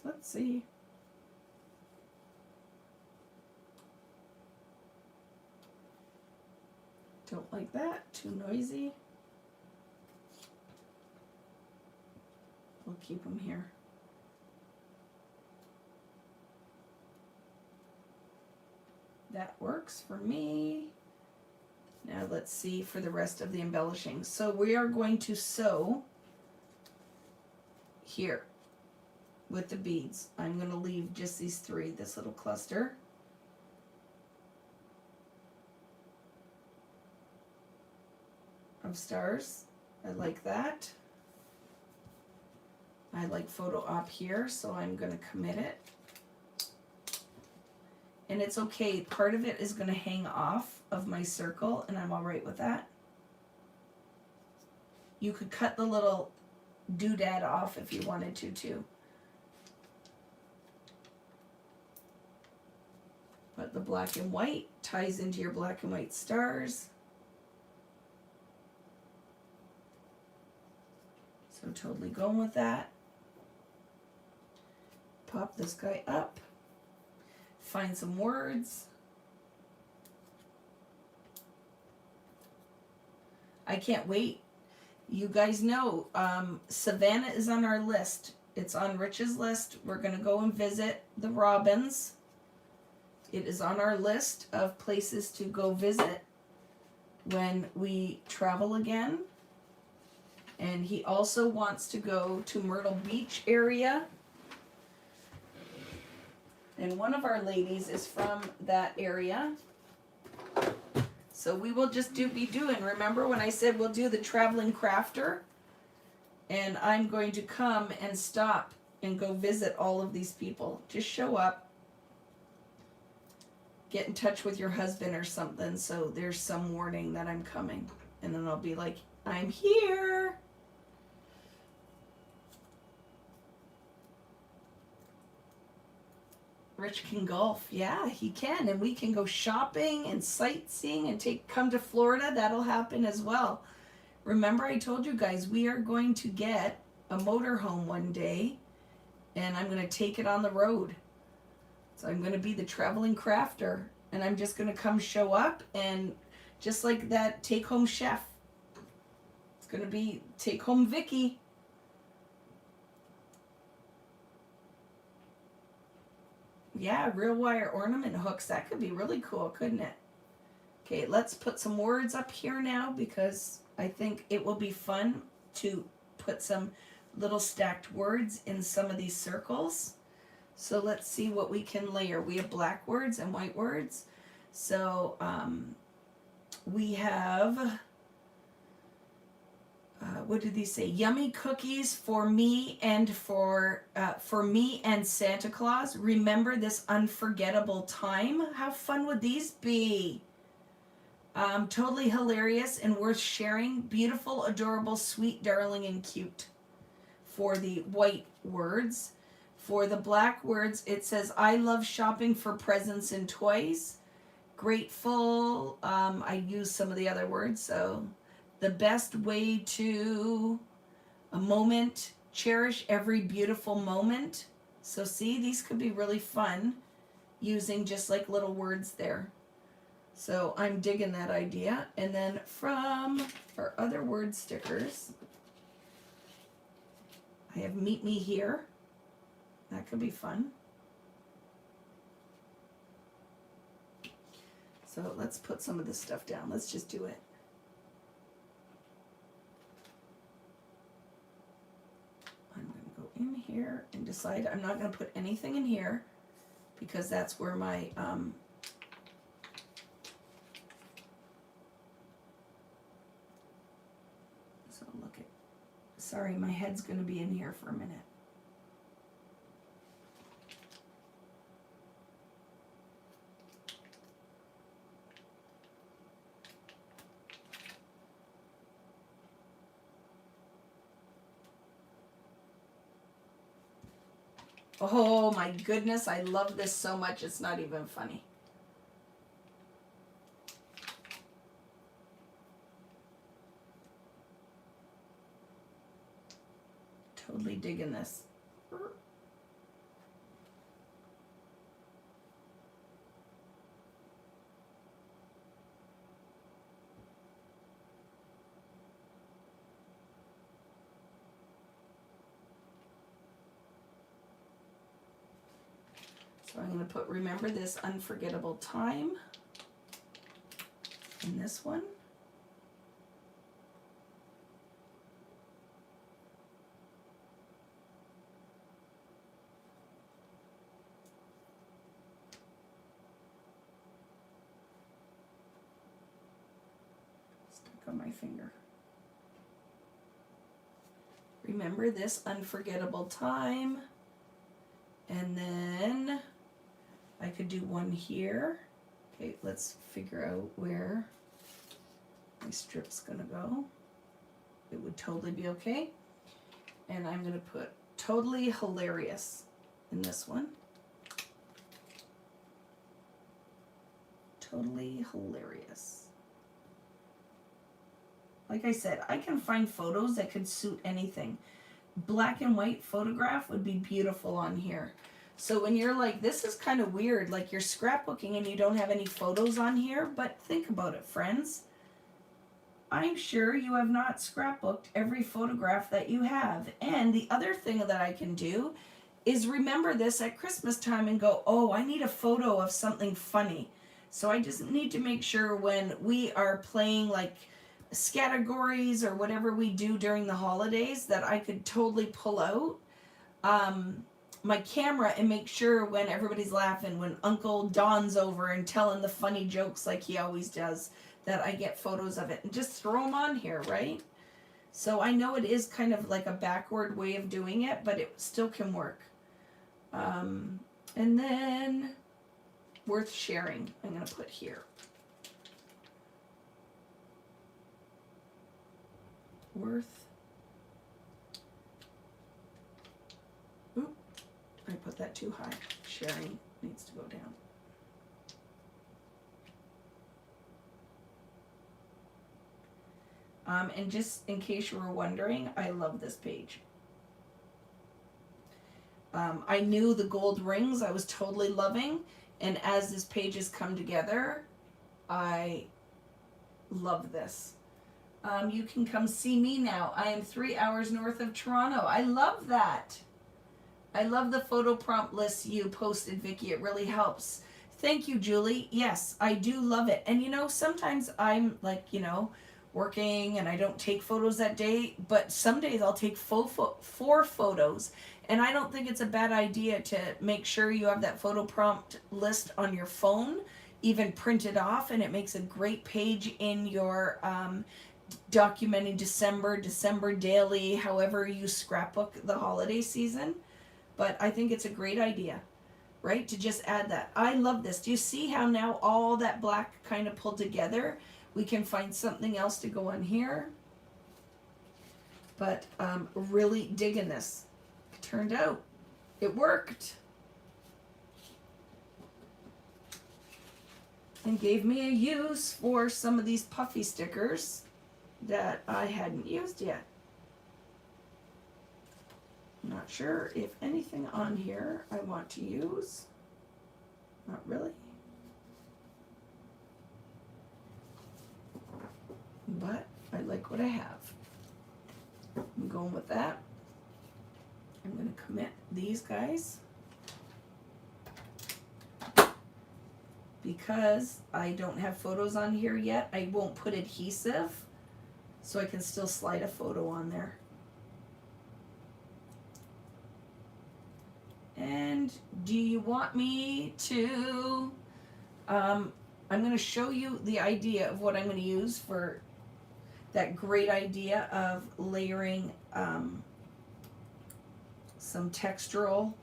S1: Let's see. Don't like that. Too noisy. We'll keep them here. That works for me. Now let's see for the rest of the embellishing. So we are going to sew here with the beads. I'm going to leave just these three, this little cluster. Of stars. I like that. I like photo op here, so I'm going to commit it. And it's okay, part of it is going to hang off of my circle, and I'm all right with that. You could cut the little doodad off if you wanted to too. But the black and white ties into your black and white stars. So totally going with that. Pop this guy up. Find some words. I can't wait. You guys know Savannah is on our list. It's on Rich's list. We're going to go and visit the Robins. It is on our list of places to go visit when we travel again. And he also wants to go to Myrtle Beach area. And one of our ladies is from that area. So we will just be doing, remember when I said we'll do the traveling crafter? And I'm going to come and stop and go visit all of these people. Just show up. Get in touch with your husband or something so there's some warning that I'm coming. And then I'll be like, I'm here. Rich can golf. Yeah, he can. And we can go shopping and sightseeing and come to Florida. That'll happen as well. Remember I told you guys we are going to get a motorhome one day and I'm going to take it on the road. So I'm going to be the traveling crafter and I'm just going to come show up and just like that take home chef. It's going to be take home Vicky. Yeah, real wire ornament hooks. That could be really cool, couldn't it? Okay, let's put some words up here now because I think it will be fun to put some little stacked words in some of these circles. So let's see what we can layer. We have black words and white words. So we have what did these say? Yummy cookies for me and for me and Santa Claus. Remember this unforgettable time. How fun would these be? Totally hilarious and worth sharing. Beautiful, adorable, sweet, darling, and cute. For the white words. For the black words, it says, I love shopping for presents and toys. Grateful. I use some of the other words, so the best way to a moment. Cherish every beautiful moment. So see, these could be really fun using just like little words there. So I'm digging that idea. And then from our other word stickers, I have Meet Me Here. That could be fun. So let's put some of this stuff down. Let's just do it. I'm going to go in here and decide I'm not going to put anything in here because that's where my so look at, sorry, my head's going to be in here for a minute. Oh my goodness, I love this so much, it's not even funny. Totally digging this. So I'm going to put remember this unforgettable time in this one. Stuck on my finger. Remember this unforgettable time. And then I could do one here. Okay, let's figure out where my strip's gonna go. It would totally be okay. And I'm gonna put totally hilarious in this one. Totally hilarious. Like I said, I can find photos that could suit anything. Black and white photograph would be beautiful on here. So when you're like, this is kind of weird, like you're scrapbooking and you don't have any photos on here, but think about it, friends. I'm sure you have not scrapbooked every photograph that you have. And the other thing that I can do is remember this at Christmas time and go, oh, I need a photo of something funny. So I just need to make sure when we are playing like categories or whatever we do during the holidays that I could totally pull out my camera and make sure when everybody's laughing, when Uncle Don's over and telling the funny jokes like he always does, that I get photos of it and just throw them on here, right? So I know it is kind of like a backward way of doing it, but it still can work. And then worth sharing, I'm going to put here. Worth. Oop, I put that too high. Sharing needs to go down. And just in case you were wondering, I love this page. I knew the gold rings I was totally loving, and as this page has come together, I love this. You can come see me now. I am 3 hours north of Toronto. I love that. I love the photo prompt list you posted, Vicki. It really helps. Thank you, Julie. Yes, I do love it. And you know, sometimes I'm like, you know, working and I don't take photos that day, but some days I'll take 4 photos. And I don't think it's a bad idea to make sure you have that photo prompt list on your phone, even print it off, and it makes a great page in your documenting December daily, however you scrapbook the holiday season. But I think it's a great idea, right? To just add that. I love this. Do you see how now all that black kind of pulled together? We can find something else to go on here. But really digging this. Turned out it worked. And gave me a use for some of these puffy stickers that I hadn't used yet. I'm not sure if anything on here I want to use. Not really. But I like what I have. I'm going with that. I'm going to commit these guys. Because I don't have photos on here yet, I won't put adhesive, so I can still slide a photo on there. And do you want me to, I'm going to show you the idea of what I'm going to use for that great idea of layering some textural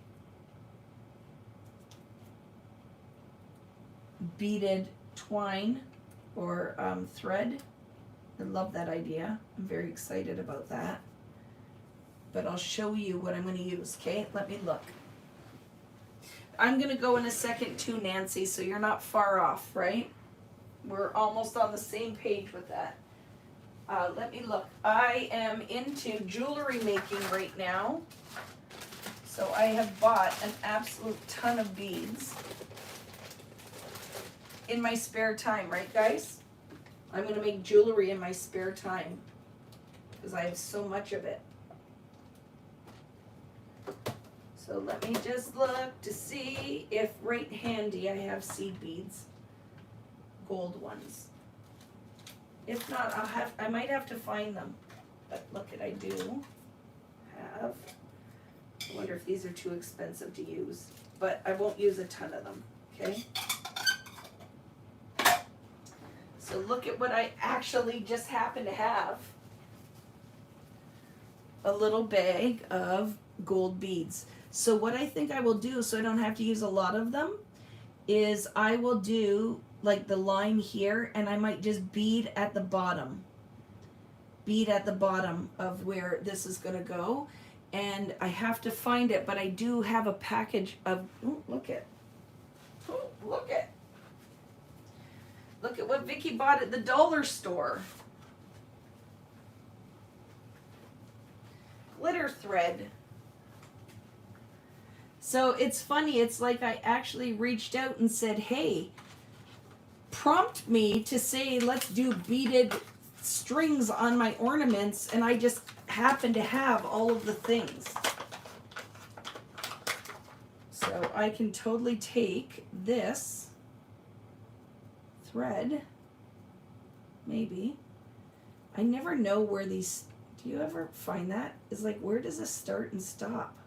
S1: beaded twine or thread. I love that idea. I'm very excited about that. But I'll show you what I'm going to use, okay? Let me look. I'm going to go in a second too, Nancy, so you're not far off, right? We're almost on the same page with that. Let me look. I am into jewelry making right now. So I have bought an absolute ton of beads in my spare time, right guys? I'm going to make jewelry in my spare time because I have so much of it. So let me just look to see if right handy I have seed beads, gold ones. If not, I might have to find them. But look at, I do have. I wonder if these are too expensive to use, but I won't use a ton of them, okay? So look at what I actually just happen to have. A little bag of gold beads. So what I think I will do, so I don't have to use a lot of them, is I will do like the line here, and I might just bead at the bottom. Bead at the bottom of where this is going to go. And I have to find it, but I do have a package of, oh, look at what Vicky bought at the dollar store. Glitter thread. So it's funny, it's like I actually reached out and said, hey, prompt me to say, let's do beaded strings on my ornaments, and I just happen to have all of the things. So I can totally take this thread, maybe. I never know where these, do you ever find that? It's like, where does this start and stop?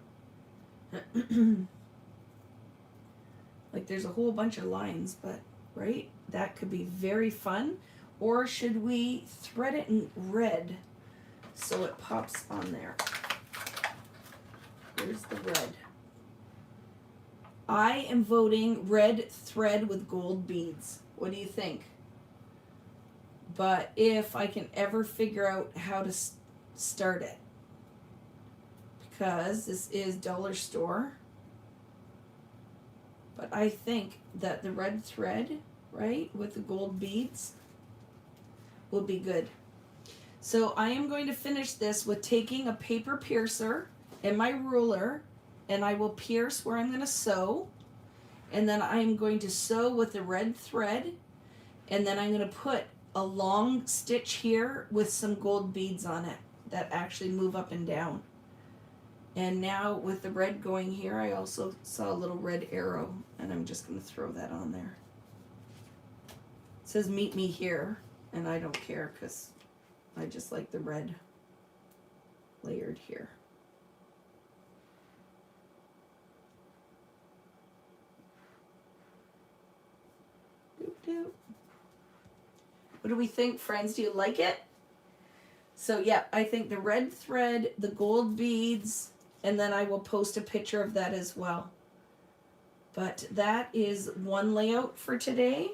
S1: Like there's a whole bunch of lines, but right, that could be very fun. Or should we thread it in red so it pops on there? Here's the red. I am voting red thread with gold beads. What do you think? But if I can ever figure out how to start it, because this is dollar store, but I think that the red thread, right, with the gold beads will be good. So I am going to finish this with taking a paper piercer and my ruler, and I will pierce where I'm going to sew, and then I'm going to sew with the red thread, and then I'm going to put a long stitch here with some gold beads on it that actually move up and down. And now with the red going here, I also saw a little red arrow, and I'm just going to throw that on there. It says meet me here, and I don't care because I just like the red layered here. Doop doop. What do we think, friends? Do you like it? So yeah, I think the red thread, the gold beads, and then I will post a picture of that as well. But that is one layout for today.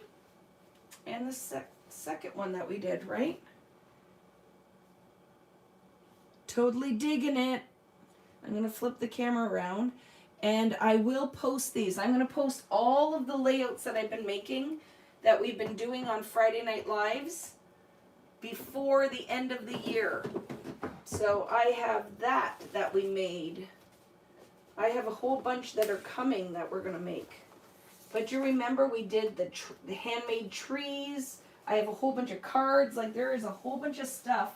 S1: And the second one that we did, right? Totally digging it. I'm going to flip the camera around. And I will post these. I'm going to post all of the layouts that I've been making that we've been doing on Friday Night Lives before the end of the year. So I have that we made. I have a whole bunch that are coming that we're going to make. But you remember we did the handmade trees. I have a whole bunch of cards. Like there is a whole bunch of stuff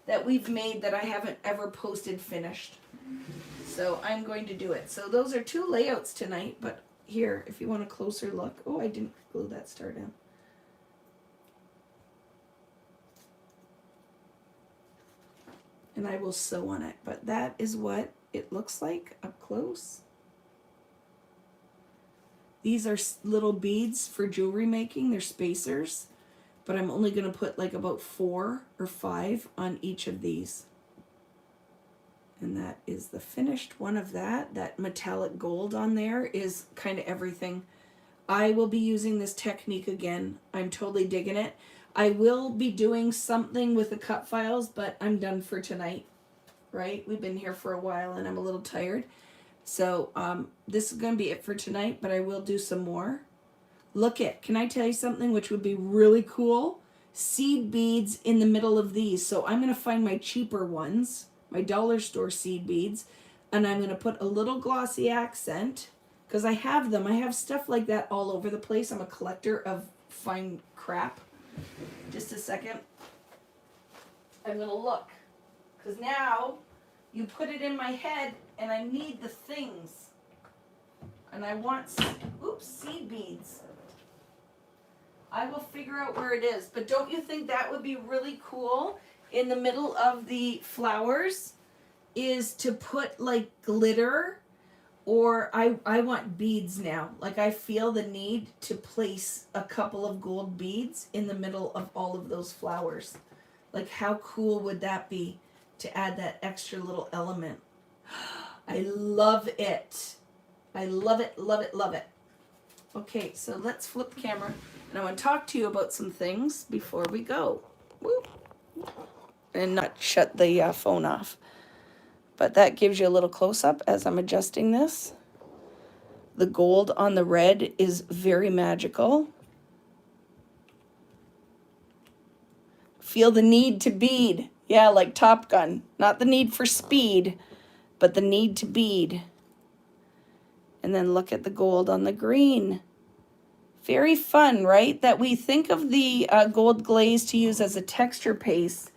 S1: that we've made that I haven't ever posted finished. So I'm going to do it. So those are two layouts tonight. But here, if you want a closer look. Oh, I didn't glue that star down. And I will sew on it. But that is what it looks like up close. These are little beads for jewelry making. They're spacers. But I'm only going to put like about 4 or 5 on each of these. And that is the finished one of that. That metallic gold on there is kind of everything. I will be using this technique again. I'm totally digging it. I will be doing something with the cut files, but I'm done for tonight, right? We've been here for a while and I'm a little tired. So this is going to be it for tonight, but I will do some more. Look at, can I tell you something which would be really cool? Seed beads in the middle of these. So I'm going to find my cheaper ones, my dollar store seed beads, and I'm going to put a little glossy accent because I have them. I have stuff like that all over the place. I'm a collector of fine crap. Just a second. I'm going to look because now you put it in my head and I need the things. And I want, seed beads. I will figure out where it is. But don't you think that would be really cool in the middle of the flowers is to put like glitter, or I want beads now. Like I feel the need to place a couple of gold beads in the middle of all of those flowers. Like how cool would that be to add that extra little element? I love it. I love it, love it, love it. Okay, so let's flip the camera. And I want to talk to you about some things before we go. Woo. And not shut the phone off. But that gives you a little close-up as I'm adjusting this. The gold on the red is very magical. Feel the need to bead. Yeah, like Top Gun. Not the need for speed, but the need to bead. And then look at the gold on the green. Very fun, right? That we think of the gold glaze to use as a texture paste.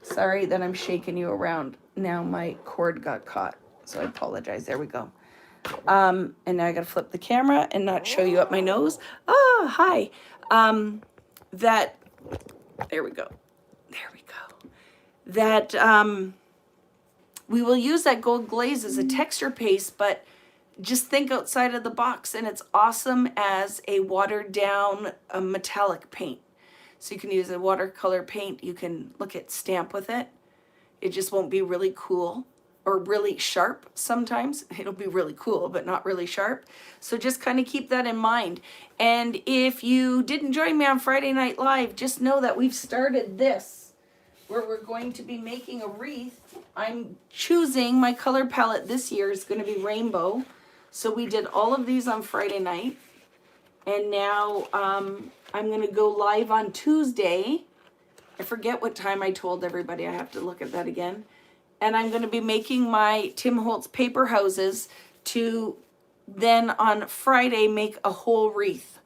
S1: Sorry that I'm shaking you around. Now my cord got caught, so I apologize. There we go. And now I gotta flip the camera and not show you up my nose. Ah, hi. There we go. There we go. That we will use that gold glaze as a texture paste, but just think outside of the box, and it's awesome as a watered down metallic paint. So you can use a watercolor paint. You can look at stamp with it. It just won't be really cool or really sharp sometimes. It'll be really cool, but not really sharp. So just kind of keep that in mind. And if you didn't join me on Friday Night Live, just know that we've started this, where we're going to be making a wreath. I'm choosing, my color palette this year is going to be rainbow. So we did all of these on Friday night. And now I'm going to go live on Tuesday. I forget what time I told everybody. I have to look at that again. And I'm going to be making my Tim Holtz paper houses to then on Friday make a whole wreath.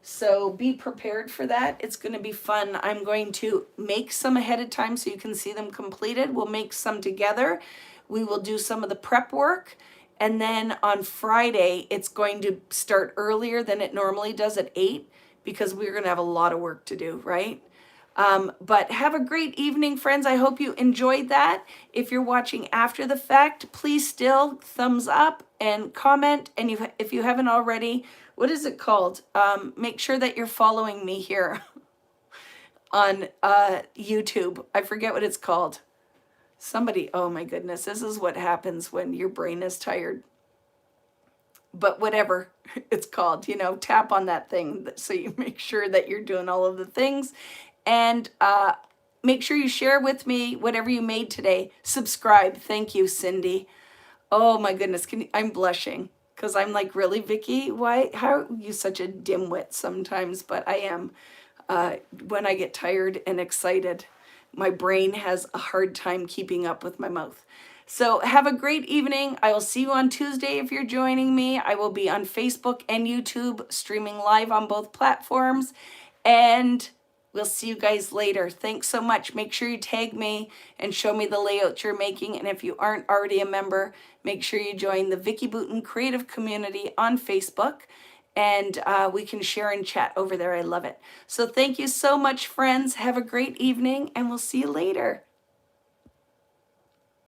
S1: So be prepared for that. It's going to be fun. I'm going to make some ahead of time so you can see them completed. We'll make some together. We will do some of the prep work. And then on Friday, it's going to start earlier than it normally does at 8 because we're going to have a lot of work to do, right? But have a great evening, friends. I hope you enjoyed that. If you're watching after the fact, please still thumbs up and comment. And if you haven't already, what is it called? Make sure that you're following me here on YouTube. I forget what it's called. Somebody, oh my goodness, this is what happens when your brain is tired. But whatever it's called, you know, tap on that thing so you make sure that you're doing all of the things. And make sure you share with me whatever you made today. Subscribe. Thank you, Cindy. Oh my goodness, I'm blushing because I'm like, really, Vicky? Why? How are you such a dimwit sometimes? But I am. When I get tired and excited, my brain has a hard time keeping up with my mouth. So have a great evening. I will see you on Tuesday if you're joining me. I will be on Facebook and YouTube, streaming live on both platforms. And we'll see you guys later. Thanks so much. Make sure you tag me and show me the layouts you're making. And if you aren't already a member, make sure you join the Vicky Boutin Creative Community on Facebook. And we can share and chat over there. I love it. So thank you so much, friends. Have a great evening, and we'll see you later.